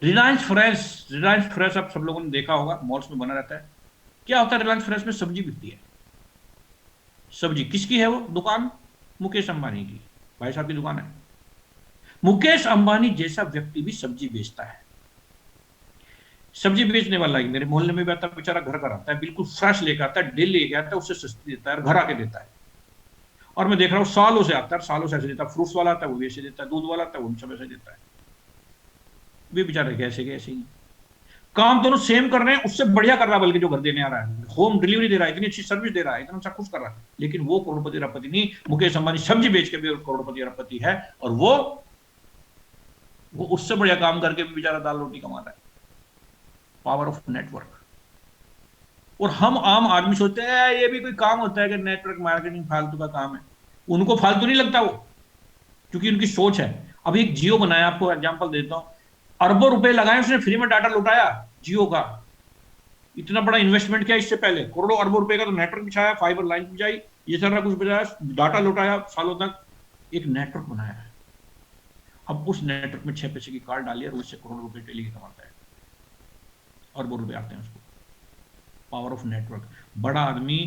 Speaker 5: रिलायंस फ्रेश आप सब लोगों ने देखा होगा, मॉल्स में बना रहता है। क्या होता है रिलायंस फ्रेश में? सब्जी बिकती है। सब्जी किसकी है? वो दुकान मुकेश अंबानी की, भाई साहब की दुकान है। मुकेश अंबानी जैसा व्यक्ति भी सब्जी बेचता है। सब्जी बेचने वाला ही मेरे मोहल्ले में भी आता है, बेचारा घर का आता है, बिल्कुल फ्रेश लेकर आता है, डेली लेके आता है, उससे सस्ती देता है, घर आके देता है। और मैं देख रहा हूँ सालों से आता है, सालों से ऐसे देता है। फ्रूट्स वाला आता है, वो भी ऐसे देता है। दूध वाला आता है, वो भी सब ऐसे देता है। वे बेचारे कैसे कैसे ही काम दोनों सेम कर रहे हैं, उससे बढ़िया कर रहा है बल्कि जो घर देने आ रहा है, होम डिलीवरी दे रहा है, इतनी अच्छी सर्विस दे रहा है, इतना अच्छा कुछ कर रहा है, लेकिन वो करोड़पति अरबपति नहीं। मुकेश अंबानी सब्जी बेच के भी करोड़पति अरबपति है, और वो उससे बढ़िया काम करके भी बेचारा दाल रोटी कमा रहा है। Power of network. और हम आम आदमी सोचते हैं ये भी कोई काम होता है कि नेटवर्क मार्केटिंग फालतू का काम है। उनको फालतू नहीं लगता वो, क्योंकि उनकी सोच है। अभी एक जियो बनाया, आपको एग्जांपल देता हूं, अरबों रुपए लगाए उसने, फ्री में डाटा लुटाया जियो का। इतना बड़ा इन्वेस्टमेंट किया इससे पहले, करोड़ों अरबों रुपए का तो नेटवर्क बिछाया, फाइबर लाइन बिछाई, ये सारा कुछ बिछाया, डाटा लुटाया सालों तक, एक नेटवर्क बनाया है। अब उस नेटवर्क में 6 पैसे की कार्ड डाली और उससे करोड़ों रुपए डेली कमाता है, अरबों रुपए आते हैं उसको। Power of network. बड़ा आदमी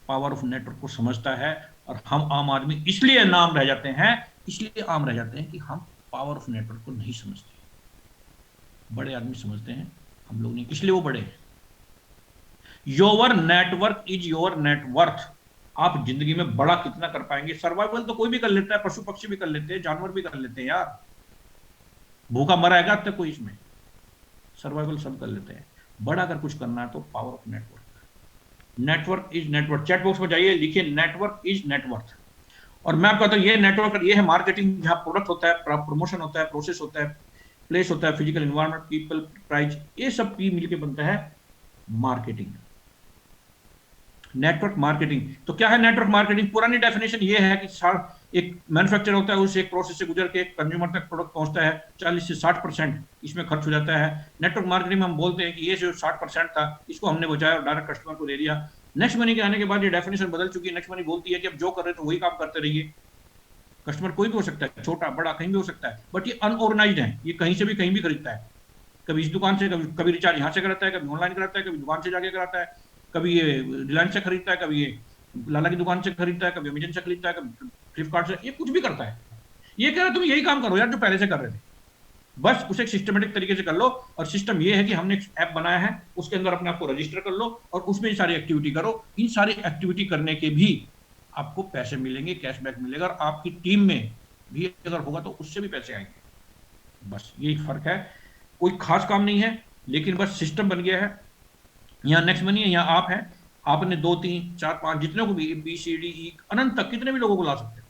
Speaker 5: पावर ऑफ नेटवर्क को समझता है, और हम आम आदमी इसलिए नाम रह जाते हैं, इसलिए आम रह जाते हैं कि हम पावर ऑफ नेटवर्क को नहीं समझते। बड़े आदमी समझते हैं, हम लोग नहीं, इसलिए वो बड़े हैं। Your network is your net worth. आप जिंदगी में बड़ा कितना कर पाएंगे? सर्वाइवल तो कोई भी कर लेता है, पशु पक्षी भी कर लेते हैं, जानवर भी कर लेते हैं यार। भूखा मरा है क्या कोई? इसमें सर्वाइवल सब कर लेते हैं। बड़ा अगर कुछ करना है तो power of network. Network is network. Chat box में जाइए, लिखिए नेटवर्क इज नेटवर्क। और मैं आपको कहता हूं ये नेटवर्क, ये है मार्केटिंग, जहां प्रोडक्ट होता है, प्रमोशन होता है, प्रोसेस होता है, प्लेस होता है, फिजिकल एनवायरनमेंट, पीपल, प्राइस, ये सब की मिलकर बनता है मार्केटिंग। Network marketing. तो क्या है नेटवर्क मार्केटिंग? पुरानी डेफिनेशन ये है कि एक मैन्युफैक्चर होता है, उसे एक प्रोसेस से गुजर के एक कंज्यूमर तक प्रोडक्ट पहुंचता है, 40 से 60% इसमें खर्च हो जाता है। नेटवर्क मार्केटिंग में हम बोलते हैं कि ये जो 60% था, इसको हमने बचाया और डायरेक्ट कस्टमर को दे दिया। नेक्स्ट मनी के आने के बाद ये डेफिनेशन बदल चुकी है। नेक्स्ट मनी बोलती है कि अब जो कर रहे तो वही काम करते रहिए। कस्टमर कोई भी हो सकता है, छोटा बड़ा कहीं भी हो सकता है, बट ये अनऑर्गेनाइज्ड है, ये कहीं से भी कहीं भी खरीदता है। कभी इस दुकान से, कभी रिचार्ज यहाँ से कराता है, कभी ऑनलाइन कराता है, कभी दुकान से जाके कराता है, कभी ये रिलायंस से खरीदता है, कभी ये लाला की दुकान से खरीदता है, कभी अमेजन से खरीदता है, कभी फ्लिपकार्ट से, ये कुछ भी करता है। ये कह रहा है तुम यही काम करो यार जो पहले से कर रहे थे, बस उसे एक सिस्टमेटिक तरीके से कर लो। और सिस्टम ये है कि हमने एक ऐप बनाया है, उसके अंदर अपने आप को रजिस्टर कर लो और उसमें ये सारी एक्टिविटी करो। इन सारी एक्टिविटी करने के भी आपको पैसे मिलेंगे, कैशबैक मिलेगा, और आपकी टीम में भी अगर होगा तो उससे भी पैसे आएंगे। बस यही फर्क है, कोई खास काम नहीं है, लेकिन बस सिस्टम बन गया है। यहाँ नेक्स्ट मनी है, यहाँ आप है, आपने 2 3 4 5 जितने को भी ABCDE अनंत तक कितने भी लोगों को ला सकते हैं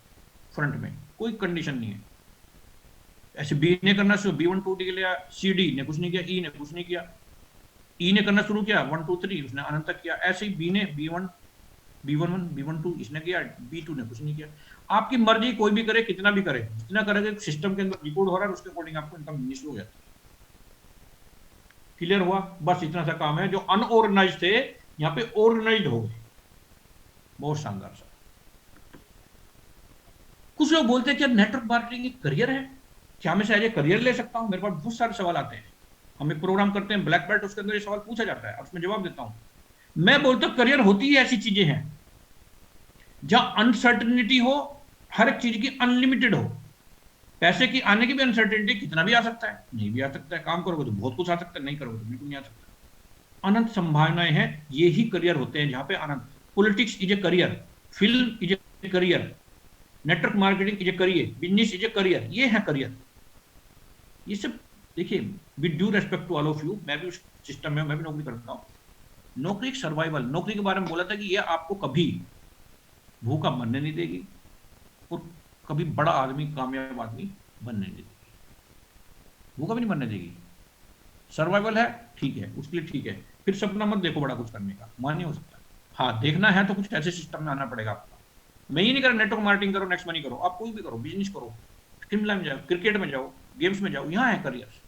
Speaker 5: फ्रंट में, कोई कंडीशन नहीं है। ऐसे बी ने करना शुरू, B1 2 के लिया, CD ने कुछ नहीं किया, E ने कुछ नहीं किया, E ने करना शुरू किया 1 2 3 उसने अनंत तक किया। ऐसे ही B ने B1 B11 B1 2 इसने किया, B2 ने कुछ नहीं किया। आपकी मर्जी, कोई भी करे, कितना भी करे, जितना करेगा सिस्टम के अंदर रिकॉर्ड हो रहा है, उसके अकॉर्डिंग आपको इनकम मिलनी शुरू हो जाती है। क्लियर हुआ? बस इतना सा काम है। जो अनऑर्गेनाइज्ड थे यहाँ पे ऑर्गेनाइज्ड हो गए। बहुत शानदार सा। कुछ लोग बोलते हैं कि नेटवर्क मार्केटिंग एक करियर है, क्या मैं शायद करियर ले सकता हूं? मेरे पास बहुत सारे सवाल आते हैं। हम एक प्रोग्राम करते हैं ब्लैक बेल्ट, उसके अंदर ये सवाल पूछा जाता है और उसमें जवाब देता हूं। मैं बोलता हूं करियर होती ही ऐसी चीजें हैं जहां अनसर्टेनिटी हो, हर एक चीज की अनलिमिटेड हो। पैसे की आने की भी अनसर्टेनिटी, कितना भी आ सकता है, नहीं भी आ सकता है। काम करोगे तो बहुत कुछ आ सकता है, नहीं करोगे तो बिल्कुल नहीं आ सकता। अनंत संभावनाएं हैं, ये ही करियर होते हैं जहां पे अनंत। Politics is a career, film is a career, network marketing is a career, business is a career, ये है करियर। ये सब देखिए, with due respect to all of you, मैं भी उस सिस्टम में, मैं भी नौकरी करता हूं। नौकरी एक सर्वाइवल, नौकरी के बारे में बोला था कि ये आपको कभी भूखा मरने नहीं देगी और कभी बड़ा आदमी, कामयाब आदमी बनने नहीं देगी। भूखा भी नहीं मरने देगी, सर्वाइवल है, ठीक है, उसके लिए ठीक है। फिर सपना मत देखो बड़ा कुछ करने का, वहां नहीं हो सकता। हाँ, देखना है तो कुछ ऐसे सिस्टम में आना पड़ेगा आपका। मैं ये नहीं कर नेटवर्क मार्केटिंग करो, नेक्स्ट मनी करो, आप कोई भी करो, बिजनेस करो, स्ट्रीम लाइन में जाओ, क्रिकेट में जाओ, गेम्स में जाओ, यहाँ है करियर।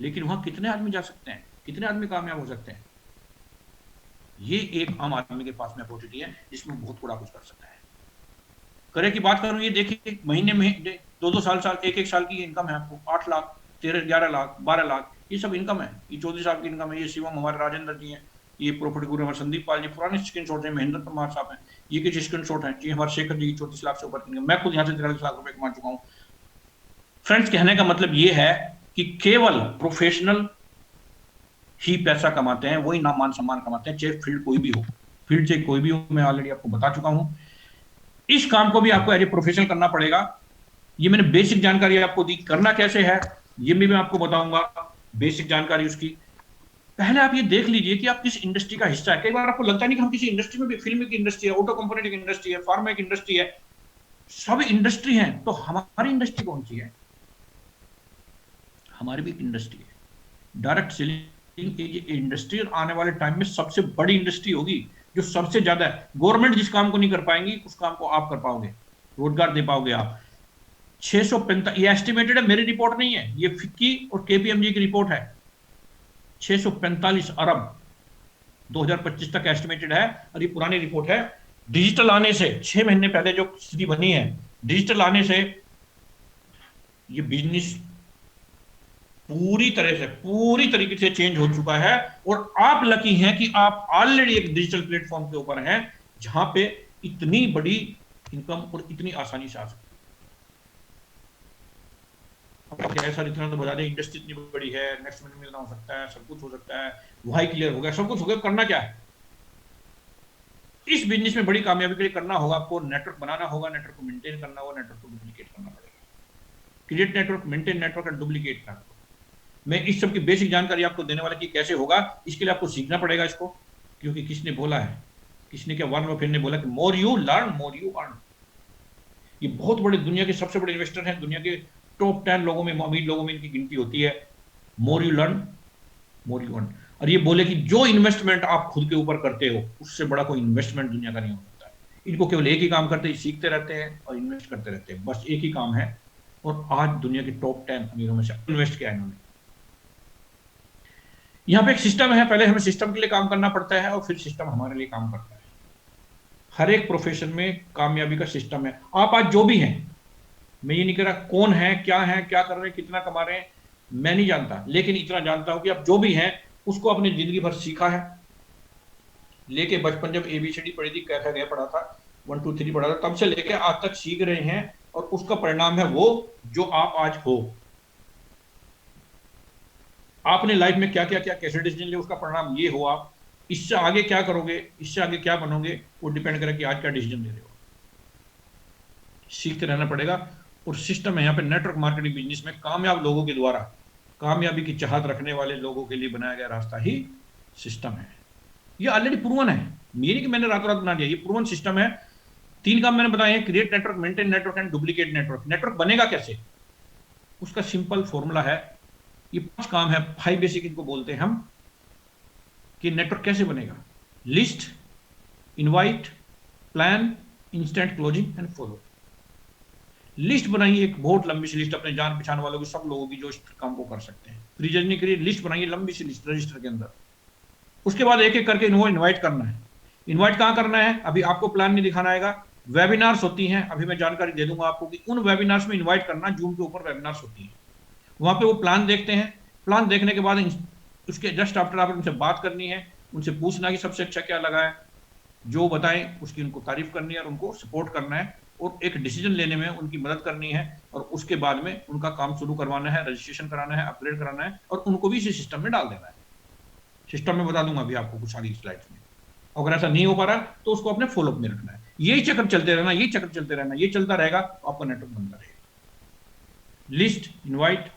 Speaker 5: लेकिन वहां कितने आदमी जा सकते हैं, कितने आदमी कामयाब हो सकते हैं? ये एक आम आदमी के पास में अपॉर्चुनिटी है जिसमें बहुत बड़ा कुछ कर सकता है। करे की बात करूं, ये देखिए महीने में 2-2 साल 1-1 साल की इनकम है आपको, 8 लाख, 11 लाख, 12 लाख, ये सब इनकम है। ये 14 साल की इनकम है। ये शिवम हमारे राजेंद्र जी हैं, ये प्रॉपर्टी गुरु हमारे संदीप पाल जी, पुराने स्क्रीन शॉट है, महेंद्र कुमार साहब हैं, ये कुछ स्क्रीन शॉट है जी, हमारे शेखर जी की 34 लाख से ऊपर की इनकम। मैं खुद यहाँ से 43 लाख रुपए कमा चुका हूँ। फ्रेंड्स, कहने का मतलब ये है कि केवल प्रोफेशनल ही पैसा कमाते हैं, वही नाम मान सम्मान कमाते हैं, चाहे फील्ड कोई भी हो, फील्ड चाहे कोई भी हो। मैं ऑलरेडी आपको बता चुका हूं। इस काम को भी आपको एज ए प्रोफेशनल करना पड़ेगा। ये मैंने बेसिक जानकारी आपको दी, करना कैसे है ये भी मैं आपको बताऊंगा, बेसिक जानकारी उसकी। पहले आप ये देख लीजिए कि आप किस इंडस्ट्री का हिस्सा है। कई बार आपको लगता नहीं कि हम किसी इंडस्ट्री में भी, फिल्म की इंडस्ट्री है, ऑटो कंपोनेंट की इंडस्ट्री है, फार्मा की इंडस्ट्री है, सब इंडस्ट्री है। तो हमारी इंडस्ट्री कौन सी है? हमारी भी इंडस्ट्री है, डायरेक्ट सेलिंग। ये इंडस्ट्री आने वाले टाइम में सबसे बड़ी इंडस्ट्री होगी, जो सबसे ज्यादा है। गवर्नमेंट जिस काम को नहीं कर पाएंगी, उस काम को आप कर पाओगे, रोजगार दे पाओगे आप। 645, ये एस्टिमेटेड है, मेरी रिपोर्ट नहीं है, ये फिक्की और केपीएमजी की रिपोर्ट है। 645 अरब 2025 तक एस्टिमेटेड है, और ये पुरानी रिपोर्ट है। डिजिटल आने से 6 महीने पहले जो स्थिति बनी है, डिजिटल आने से ये बिजनेस पूरी तरीके से चेंज हो चुका है। और आप लकी हैं कि आप ऑलरेडी एक डिजिटल प्लेटफॉर्म के ऊपर हैं, जहां पे इतनी बड़ी इनकम और इतनी आसानी से आ सकती है। सर इतना तो बता दें, इंडस्ट्री इतनी बड़ी है, नेक्स्ट महीने मिलना हो सकता है, सब कुछ हो सकता है, वही क्लियर हो गया, सब कुछ हो गया, करना क्या है? इस बिजनेस में बड़ी कामयाबी के लिए करना होगा आपको नेटवर्क बनाना होगा, नेटवर्क को मेंटेन करना होगा, नेटवर्क को डुप्लीकेट करना पड़ेगा। Create network, maintain network and duplicate network. मैं इस सब की बेसिक जानकारी आपको देने वाला कि कैसे होगा, इसके लिए आपको सीखना पड़ेगा इसको। क्योंकि किसने बोला है, किसने क्या, वॉरेन बफेट ने बोला कि more you learn more you earn. ये बहुत बड़े, दुनिया के सबसे बड़े इन्वेस्टर हैं, दुनिया के टॉप 10 लोगों में, अमीर लोगों में इनकी गिनती होती है। More you learn more you earn. और ये बोले कि जो इन्वेस्टमेंट आप खुद के ऊपर करते हो, उससे बड़ा कोई इन्वेस्टमेंट दुनिया का नहीं हो सकता है। इनको केवल एक ही काम करते हैं, सीखते रहते हैं और इन्वेस्ट करते रहते हैं, बस एक ही काम है। और आज दुनिया के टॉप 10 अमीरों में से इन्वेस्ट किया है इन्होंने। यहाँ पे एक सिस्टम है, पहले हमें सिस्टम के लिए काम करना पड़ता है और फिर सिस्टम हमारे लिए काम करता है। हर एक प्रोफेशन में कामयाबी का सिस्टम है। आप आज जो भी हैं, मैं ये नहीं कह रहा कौन है, क्या कर रहे हैं, कितना कमा रहे हैं, मैं नहीं जानता, लेकिन इतना जानता हूं कि आप जो भी हैं उसको अपनी जिंदगी भर सीखा है। लेके बचपन जब ABCD पढ़ी थी, कैफे गए पढ़ा था, 1 2 3 पढ़ा था, तब से लेके आज तक सीख रहे हैं, और उसका परिणाम है वो जो आप आज हो। आपने लाइफ में क्या कैसे डिसीजन लिया, उसका परिणाम ये हो। आप इससे आगे क्या करोगे, इससे आगे क्या बनोगे, वो डिपेंड करे कि आज क्या डिसीजन ले रहे हो। सीखते रहना पड़ेगा। और सिस्टम है यहाँ पे, नेटवर्क मार्केटिंग बिजनेस में कामयाब लोगों के द्वारा, कामयाबी की चाहत रखने वाले लोगों के लिए बनाया गया रास्ता ही सिस्टम है। ये ऑलरेडी प्रूवन है, मेरी कि मैंने रातों रात बना दिया, ये प्रूवन सिस्टम है। 3 काम मैंने बताए हैं, create network, maintain network and duplicate network. Network बनेगा कैसे, उसका सिंपल फॉर्मूला है। ये 5 काम है, 5 बेसिक इनको बोलते हैं हम, कि नेटवर्क कैसे बनेगा। List, invite, plan, instant closing and follow. List बनाइए, एक बहुत लंबी सी लिस्ट, अपने जान पहचान वालों की, सब लोगों की जो इस काम को कर सकते हैं। प्री जर्नी के लिए लिस्ट बनाइए, लंबी सी लिस्ट रजिस्टर के अंदर। उसके बाद एक एक करके इनको इनवाइट करना है। इनवाइट कहाँ करना है, अभी आपको प्लान नहीं दिखाना आएगा, वेबिनार्स होती हैं, अभी मैं जानकारी दे दूंगा आपको कि उन वेबिनार्स में इन्वाइट करना। जूम के ऊपर वेबिनार्स होती है, वहां पे वो प्लान देखते हैं। प्लान देखने के बाद उसके जस्ट आफ्टर आप उनसे बात करनी है, उनसे पूछना कि सबसे अच्छा क्या लगा है, जो बताएं उसकी उनको तारीफ करनी है और उनको सपोर्ट करना है, और एक डिसीजन लेने में उनकी मदद करनी है। और उसके बाद में उनका काम शुरू करवाना है, रजिस्ट्रेशन कराना है, अपग्रेड कराना है, और उनको भी इसी सिस्टम में डाल देना है। सिस्टम में बता दूंगा अभी आपको कुछ आगे स्लाइड्स में। अगर ऐसा नहीं हो पा रहा तो उसको अपने फॉलोअप में रखना है। यही चक्कर चलते रहना, यही चक्कर चलते रहना, ये चलता रहेगा तो आपका नेटवर्क बनता रहेगा। List, invite,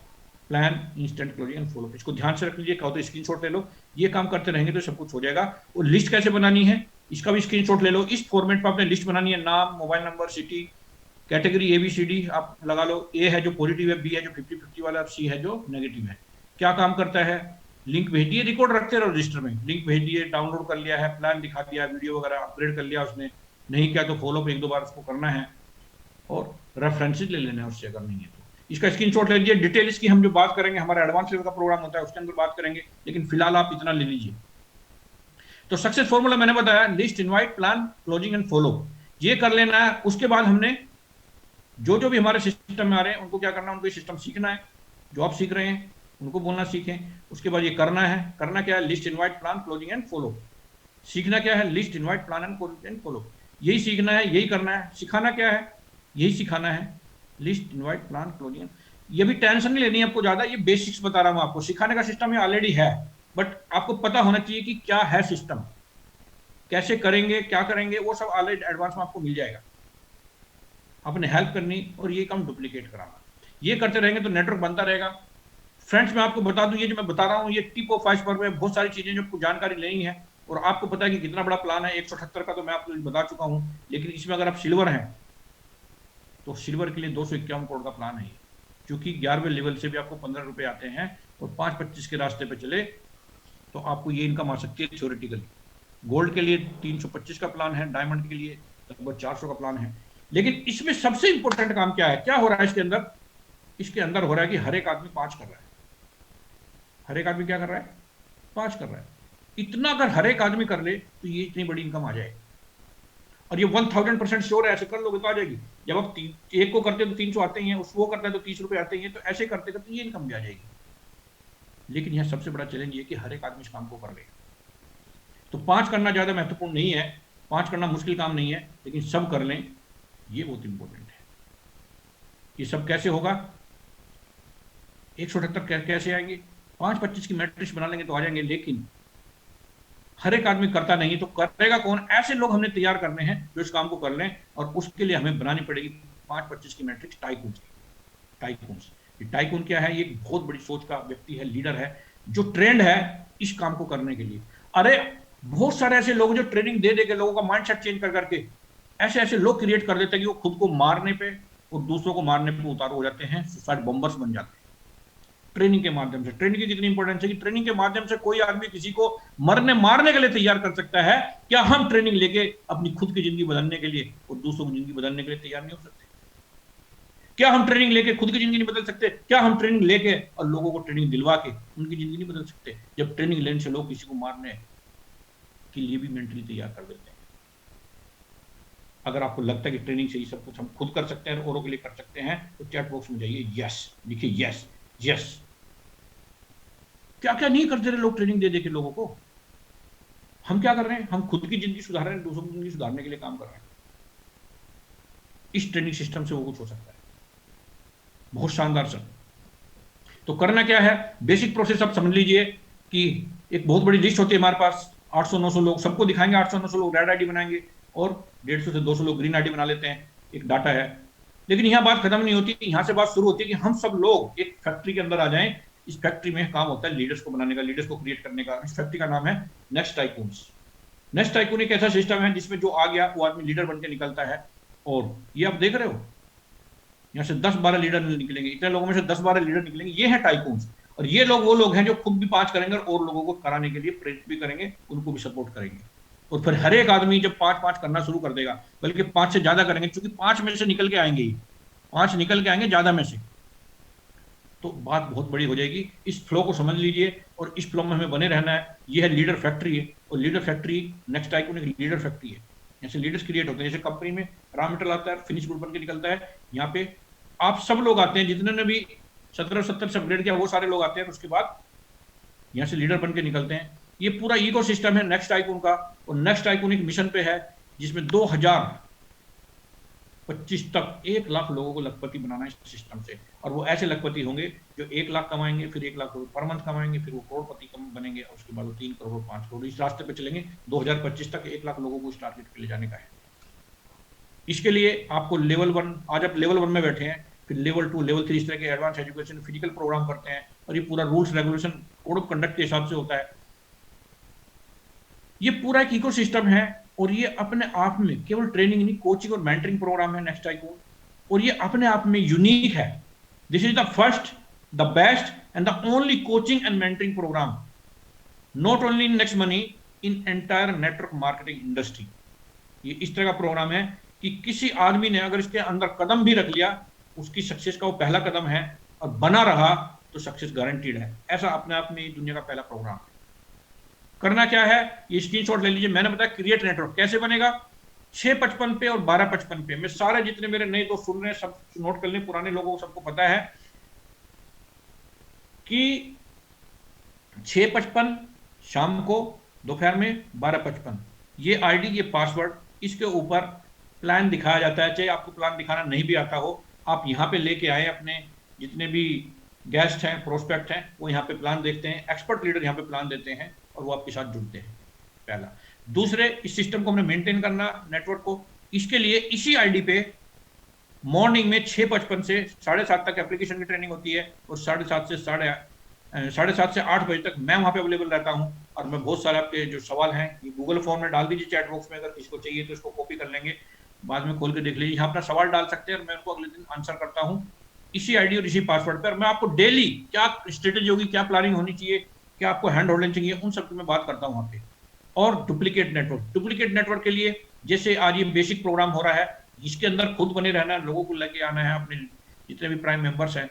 Speaker 5: plan, instant closing and follow up, इसको ध्यान से रख लीजिए। कहो तो स्क्रीनशॉट ले लो, ये काम करते रहेंगे तो सब कुछ हो जाएगा। और लिस्ट कैसे बनानी है, इसका भी स्क्रीनशॉट ले लो। इस फॉर्मेट पर आपने लिस्ट बनानी है, नाम, mobile number, city, category ABCD आप लगा लो। A है जो पॉजिटिव है, B है जो 50-50 वाला, C है जो नेगेटिव है। क्या काम करता है, लिंक भेज दिए, रिकॉर्ड रखते रहो रजिस्टर में, लिंक भेज दिए, डाउनलोड कर लिया है, प्लान दिखा दिया, वीडियो वगैरह अपग्रेड कर लिया उसने, नहीं किया तो फॉलो पे 1-2 बार उसको करना है और रेफरेंसेस ले लेना है उससे अगर नहीं है तो। इसका स्क्रीनशॉट ले लीजिए। डिटेल इसकी हम जो बात करेंगे, हमारा एडवांस लेवल का प्रोग्राम होता है उसके अंदर बात करेंगे, लेकिन फिलहाल आप इतना ले लीजिए। तो सक्सेस फॉर्मूला मैंने बताया, list, invite, plan, closing and follow, ये कर लेना है। उसके बाद हमने जो जो भी हमारे सिस्टम में आ रहे हैं उनको क्या करना है, उनको सिस्टम सीखना है, जो आप सीख रहे हैं उनको बोलना सीखें। उसके बाद ये करना है, करना क्या है, list, invite, plan, closing and follow. सीखना क्या है, list, invite, plan and follow, यही सीखना है, यही करना है। सिखाना क्या है, यही सिखाना है, लिस्ट, इनवाइट, प्लान, क्लोजिंग। ये भी टेंशन नहीं लेनी है आपको ज्यादा, ये बेसिक्स बता रहा हूं आपको, सिखाने का सिस्टम ये ऑलरेडी है, बट आपको पता होना चाहिए कि क्या है सिस्टम, कैसे करेंगे, क्या करेंगे, वो सब ऑलरेडी एडवांस में आपको मिल जाएगा। आपने हेल्प करनी और ये काम डुप्लीकेट कराना, ये करते रहेंगे तो नेटवर्क बनता रहेगा। फ्रेंड्स मैं आपको बता दूं, ये जो मैं बता रहा हूं ये टिप ऑफ आइसबर्ग में बहुत सारी चीजें जो आपको जानकारी लेनी है, और आपको पता है कि कितना बड़ा प्लान है। 178 का तो मैं आपको बता चुका हूं, लेकिन इसमें अगर आप सिल्वर हैं तो सिल्वर के लिए 251 करोड़ का प्लान है ये, क्योंकि 11वें लेवल से भी आपको 15 रुपए आते हैं और 5-25 के रास्ते पे चले तो आपको ये इनकम आ सकती है थ्योरेटिकली। गोल्ड के लिए 325 का प्लान है, डायमंड के लिए लगभग 400 का प्लान है। लेकिन इसमें सबसे इंपॉर्टेंट काम क्या है, क्या हो रहा है इसके अंदर, इसके अंदर हो रहा है कि हर एक आदमी 5 कर रहा है। हर एक आदमी क्या कर रहा है, 5 कर रहा है। इतना अगर हर एक आदमी कर ले तो ये इतनी बड़ी इनकम आ जाएगी, और ये 1000% श्योर है, ऐसे कर लोगे तो आ जाएगी। जब आप एक को करते हैं तो 300 आते ही हैं, उसको करते हैं तो 30 रुपए आते ही हैं, तो ऐसे करते करते ये इनकम भी आ जाएगी। लेकिन यह सबसे बड़ा चैलेंज ये कि हर एक आदमी इस काम को कर ले। तो 5 करना ज्यादा महत्वपूर्ण नहीं है, 5 करना मुश्किल काम नहीं है, लेकिन सब कर लें ये बहुत इंपॉर्टेंट है। ये सब कैसे होगा, 178 कैसे आएंगे, 5-25 की मैट्रिक्स बना लेंगे तो आ जाएंगे, लेकिन हर एक आदमी करता नहीं, तो करेगा कौन, ऐसे लोग हमने तैयार करने हैं जो इस काम को कर लें, और उसके लिए हमें बनानी पड़ेगी 5-25 की मैट्रिक्स टाइकून्स। टाइकून्स, ये टाइकून क्या है, ये एक बहुत बड़ी सोच का व्यक्ति है, लीडर है, जो ट्रेंड है इस काम को करने के लिए। अरे बहुत सारे ऐसे लोग जो ट्रेनिंग दे के लोगों का माइंडसेट चेंज कर करके ऐसे ऐसे लोग क्रिएट कर देते हैं कि वो खुद को मारने पे और दूसरों को मारने पे उतारू हो जाते हैं, सुसाइड बॉम्बर्स बन जाते हैं ट्रेनिंग के माध्यम से। ट्रेनिंग की कितनी इंपॉर्टेंस है कि ट्रेनिंग के माध्यम से कोई आदमी किसी को मारने के लिए तैयार कर सकता है। क्या हम ट्रेनिंग लेके अपनी खुद की जिंदगी बदलने के लिए और दूसरों की जिंदगी बदलने के लिए तैयार नहीं हो सकते? क्या हम ट्रेनिंग लेके खुद की जिंदगी नहीं बदल सकते? क्या हम ट्रेनिंग लेके और लोगों को ट्रेनिंग दिलवा के उनकी जिंदगी नहीं बदल सकते? जब ट्रेनिंग लेने से लोग किसी को मारने के लिए भी मेंटली तैयार कर देते हैं। अगर आपको लगता है कि ट्रेनिंग से ये सब कुछ हम खुद कर सकते हैं और औरों के लिए कर सकते हैं, तो चैट बॉक्स में जाइए, यस लिखिए, यस यस। क्या क्या नहीं करते रहे लोग ट्रेनिंग दे के लोगों को। हम क्या कर रहे हैं, हम खुद की जिंदगी सुधार रहे हैं, दूसरों की जिंदगी सुधारने के लिए काम कर रहे हैं। इस ट्रेनिंग सिस्टम से वो कुछ हो सकता है, बहुत शानदार सर। तो करना क्या है, बेसिक प्रोसेस आप समझ लीजिए कि एक बहुत बड़ी लिस्ट होती है हमारे पास, 800-900 लोग, सबको दिखाएंगे 800-900 लोग रेड आईडी बनाएंगे और 150 से 200 लोग ग्रीन आईडी बना लेते हैं, एक डाटा है। लेकिन यहाँ बात खत्म नहीं होती, यहाँ से बात शुरू होती है कि हम सब लोग एक फैक्ट्री के अंदर आ जाएं। इस फैक्ट्री में काम होता है लीडर्स को बनाने का, लीडर्स को क्रिएट करने का। इस फैक्ट्री का नाम है नेक्स्ट टाइकून्स। नेक्स्ट टाइकून एक ऐसा सिस्टम है जिसमें जो आ गया वो आदमी लीडर बन के निकलता है। और ये आप देख रहे हो, यहाँ से 10-12 लीडर निकलेंगे, इतने लोगों में से 10-12 लीडर निकलेंगे, ये है टाइकून्स। और ये लोग वो लोग हैं जो खुद भी 5 करेंगे और लोगों को कराने के लिए प्रेरित भी करेंगे, उनको भी सपोर्ट करेंगे। और फिर हर एक आदमी जब 5-5 करना शुरू कर देगा, बल्कि 5 से ज्यादा करेंगे, क्योंकि 5 में से निकल के आएंगे ही, 5 निकल के आएंगे ज्यादा में से, तो बात बहुत बड़ी हो जाएगी। इस फ्लो को समझ लीजिए और इस फ्लो में हमें बने रहना है। ये है लीडर फैक्ट्री है, और लीडर फैक्ट्री नेक्स्ट टाइकून एक लीडर फैक्ट्री है। जैसे लीडर्स क्रिएट होते हैं, जैसे कंपनी में रॉ मटेरियल आता है, फिनिश गुड बन के निकलता है, यहाँ पे आप सब लोग आते हैं, जितने ने भी 1770 से अपग्रेड किया वो सारे लोग आते हैं, उसके बाद यहाँ से लीडर बन के निकलते हैं। ये पूरा इकोसिस्टम है नेक्स्ट टाइकून का। और नेक्स्ट टाइकून एक मिशन पे है जिसमें 2025 तक 1 लाख लोगों को लखपति बनाना है इस सिस्टम से। और वो ऐसे लखपति होंगे जो 1 लाख कमाएंगे, फिर 1 लाख पर मंथ कमाएंगे, फिर वो करोड़पति बनेंगे, और उसके बाद वो 3 करोड़ 5 करोड़ इस रास्ते पे चलेंगे। 2025 तक 1 लाख लोगों को इस टारगेट पे ले जाने का है। इसके लिए आपको लेवल 1, आज आप लेवल 1 में बैठे हैं, फिर लेवल 2, लेवल 3 इस तरह के एडवांस एजुकेशन फिजिकल प्रोग्राम करते हैं, और ये पूरा rules regulation code of conduct के हिसाब से होता है। ये पूरा एक इकोसिस्टम है, और ये अपने आप में केवल ट्रेनिंग नहीं, कोचिंग और मेंटरिंग प्रोग्राम है नेक्स्ट टाइकून, और ये अपने आप में यूनिक है। This is the first, the best and the only coaching and mentoring program not only in Next Money, in entire network marketing industry। ये इस तरह का प्रोग्राम है कि किसी आदमी ने अगर इसके अंदर कदम भी रख लिया, उसकी सक्सेस का वो पहला कदम है, और बना रहा तो सक्सेस गारंटीड है। ऐसा अपने आप में दुनिया का पहला प्रोग्राम है। करना क्या है, ये स्क्रीनशॉट ले लीजिए। मैंने बताया क्रिएट नेटवर्क कैसे बनेगा, 655 पे और 1255 पे। मैं सारे जितने मेरे नए दोस्त सुन रहे हैं सब नोट कर लें, पुराने लोगों को सबको पता है कि 655 शाम को, दोपहर में 1255, ये आईडी, ये पासवर्ड, इसके ऊपर प्लान दिखाया जाता है। चाहे आपको प्लान दिखाना नहीं भी आता हो, आप यहाँ पे लेके आए, अपने जितने भी गेस्ट हैं, प्रोस्पेक्ट हैं, वो यहाँ पे प्लान देखते हैं, एक्सपर्ट लीडर यहाँ पे प्लान देते हैं और वो आपके साथ जुड़ते हैं। पहला। दूसरे, इस सिस्टम को हमने मेंटेन करना, नेटवर्क को, इसके लिए इसी आईडी पे मॉर्निंग में 6:55 से 7:30 तक एप्लीकेशन की ट्रेनिंग होती है, और 7:30 से 8 बजे तक मैं वहाँ पे अवेलेबल रहता हूँ। और मैं बहुत सारे आपके जो सवाल हैं ये गूगल फॉर्म में डाल दीजिए चैट बॉक्स में, अगर किसी को चाहिए तो इसको कॉपी कर लेंगे, बाद में खोल के देख लीजिए। यहाँ अपना सवाल डाल सकते हैं और मैं उनको अगले दिन आंसर करता हूँ इसी आईडी और इसी पासवर्ड पर। मैं आपको डेली क्या स्ट्रेटेजी होगी, क्या प्लानिंग होनी चाहिए, क्या आपको हैंड होल्डिंग चाहिए, उन सब की मैं बात करता हूँ वहाँ पे। और डुप्लीकेट नेटवर्क के लिए, जैसे आज ये बेसिक प्रोग्राम हो रहा है, इसके अंदर खुद बने रहना, लोगों को लेके आना है, अपने जितने भी प्राइम मेंबर्स हैं,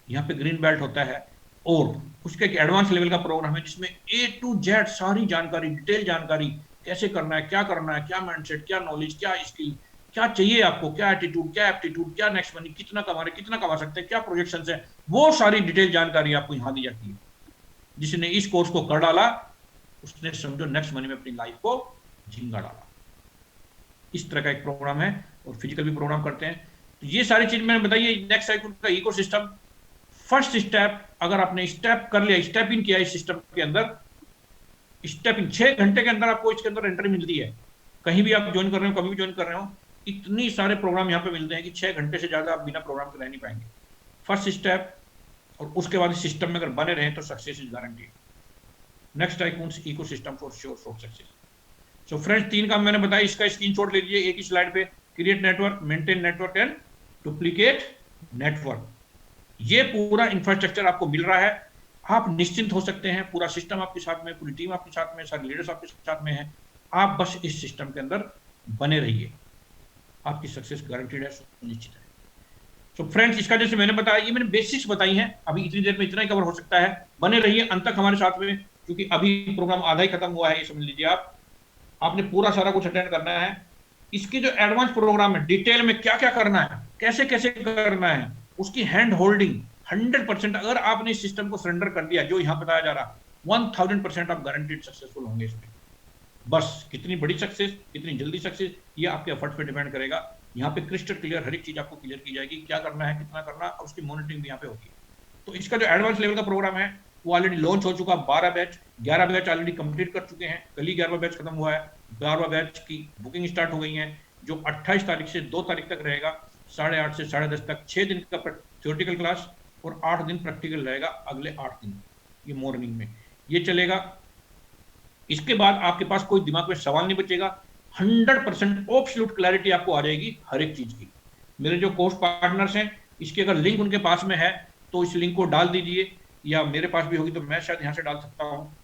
Speaker 5: यहाँ पे ग्रीन बेल्ट होता है। और उसके एक एडवांस लेवल का प्रोग्राम है जिसमें A to Z सारी जानकारी, डिटेल जानकारी, कैसे करना है, क्या माइंडसेट, क्या नॉलेज, क्या स्किल, क्या चाहिए आपको, क्या एटीट्यूड, क्या एप्टीट्यूड, क्या नेक्स्ट मनी, कितना कमा सकते हैं, क्या प्रोजेक्शंस है, वो सारी डिटेल जानकारी आपको यहाँ दी जाती है। जिसने इस कोर्स को कर डाला उसने समझो नेक्स्ट मनी में अपनी लाइफ को झिंगा डाला। इस तरह का एक प्रोग्राम है, और फिजिकल भी प्रोग्राम करते हैं। तो ये सारी चीज मैंने बताई। नेक्स्ट साइकिल का इकोसिस्टम, फर्स्ट स्टेप, अगर आपने स्टेप कर लिया, स्टेप इन किया इस सिस्टम के अंदर, स्टेप इन 6 घंटे के अंदर आपको इसके अंदर एंट्री मिलती है। कहीं भी आप ज्वाइन कर रहे हो, कभी भी ज्वाइन कर रहे हो, इतनी सारे प्रोग्राम यहाँ पे मिलते हैं कि 6 घंटे से ज्यादा आप बिना प्रोग्राम के रह नहीं पाएंगे। फर्स्ट स्टेप, और उसके बाद इस सिस्टम में अगर बने रहे तो success is guaranteed. Next tycoons ecosystem for sure success. So friends, 3 काम मैंने बताया, इसका स्क्रीनशॉट ले लीजिए एक ही स्लाइड पे। Create network, maintain network and duplicate network. ये पूरा इंफ्रास्ट्रक्चर आपको मिल रहा है, आप निश्चिंत हो सकते हैं। पूरा सिस्टम आपके साथ में, पूरी टीम आपके साथ में, सारे लीडर्स आपके साथ में है। आप बस इस सिस्टम के अंदर बने रहिए, आपकी सक्सेस गारंटीड है, सुनिश्चित है। तो फ्रेंड्स, इसका जैसे मैंने बताया, ये मैंने बेसिक्स बताई हैं, अभी इतनी देर में इतना ही कवर हो सकता है। बने रहिए अंत तक हमारे साथ में, क्योंकि अभी प्रोग्राम आधा ही खत्म हुआ है, ये समझ लीजिए। आपने पूरा सारा कुछ अटेंड करना है। इसके जो एडवांस प्रोग्राम है, डिटेल में क्या क्या करना है, कैसे कैसे करना है, उसकी हैंड होल्डिंग 100%। अगर आपने इस सिस्टम को सरेंडर कर दिया, जो यहाँ बताया जा रहा, 1000% आप गारंटीड सक्सेसफुल होंगे इसमें। बस कितनी बड़ी सक्सेस, कितनी जल्दी सक्सेस, ये आपके एफर्ट पे डिपेंड करेगा। यहाँ पे क्रिस्टल क्लियर हर एक चीज आपको क्लियर की जाएगी, क्या करना है, कितना करना, और उसकी मॉनिटरिंग भी यहाँ पे होगी। तो इसका जो एडवांस लेवल का प्रोग्राम है वो ऑलरेडी लॉन्च हो चुका। 12 बैच, 11 बैच ऑलरेडी कंप्लीट कर चुके हैं। कल ही 11वां बैच खत्म हुआ है। 12वां बैच की बुकिंग स्टार्ट हो गई है, जो 28 तारीख से 2 तारीख तक रहेगा, 8:30 से 10:30 तक। 6 दिन का थ्योरेटिकल क्लास और 8 दिन प्रैक्टिकल रहेगा। अगले 8 दिन ये मॉर्निंग में ये चलेगा। इसके बाद आपके पास कोई दिमाग में सवाल नहीं बचेगा। 100% एब्सोल्यूट क्लैरिटी आपको आ जाएगी हर एक चीज की। मेरे जो कोर्स पार्टनर्स हैं, इसकी अगर लिंक उनके पास में है तो इस लिंक को डाल दीजिए, या मेरे पास भी होगी तो मैं शायद यहाँ से डाल सकता हूँ।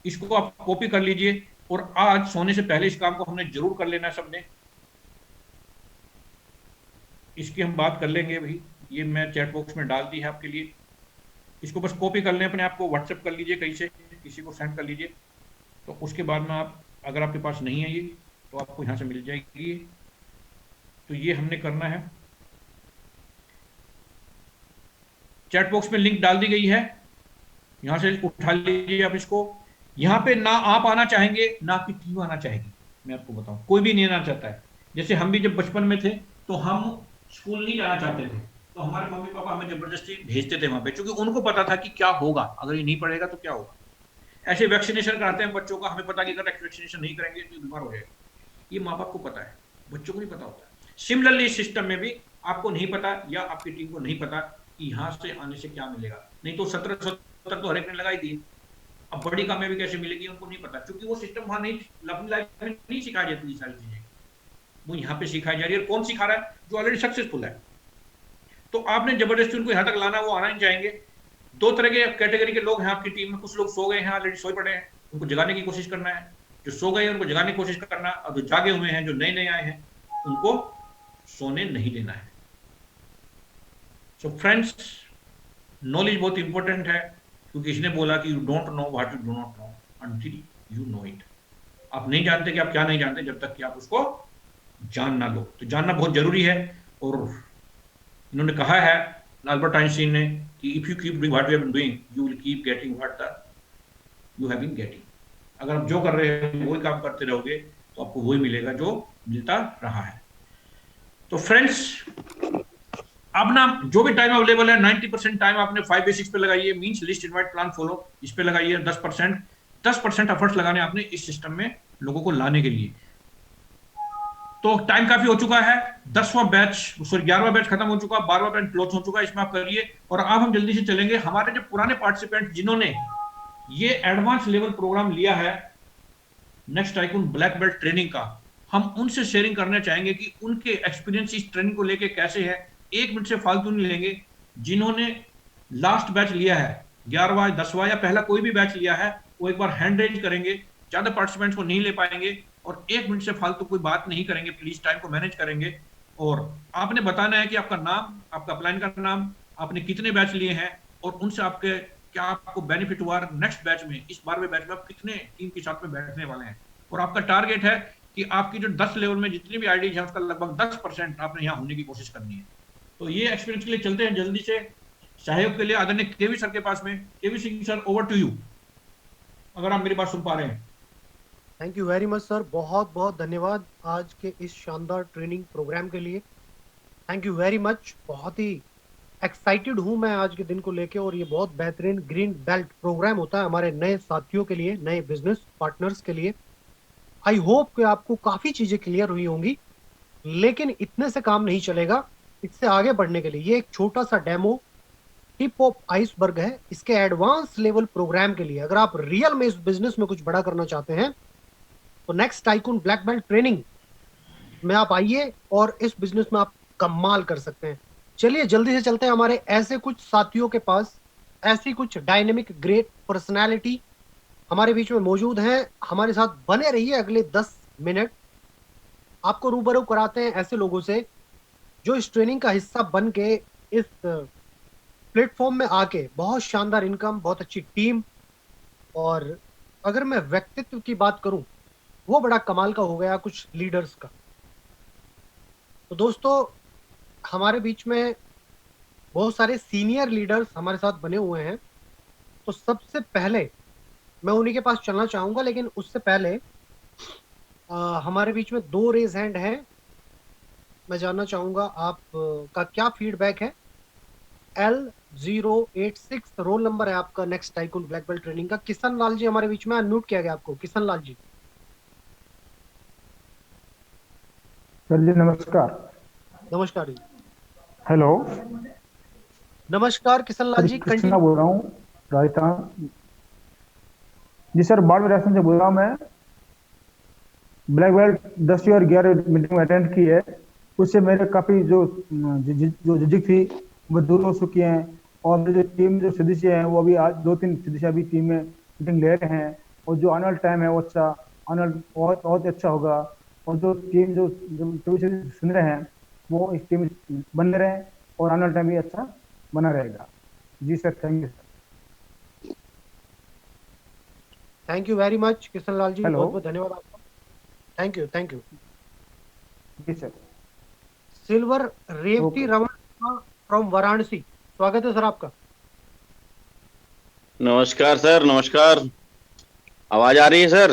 Speaker 5: इसको आप कॉपी कर लीजिए, और आज सोने से पहले इस काम को हमने जरूर कर लेना है सबने। इसकी हम बात कर लेंगे भाई, ये मैं चैट बॉक्स में डाल दी है आपके लिए। इसको बस कॉपी कर लें, अपने आप को व्हाट्सएप कर लीजिए, कहीं से किसी को सेंड कर लीजिए। तो उसके बाद में आप, अगर आपके पास नहीं है ये, तो आपको यहाँ से मिल जाएगी। तो ये हमने करना है। चैट बॉक्स में लिंक डाल दी गई है, यहाँ से उठा लीजिए आप इसको। यहाँ पे ना आप आना चाहेंगे ना आपकी टीम आना चाहेगी। मैं आपको बताऊं, कोई भी नहीं आना चाहता है। जैसे हम भी जब बचपन में थे तो हम स्कूल नहीं जाना चाहते थे, तो हमारे मम्मी पापा हमें जबरदस्ती भेजते थे वहां पे, क्योंकि उनको पता था कि क्या होगा, अगर ये नहीं पढ़ेगा तो क्या होगा। ऐसे वैक्सीनेशन कराते हैं बच्चों का, हमें पता कि अगर वैक्सीनेशन नहीं करेंगे तो बीमार हो जाएगा। ये माँ बाप को पता है, बच्चों को नहीं पता होता है। सिमिलरली इस सिस्टम में भी आपको नहीं पता, या आपकी टीम को नहीं पता कि यहाँ से आने से क्या मिलेगा। नहीं तो 17 तो हर एक ने लगाई दी, अब बड़ी कामयाबी कैसे मिलेगी उनको नहीं पता, क्योंकि वो सिस्टम वहां नहीं, अपनी लाइफ में नहीं सिखाई जाती सारी चीजें, वो यहाँ पे सिखाई जा रही है। कौन सिखा रहा है? जो ऑलरेडी सक्सेसफुल है। तो आपने जबरदस्ती उनको यहाँ तक लाना, वो आना नहीं चाहेंगे। दो तरह के कैटेगरी के लोग हैं आपकी टीम में। कुछ लोग सो गए हैं, ऑलरेडी सोए पड़े हैं, उनको जगाने की कोशिश करना है। जो सो गए हैं उनको जगाने की कोशिश करना, और जो जागे हुए हैं, जो नए नए आए हैं, उनको सोने नहीं देना है। सो फ्रेंड्स, नॉलेज बहुत इंपॉर्टेंट है, क्योंकि इसने बोला कि you don't know what you do not know until you know it. आप नहीं जानते कि आप क्या नहीं जानते जब तक कि आप उसको जान ना लो। तो जानना बहुत जरूरी है। और इन्होंने कहा है, अल्बर्ट आइंस्टीन ने, कि if you keep doing what you have been doing you will keep getting what you have been getting. अगर आप जो कर रहे हैं वही काम करते रहोगे तो आपको वही मिलेगा जो मिलता रहा है। तो फ्रेंड्स, अब ना जो भी टाइम अवेलेबल है 90% टाइम आपने 5 बेसिक्स पे लगाइए, means list invite plan follow, इस पे लगाइए। 10% एफर्ट्स लगाने आपने इस सिस्टम में लोगों को लाने के लिए। तो टाइम काफी हो चुका है, 10वां बैच सॉरी 11वां बैच खत्म हो चुका, 12वां बैच क्लोज हो चुका है, इसमें आप करिए। और अब हम जल्दी से चलेंगे हमारे जो पुराने पार्टिसिपेंट जिन्होंने ये एडवांस लेवल प्रोग्राम लिया है next tycoon black belt training का, हम उनसे शेयरिंग करना चाहेंगे कि उनके एक्सपीरियंस इस ट्रेनिंग को लेके कैसे है। 1 मिनट से फालतू नहीं लेंगे। जिन्होंने लास्ट बैच लिया है 11वां 10वां या पहला कोई भी बैच लिया है, वो एक बार हैंड रेज करेंगे। ज्यादा पार्टिसिपेंट्स को नहीं ले पाएंगे और 1 मिनट से फालतू कोई बात नहीं करेंगे, प्लीज टाइम को मैनेज करेंगे। और आपने बताना है कि आपका नाम, आपका अपलाइन का नाम, आपने कितने बैच लिए हैं और उनसे आपके क्या आपको बेनिफिट हुआ नेक्स्ट बैच में, इस 12वें बैच में आप कितने टीम के साथ में बैठने वाले हैं। और आपका टारगेट है कि आपकी जो 10 लेवल में जितनी भी आईडीज है उसका लगभग 10% आपने यहाँ होने की कोशिश करनी है। तो ये एक्सपीरियंस के लिए चलते हैं जल्दी से। सहयोग के लिए आदरणीय केवी सर के पास में। K V Singh sir, over to you, अगर आप मेरी बात सुन पा रहे हैं।
Speaker 2: Thank you very much sir, बहुत बहुत धन्यवाद आज के इस शानदार ट्रेनिंग प्रोग्राम के लिए। Thank you very much. बहुत ही एक्साइटेड हूं मैं आज के दिन को लेके, और ये बहुत बेहतरीन ग्रीन बेल्ट प्रोग्राम होता है हमारे नए साथियों के लिए, नए बिजनेस पार्टनर्स के लिए। आई होप कि आपको काफी चीजें क्लियर हुई होंगी, लेकिन इतने से काम नहीं चलेगा। इससे आगे बढ़ने के लिए ये एक छोटा सा डेमो, टिप ऑफ आइसबर्ग है इसके एडवांस लेवल प्रोग्राम के लिए। अगर आप रियल में इस बिजनेस में कुछ बड़ा करना चाहते हैं तो next tycoon black belt training में आप आइए और इस बिजनेस में आप कमाल कर सकते हैं। चलिए जल्दी से चलते हैं हमारे ऐसे कुछ साथियों के पास। ऐसी कुछ डायनेमिक ग्रेट पर्सनालिटी हमारे बीच में मौजूद हैं। हमारे साथ बने रहिए अगले 10 मिनट। आपको रूबरू कराते हैं ऐसे लोगों से जो इस ट्रेनिंग का हिस्सा बन के इस प्लेटफॉर्म में आके बहुत शानदार इनकम, बहुत अच्छी टीम, और अगर मैं व्यक्तित्व की बात करूं वो बड़ा कमाल का हो गया कुछ लीडर्स का। तो दोस्तों, हमारे बीच में बहुत सारे सीनियर लीडर्स हमारे साथ बने हुए हैं। तो सबसे पहले मैं उन्हीं के पास चलना चाहूंगा, लेकिन उससे पहले हमारे बीच में 2 रेज हैंड हैं। मैं जानना चाहूंगा आप का क्या फीडबैक है। L086 रोल नंबर है आपका next tycoon black belt training का। किशन लाल जी हमारे बीच में, अनम्यूट किया गया आपको। किशन लाल जी।
Speaker 6: सर जी नमस्कार।
Speaker 2: नमस्कार जी।
Speaker 6: हेलो,
Speaker 2: नमस्कार किशन लाल जी।
Speaker 6: कृष्णा बोल रहा हूँ, राजस्थान। जी सर, बाड़मेर राजस्थान से बोल रहा हूँ मैं। ब्लैक बेल्ट 10वीं और 11वीं मीटिंग में अटेंड की है। उससे मेरे काफी जो झिझक थी वो दूर हो चुकी हैं। और मेरे जो टीम जो सदस्य हैं वो अभी आज 2-3 सदस्य अभी टीम में मीटिंग ले रहे हैं। और जो आने वाला टाइम है वो अच्छा आने वाला बहुत अच्छा होगा। और जो टीम जो सुन रहे हैं वो इस टीम बने रहे और आने वाला टाइम भी अच्छा बना रहेगा। जी sir, thank you sir.
Speaker 2: Thank you very much Kishan Lal ji,
Speaker 6: hello.
Speaker 2: बहुत बहुत धन्यवाद आपका। Thank you, thank you.
Speaker 6: जी sir.
Speaker 2: Silver Revati Raman from Varanasi, स्वागत है सर आपका।
Speaker 7: नमस्कार सर, नमस्कार। आवाज आ रही है सर?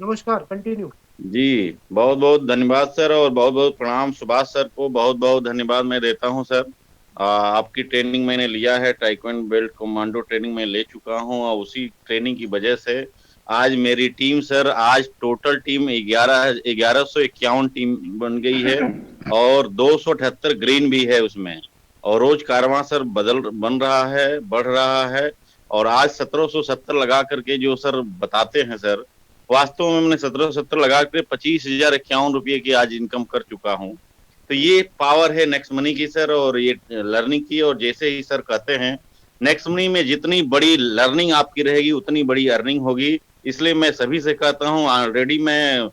Speaker 2: नमस्कार, कंटिन्यू।
Speaker 7: जी, बहुत बहुत धन्यवाद सर, और बहुत बहुत प्रणाम सुभाष सर को बहुत बहुत धन्यवाद मैं देता हूं सर। आपकी ट्रेनिंग मैंने लिया है, टाइक्वांडो बेल्ट कमांडो ट्रेनिंग में ले चुका हूं, और उसी ट्रेनिंग की वजह से आज मेरी टीम सर, आज टोटल टीम 1151 टीम बन गई है और 278 ग्रीन भी है उसमें। और रोज कारवां सर बन रहा है, बढ़ रहा है। और आज 1770 लगा करके जो सर बताते हैं सर, वास्तव में मैंने 1770 लगा कर 25,051 रुपये की आज इनकम कर चुका हूं। तो ये पावर है नेक्स्ट मनी की सर, और ये लर्निंग की। और जैसे ही सर कहते हैं नेक्स्ट मनी में जितनी बड़ी लर्निंग आपकी रहेगी उतनी बड़ी अर्निंग होगी। इसलिए मैं सभी से कहता हूँ, ऑलरेडी मैं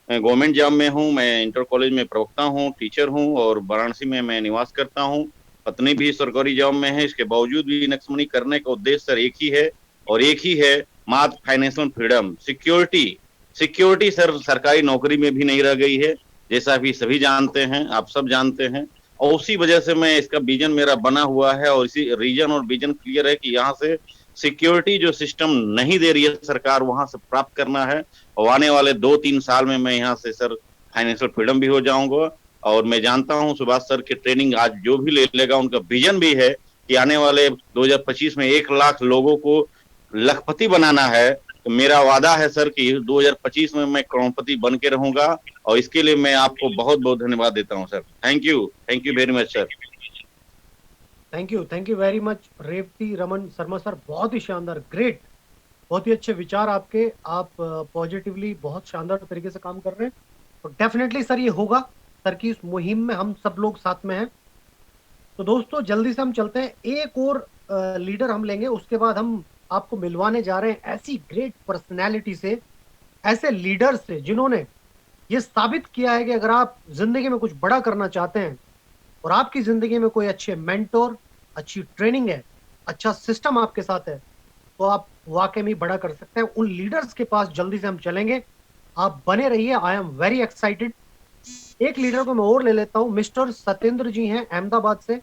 Speaker 7: गवर्नमेंट जॉब में हूँ, मैं इंटर कॉलेज में प्रवक्ता हूँ, टीचर हूँ और वाराणसी में मैं निवास करता हूँ। पत्नी भी सरकारी जॉब में है। इसके बावजूद भी नेक्स्ट मनी करने का उद्देश्य सर एक ही है और एक ही है, मात्र financial freedom, security. Security sir सरकारी नौकरी में भी नहीं रह गई है, जैसा भी सभी जानते हैं, आप सब जानते हैं। और उसी वजह से मैं इसका विजन मेरा बना हुआ है और इसी रीजन और विजन क्लियर है कि यहाँ से सिक्योरिटी जो सिस्टम नहीं दे रही है सरकार, वहां से प्राप्त करना है। और आने वाले 2-3 साल में मैं यहाँ से सर फाइनेंशियल फ्रीडम भी हो जाऊंगा। और मैं जानता हूँ सुभाष सर की ट्रेनिंग आज जो भी ले लेगा, उनका विजन भी है कि आने वाले 2025 में 1 लाख लोगों को लखपति बनाना है। तो मेरा वादा है सर कि 2025 में मैं करोड़पति बन के रहूंगा और इसके लिए मैं आपको बहुत बहुत धन्यवाद देता हूं sir. Thank you very much sir.
Speaker 2: Thank you very much Revati Raman Sharma sir, बहुत ही शानदार, ग्रेट, बहुत ही अच्छे विचार आपके। आप पॉजिटिवली बहुत शानदार तरीके से काम कर रहे हैं और डेफिनेटली सर ये होगा। सर की इस मुहिम में हम सब लोग साथ में हैं। तो दोस्तों जल्दी से हम चलते हैं, एक और लीडर हम लेंगे, उसके बाद हम आपको मिलवाने जा रहे हैं ऐसी ग्रेट पर्सनैलिटी से, ऐसे लीडर से जिन्होंने ये साबित किया है कि अगर आप जिंदगी में कुछ बड़ा करना चाहते हैं और आपकी जिंदगी में कोई अच्छे मेंटोर, अच्छी ट्रेनिंग है, अच्छा सिस्टम आपके साथ है, तो आप वाकई में बड़ा कर सकते हैं। उन लीडर्स के पास जल्दी से हम चलेंगे, आप बने रहिए। I am very excited. एक लीडर को मैं और ले लेता हूं, मिस्टर सत्येंद्र जी हैं अहमदाबाद से।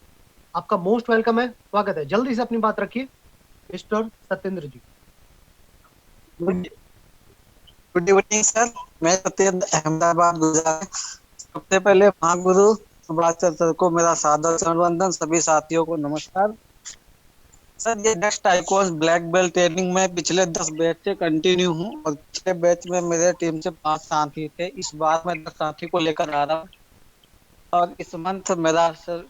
Speaker 2: आपका मोस्ट वेलकम है, स्वागत है। जल्दी से अपनी बात रखिए मिस्टर सत्येंद्र जी।
Speaker 8: गुड इवनिंग सर, मैं सत्येंद्र अहमदाबाद गुजरात। सबसे पहले महागुरु सुभाष चंद्र सर को मेरा सादर अभिनंदन, सभी साथियों को नमस्कार। सर ये next icon black belt training में पिछले 10 बैच से कंटिन्यू हूँ और पिछले बैच में मेरे टीम से 5 साथी थे। इस बार मैं 10 साथी को लेकर आ रहा हूँ और इस मंथ मेरा सर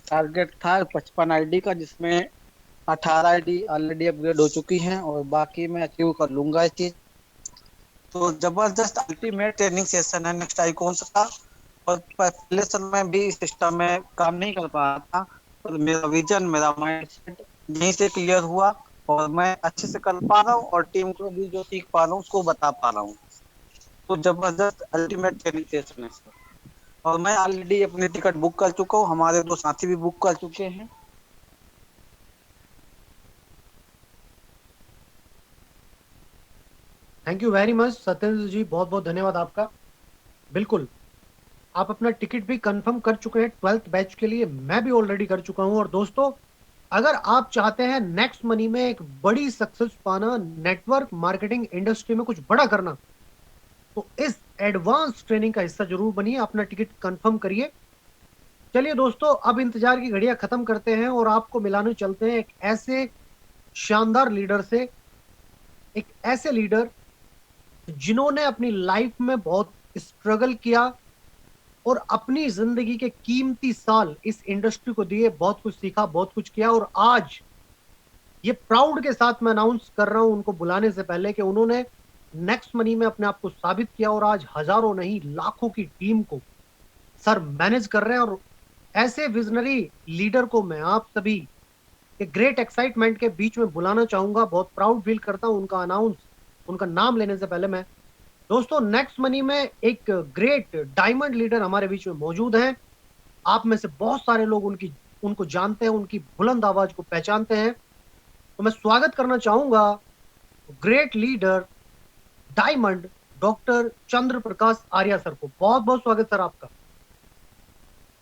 Speaker 8: टारगेट था 55 आईडी का, जिसमें 18 आईडी ऑलरेडी अपग्रेड हो चुकी हैं और बाकी मैं अचीव कर लूंगा इस चीज। तो जबरदस्त अल्टीमेट ट्रेनिंग सेशन है नेक्स्ट आइकॉन्स का। और पहले सर मैं भी सिस्टम में काम नहीं कर पा रहा था, और मेरा विजन, मेरा माइंडसेट यहीं से क्लियर हुआ और मैं अच्छे से कर पा रहा हूँ और टीम को भी जो सीख पा रहा हूँ उसको बता पा रहा हूँ। तो जबरदस्त अल्टीमेट ट्रेनिंग सेशन है सर। और मैं ऑलरेडी अपनी टिकट बुक कर चुका हूँ, हमारे 2 साथी भी बुक कर चुके हैं।
Speaker 2: Thank you very much Satyendra ji, बहुत बहुत धन्यवाद आपका। बिल्कुल, आप अपना टिकट भी कंफर्म कर चुके हैं 12th बैच के लिए, मैं भी ऑलरेडी कर चुका हूं। और दोस्तों अगर आप चाहते हैं नेक्स्ट मनी में एक बड़ी सक्सेस पाना, नेटवर्क मार्केटिंग इंडस्ट्री में कुछ बड़ा करना, तो इस एडवांस ट्रेनिंग का हिस्सा जरूर बनिए, अपना टिकट कंफर्म करिए। चलिए दोस्तों, अब इंतजार की घड़ियां खत्म करते हैं और आपको मिलाने चलते हैं एक ऐसे शानदार लीडर से, एक ऐसे लीडर जिन्होंने अपनी लाइफ में बहुत स्ट्रगल किया और अपनी जिंदगी के कीमती साल इस इंडस्ट्री को दिए, बहुत कुछ सीखा, बहुत कुछ किया। और आज ये प्राउड के साथ मैं अनाउंस कर रहा हूं उनको बुलाने से पहले कि उन्होंने नेक्स्ट मनी में अपने आप को साबित किया और आज हजारों नहीं लाखों की टीम को सर मैनेज कर रहे हैं। और ऐसे विजनरी लीडर को मैं आप सभी के ग्रेट एक्साइटमेंट के बीच में बुलाना चाहूंगा। बहुत प्राउड फील करता हूं उनका नाम लेने से पहले। मैं दोस्तों नेक्स्ट मनी में एक ग्रेट डायमंड लीडर हमारे बीच में मौजूद हैं। आप में से बहुत सारे लोग उनको जानते हैं, उनकी बुलंद आवाज को पहचानते हैं। तो मैं स्वागत करना चाहूंगा ग्रेट लीडर डायमंड डॉक्टर चंद्र प्रकाश आर्या सर को। बहुत बहुत स्वागत सर आपका।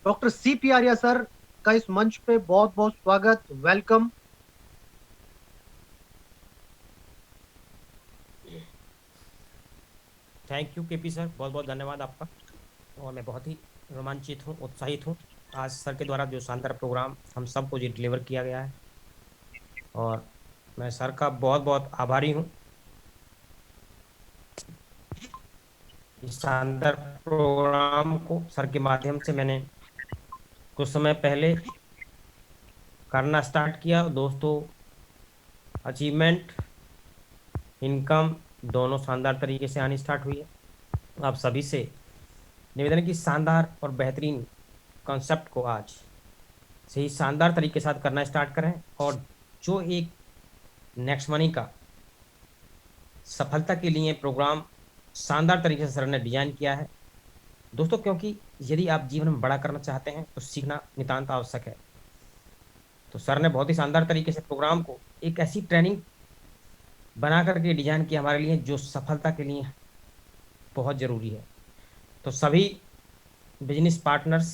Speaker 2: डॉक्टर सीपी आर्या सर का इस मंच पे बहुत बहुत स्वागत, welcome.
Speaker 9: Thank you KP sir, बहुत बहुत धन्यवाद आपका। और मैं बहुत ही रोमांचित हूँ, उत्साहित हूँ आज सर के द्वारा जो शानदार प्रोग्राम हम सबको जो डिलीवर किया गया है, और मैं सर का बहुत बहुत आभारी हूँ। इस शानदार प्रोग्राम को सर के माध्यम से मैंने कुछ समय पहले करना स्टार्ट किया। दोस्तों अचीवमेंट, इनकम दोनों शानदार तरीके से आनी स्टार्ट हुई है। आप सभी से निवेदन है कि शानदार और बेहतरीन कॉन्सेप्ट को आज से ही शानदार तरीके के साथ करना स्टार्ट करें और जो एक नेक्स्ट मनी का सफलता के लिए प्रोग्राम शानदार तरीके से सर ने डिजाइन किया है दोस्तों, क्योंकि यदि आप जीवन में बड़ा करना चाहते हैं तो सीखना नितांत आवश्यक है। तो सर ने बहुत ही शानदार तरीके से प्रोग्राम को एक ऐसी ट्रेनिंग बना करके डिजाइन किया हमारे लिए जो सफलता के लिए बहुत ज़रूरी है। तो सभी बिजनेस पार्टनर्स,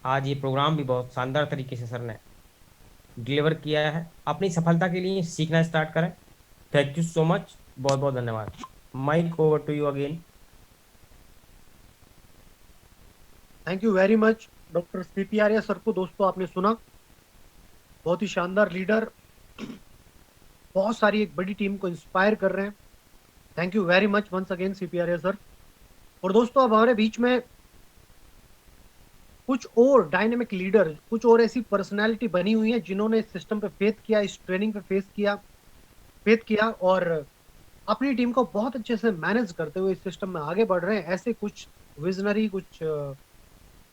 Speaker 9: आज ये प्रोग्राम भी बहुत शानदार तरीके से सर ने डिलीवर किया है। अपनी सफलता के लिए सीखना स्टार्ट करें। थैंक यू सो मच, बहुत बहुत धन्यवाद। Mic over to you again.
Speaker 2: Thank you very much doctor CP Arya sir को। दोस्तों आपने सुना, बहुत ही शानदार लीडर, बहुत सारी एक बड़ी टीम को इंस्पायर कर रहे हैं। Thank you very much once again CP Arya sir. और दोस्तों अब हमारे बीच में कुछ और डायनेमिक लीडर, कुछ और ऐसी पर्सनैलिटी बनी हुई है जिन्होंने इस सिस्टम पे फेथ किया, इस ट्रेनिंग पे फेथ किया और अपनी टीम को बहुत अच्छे से मैनेज करते हुए इस सिस्टम में आगे बढ़ रहे हैं। ऐसे कुछ विजनरी, कुछ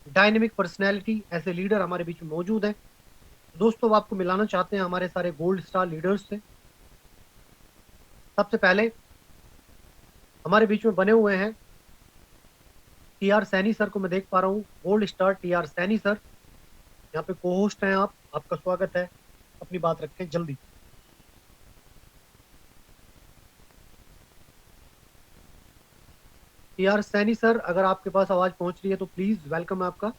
Speaker 2: डायनेमिक पर्सनैलिटी, ऐसे लीडर हमारे बीच में मौजूद हैं। दोस्तों अब आपको मिलाना चाहते हैं हमारे सारे गोल्ड स्टार लीडर्स से। सबसे पहले हमारे बीच में बने हुए हैं टीआर सैनी सर को मैं देख पा रहा हूँ, gold star TR Saini sir यहाँ पे को होस्ट हैं। आपका स्वागत है, अपनी बात रखें जल्दी। टीआर सैनी सर, अगर आपके पास आवाज पहुंच रही है तो प्लीज वेलकम है आपका।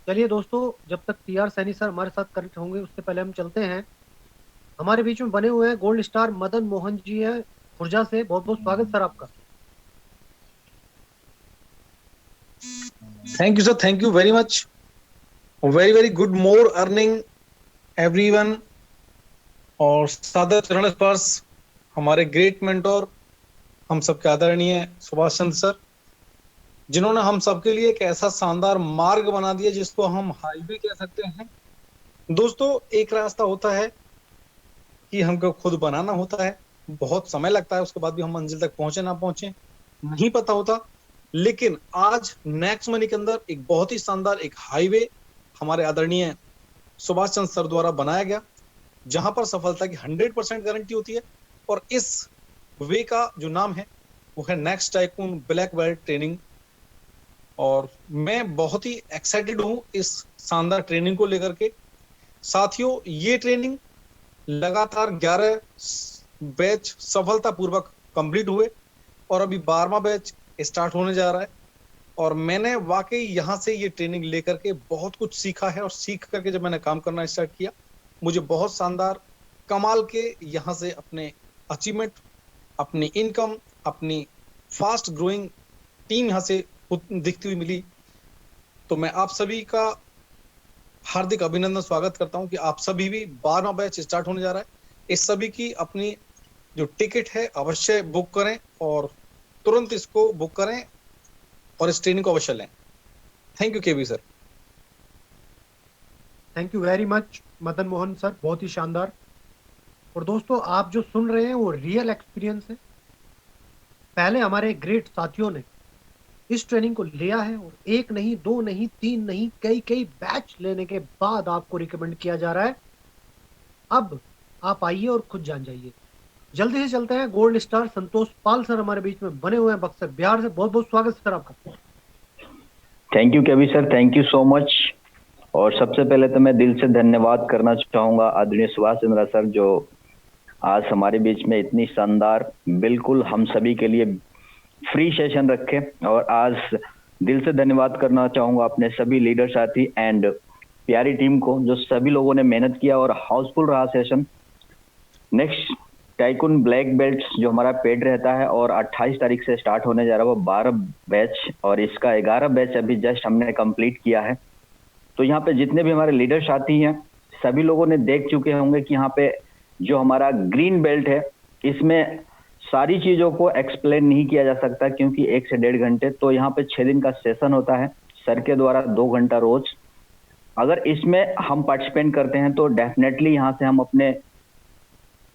Speaker 2: चलिए दोस्तों, जब तक टीआर सैनी सर हमारे साथ कनेक्ट होंगे उससे पहले हम चलते हैं। हमारे बीच में बने हुए हैं गोल्ड स्टार मदन मोहन जी है खुर्जा से। बहुत बहुत स्वागत सर आपका।
Speaker 4: Thank you sir, thank you very much. Very very good more earning everyone. और सादर चरण स्पर्श हमारे ग्रेट मेंटोर, हम सबके आदरणीय सुभाष चंद्र सर, जिन्होंने हम सबके लिए एक ऐसा शानदार मार्ग बना दिया जिसको हम हाईवे कह सकते हैं। दोस्तों एक रास्ता होता है कि हमको खुद बनाना होता है, बहुत समय लगता है, उसके बाद भी हम मंजिल तक पहुंचे ना पहुंचे नहीं पता होता। लेकिन आज नेक्स्ट मनी के अंदर एक बहुत ही शानदार एक हाईवे हमारे आदरणीय सुभाष चंद्र सर द्वारा बनाया गया, जहां पर सफलता की 100% गारंटी होती है। और इस वे का जो नाम है वो है next tycoon black belt training. और मैं बहुत ही एक्साइटेड हूं इस शानदार ट्रेनिंग को लेकर के। साथियों ये ट्रेनिंग लगातार 11 बैच सफलतापूर्वक कंप्लीट हुए और अभी 12वां बैच स्टार्ट होने जा रहा है। और मैंने वाकई यहाँ से ये ट्रेनिंग लेकर के बहुत कुछ सीखा है। और सीख करके जब मैंने काम करना स्टार्ट किया, मुझे बहुत शानदार कमाल के यहाँ से अपने अचीवमेंट, अपनी इनकम, अपनी फास्ट ग्रोइंग टीम यहाँ से दिखती हुई मिली। तो मैं आप सभी का हार्दिक अभिनंदन स्वागत करता हूं कि आप सभी भी 12वां बैच स्टार्ट होने जा रहा है। इस सभी की अपनी जो टिकट है अवश्य बुक करें और तुरंत इसको बुक करें और इस ट्रेनिंग को अवश्य लें। Thank you KV sir.
Speaker 2: Thank you very much Madan Mohan sir, बहुत ही शानदार। और दोस्तों आप जो सुन रहे हैं वो रियल एक्सपीरियंस है। पहले हमारे ग्रेट साथियों ने इस ट्रेनिंग को लिया है और एक नहीं, दो नहीं, तीन नहीं, कई बैच लेने के बाद आपको रिकमेंड किया जा रहा है। अब आप आइए और खुद जान जाइए। जल्दी से चलते हैं। गोल्ड स्टार संतोष पाल सर हमारे बीच में बने हुए हैं बक्सर बिहार से। बहुत बहुत स्वागत सर आपका।
Speaker 10: Thank you KV sir, thank you so much. और सबसे पहले तो मैं दिल से धन्यवाद करना चाहूंगा आदरणीय सुभाष चंद्र सर, जो आज हमारे बीच में इतनी शानदार, बिल्कुल हम सभी के लिए फ्री सेशन रखे। और आज दिल से धन्यवाद करना चाहूंगा अपने सभी लीडर साथी एंड प्यारी टीम को, जो सभी लोगों ने मेहनत किया और हाउसफुल रहा session. Next tycoon black belt जो हमारा पेड रहता है और 28 तारीख से स्टार्ट होने जा रहा है वो 12 बैच, और इसका 11 बैच अभी जस्ट हमने कंप्लीट किया है। तो यहाँ पे जितने भी हमारे लीडर साथी हैं सभी लोगों ने देख चुके होंगे कि यहाँ पे जो हमारा ग्रीन बेल्ट है इसमें सारी चीजों को एक्सप्लेन नहीं किया जा सकता, क्योंकि 1 से 1.5 घंटे। तो यहाँ पे 6 दिन का सेशन होता है सर के द्वारा, 2 घंटा रोज। अगर इसमें हम पार्टिसिपेट करते हैं तो डेफिनेटली यहाँ से हम अपने,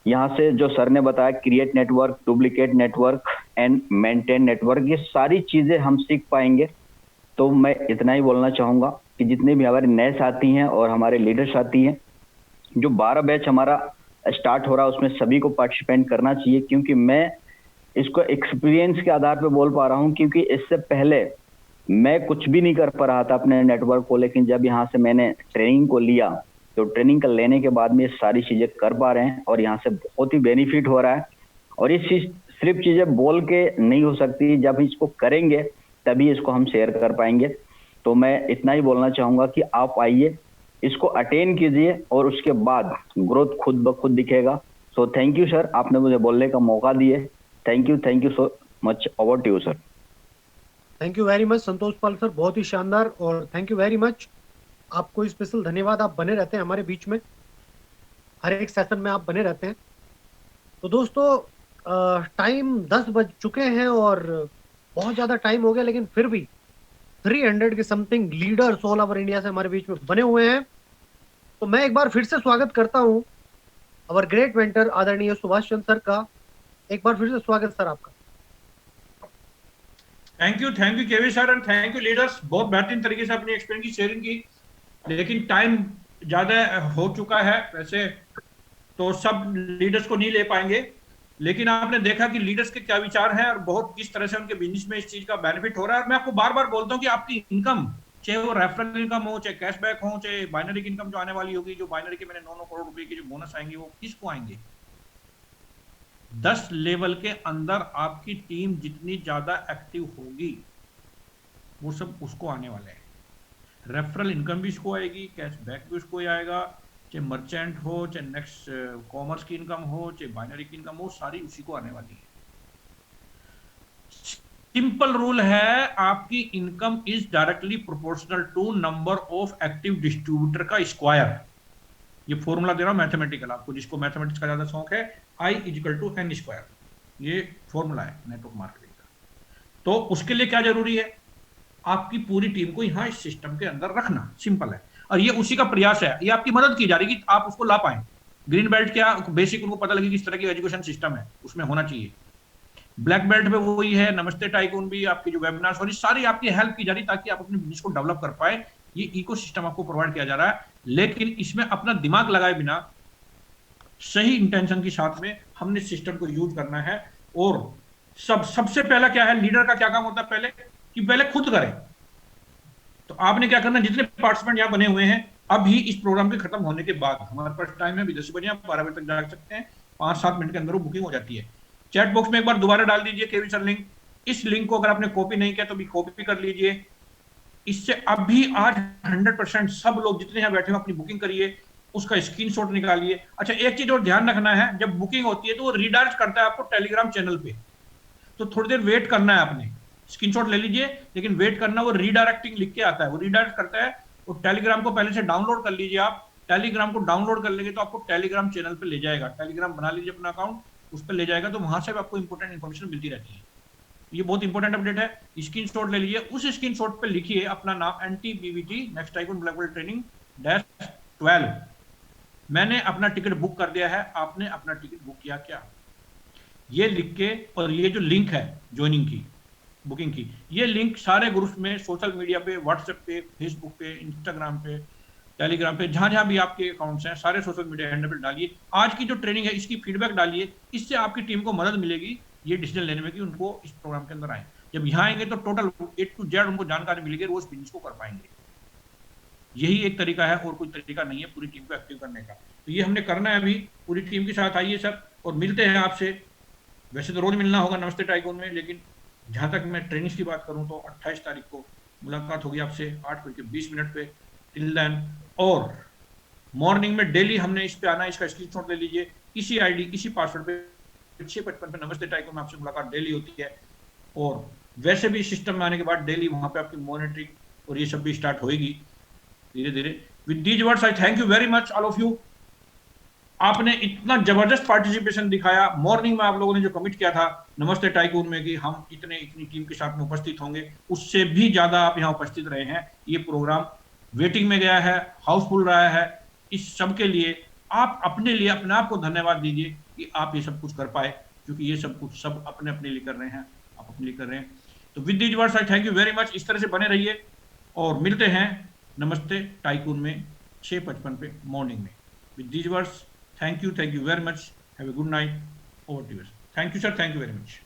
Speaker 10: यहाँ से जो सर ने बताया, create network, duplicate network and maintain network, ये सारी चीजें हम सीख पाएंगे। तो मैं इतना ही बोलना चाहूंगा। कि जितने भी हमारे नए साथी हैं और हमारे लीडर साथी हैं, जो 12 बैच हमारा स्टार्ट हो रहा है उसमें सभी को पार्टिसिपेट करना चाहिए, क्योंकि मैं इसको एक्सपीरियंस के आधार पे बोल पा रहा हूँ, क्योंकि इससे पहले मैं कुछ भी नहीं कर पा रहा था अपने नेटवर्क को, लेकिन जब यहाँ से मैंने ट्रेनिंग को लिया तो ट्रेनिंग का लेने के बाद में ये सारी चीजें कर पा रहे हैं और यहाँ से बहुत ही बेनिफिट हो रहा है। और ये चीज सिर्फ चीजें बोल के नहीं हो सकती, जब इसको करेंगे तभी इसको हम शेयर कर पाएंगे। तो मैं इतना ही बोलना चाहूंगा कि आप आइए, इसको अटेन कीजिए और उसके बाद ग्रोथ खुद ब खुद दिखेगा। सो थैंक यू सर, आपने मुझे बोलने का मौका दिए। Thank you so much. Over to you sir.
Speaker 2: Thank you very much Santosh Pal sir, बहुत ही शानदार, और थैंक यू वेरी मच, आपको स्पेशल धन्यवाद। आप बने रहते हैं हमारे बीच में, हर एक सेशन में आप बने रहते हैं। तो दोस्तों टाइम 10 बज चुके हैं और बहुत ज़्यादा टाइम हो गया, लेकिन फिर भी 300 के something leaders all over India से हमारे बीच में बने हुए हैं। तो मैं एक बार फिर से स्वागत करता हूं अवर ग्रेट मेंटर आदरणीय सुभाष चंद्र सर का। एक बार फिर से स्वागत सर आपका।
Speaker 5: Thank you KV sir and thank you leaders, बहुत बेहतरीन तरीके से अपनी एक्सपीरियंस की शेयरिंग की, लेकिन टाइम ज्यादा हो चुका है, वैसे तो सब लीडर्स को नहीं ले पाएंगे, लेकिन आपने देखा कि लीडर्स के क्या विचार हैं और बहुत किस तरह से उनके बिजनेस में इस चीज का बेनिफिट हो रहा है। और मैं आपको बार बार बोलता हूँ कि आपकी इनकम, चाहे वो रेफरल इनकम हो, चाहे कैशबैक हो, चाहे बाइनरी इनकम जो आने वाली होगी, जो बाइनरी के मैंने 9 करोड़ रुपए की जो बोनस आएंगे, वो किसको आएंगे? 10 लेवल के अंदर आपकी टीम जितनी ज्यादा एक्टिव होगी वो सब उसको आने वाले हैं। रेफरल इनकम भी इसको आएगी, कैशबैक भी उसको आएगा, चाहे मर्चेंट हो, चाहे नेक्स्ट कॉमर्स की इनकम हो, चाहे बाइनरी की इनकम हो, सारी उसी को आने वाली है। सिंपल रूल है, आपकी income is directly proportional to number of active distributor का स्क्वायर। ये फॉर्मूला दे रहा हूं मैथमेटिकल, आपको जिसको मैथमेटिक्स का ज्यादा शौक है, I equal to n square, ये फॉर्मूला है नेटवर्क मार्केटिंग का। तो उसके लिए क्या जरूरी है? आपकी पूरी टीम को यहाँ इस सिस्टम के अंदर रखना, सिंपल है। और ये उसी का प्रयास है, ये आपकी मदद की जा रही है कि आप उसको ला पाए। ग्रीन बेल्ट क्या बेसिक उनको पता लगे किस तरह की एजुकेशन सिस्टम है उसमें होना चाहिए। ब्लैक बेल्ट में वही है, नमस्ते टाइकून भी, आपकी जो वेबिनार्स और सारी आपकी हेल्प की जा रही है ताकि आप अपने बिजनेस को डेवलप कर पाए। ये इकोसिस्टम आपको प्रोवाइड किया जा रहा है, लेकिन इसमें अपना दिमाग लगाए बिना सही इंटेंशन के साथ में हमने सिस्टम को यूज करना है। और सबसे पहला क्या है, लीडर का क्या काम होता है पहले, कि पहले खुद करें। तो आपने क्या करना, जितने पार्टिसिपेंट यहाँ बने हुए हैं, अभी इस प्रोग्राम के खत्म होने के बाद हमारे पास टाइम है, 10 बजे आप 12 बजे तक जा सकते हैं, 5-7 मिनट के अंदर वो बुकिंग हो जाती है। चैट बॉक्स में एक बार दोबारा डाल दीजिए केवी सर लिंक। इस लिंक को अगर आपने कॉपी नहीं किया तो भी कॉपी कर लीजिए। इससे अभी आज 100% सब लोग जितने यहाँ बैठे हो अपनी बुकिंग करिए, उसका स्क्रीनशॉट निकालिए। अच्छा, एक चीज और ध्यान रखना है, जब बुकिंग होती है तो वो रीडायरेक्ट करता है आपको टेलीग्राम चैनल पे, तो थोड़ी देर वेट करना है। आपने स्क्रीनशॉट ले लीजिए, लेकिन वेट करना, वो रीडायरेक्टिंग लिख के आता है, वो रीडायरेक्ट करता है। और टेलीग्राम को पहले से डाउनलोड कर लीजिए। आप टेलीग्राम को डाउनलोड कर लेंगे तो आपको टेलीग्राम चैनल पे ले जाएगा। टेलीग्राम बना लीजिए अपना अकाउंट, उस पर ले जाएगा, तो वहां से आपको इंपॉर्टेंट इन्फॉर्मेशन मिलती रहती है। ये बहुत इंपॉर्टेंट अपडेट है, स्क्रीनशॉट ले लीजिए। उस स्क्रीनशॉट पे लिखिए अपना नाम, NTBVT next tycoon black belt training -12। मैंने अपना टिकट बुक कर दिया है, आपने अपना टिकट बुक किया क्या, ये लिख के, और ये जो लिंक है ज्वाइनिंग की, बुकिंग की, ये लिंक सारे ग्रुप्स में, सोशल मीडिया पे, व्हाट्सएप पे, फेसबुक पे, इंस्टाग्राम पे, टेलीग्राम पे, जहां जहां भी आपके अकाउंट्स हैं, सारे सोशल मीडिया हैंडल पे डालिए। आज की जो ट्रेनिंग है इसकी फीडबैक डालिए, इससे आपकी टीम को मदद मिलेगी ये डिसीजन लेने में कि उनको इस प्रोग्राम के अंदर आए। जब यहाँ आएंगे तो टोटल A to Z उनको जानकारी मिलेगी, रोज बिजनेस को कर पाएंगे। यही एक तरीका है, और कोई तरीका नहीं है पूरी टीम को एक्टिव करने का। तो ये हमने करना है अभी, पूरी टीम के साथ आइए सर, और मिलते हैं आपसे। वैसे तो रोज मिलना होगा नमस्ते टाइकून में, लेकिन जहां तक मैं ट्रेनिंग्स की बात करूं तो 28 तारीख को मुलाकात होगी आपसे 8:20 पे। टिल देन, और मॉर्निंग में डेली हमने इस पे आना है, इसका स्क्रीनशॉट ले लीजिए, इसी आईडी इसी पासवर्ड पे 6:55 पे नमस्ते टाइकून में आपसे मुलाकात डेली होती है। और वैसे भी सिस्टम में आने के बाद डेली वहां पे आपकी मॉनिटरिंग और ये सब भी स्टार्ट होगी धीरे धीरे। With these words I thank you very much all of you. आपने इतना जबरदस्त पार्टिसिपेशन दिखाया। मॉर्निंग में आप लोगों ने जो कमिट किया था नमस्ते टाइकून में कि हम इतनी टीम के साथ में उपस्थित होंगे, उससे भी ज्यादा आप यहाँ उपस्थित रहे हैं। ये प्रोग्राम वेटिंग में गया है, हाउसफुल रहा है। इस सब के लिए आप अपने लिए अपने आप को धन्यवाद दीजिए कि आप ये सब कुछ कर पाए, क्योंकि ये सब कुछ सब अपने अपने लिए कर रहे हैं, आप अपने लिए कर रहे हैं। तो with these words I thank you very much. इस तरह से बने रहिए और मिलते हैं नमस्ते टाइकून में 6:55 पे मॉर्निंग में। With these words, thank you very much, have a good night, over to you. Thank you sir, thank you very much.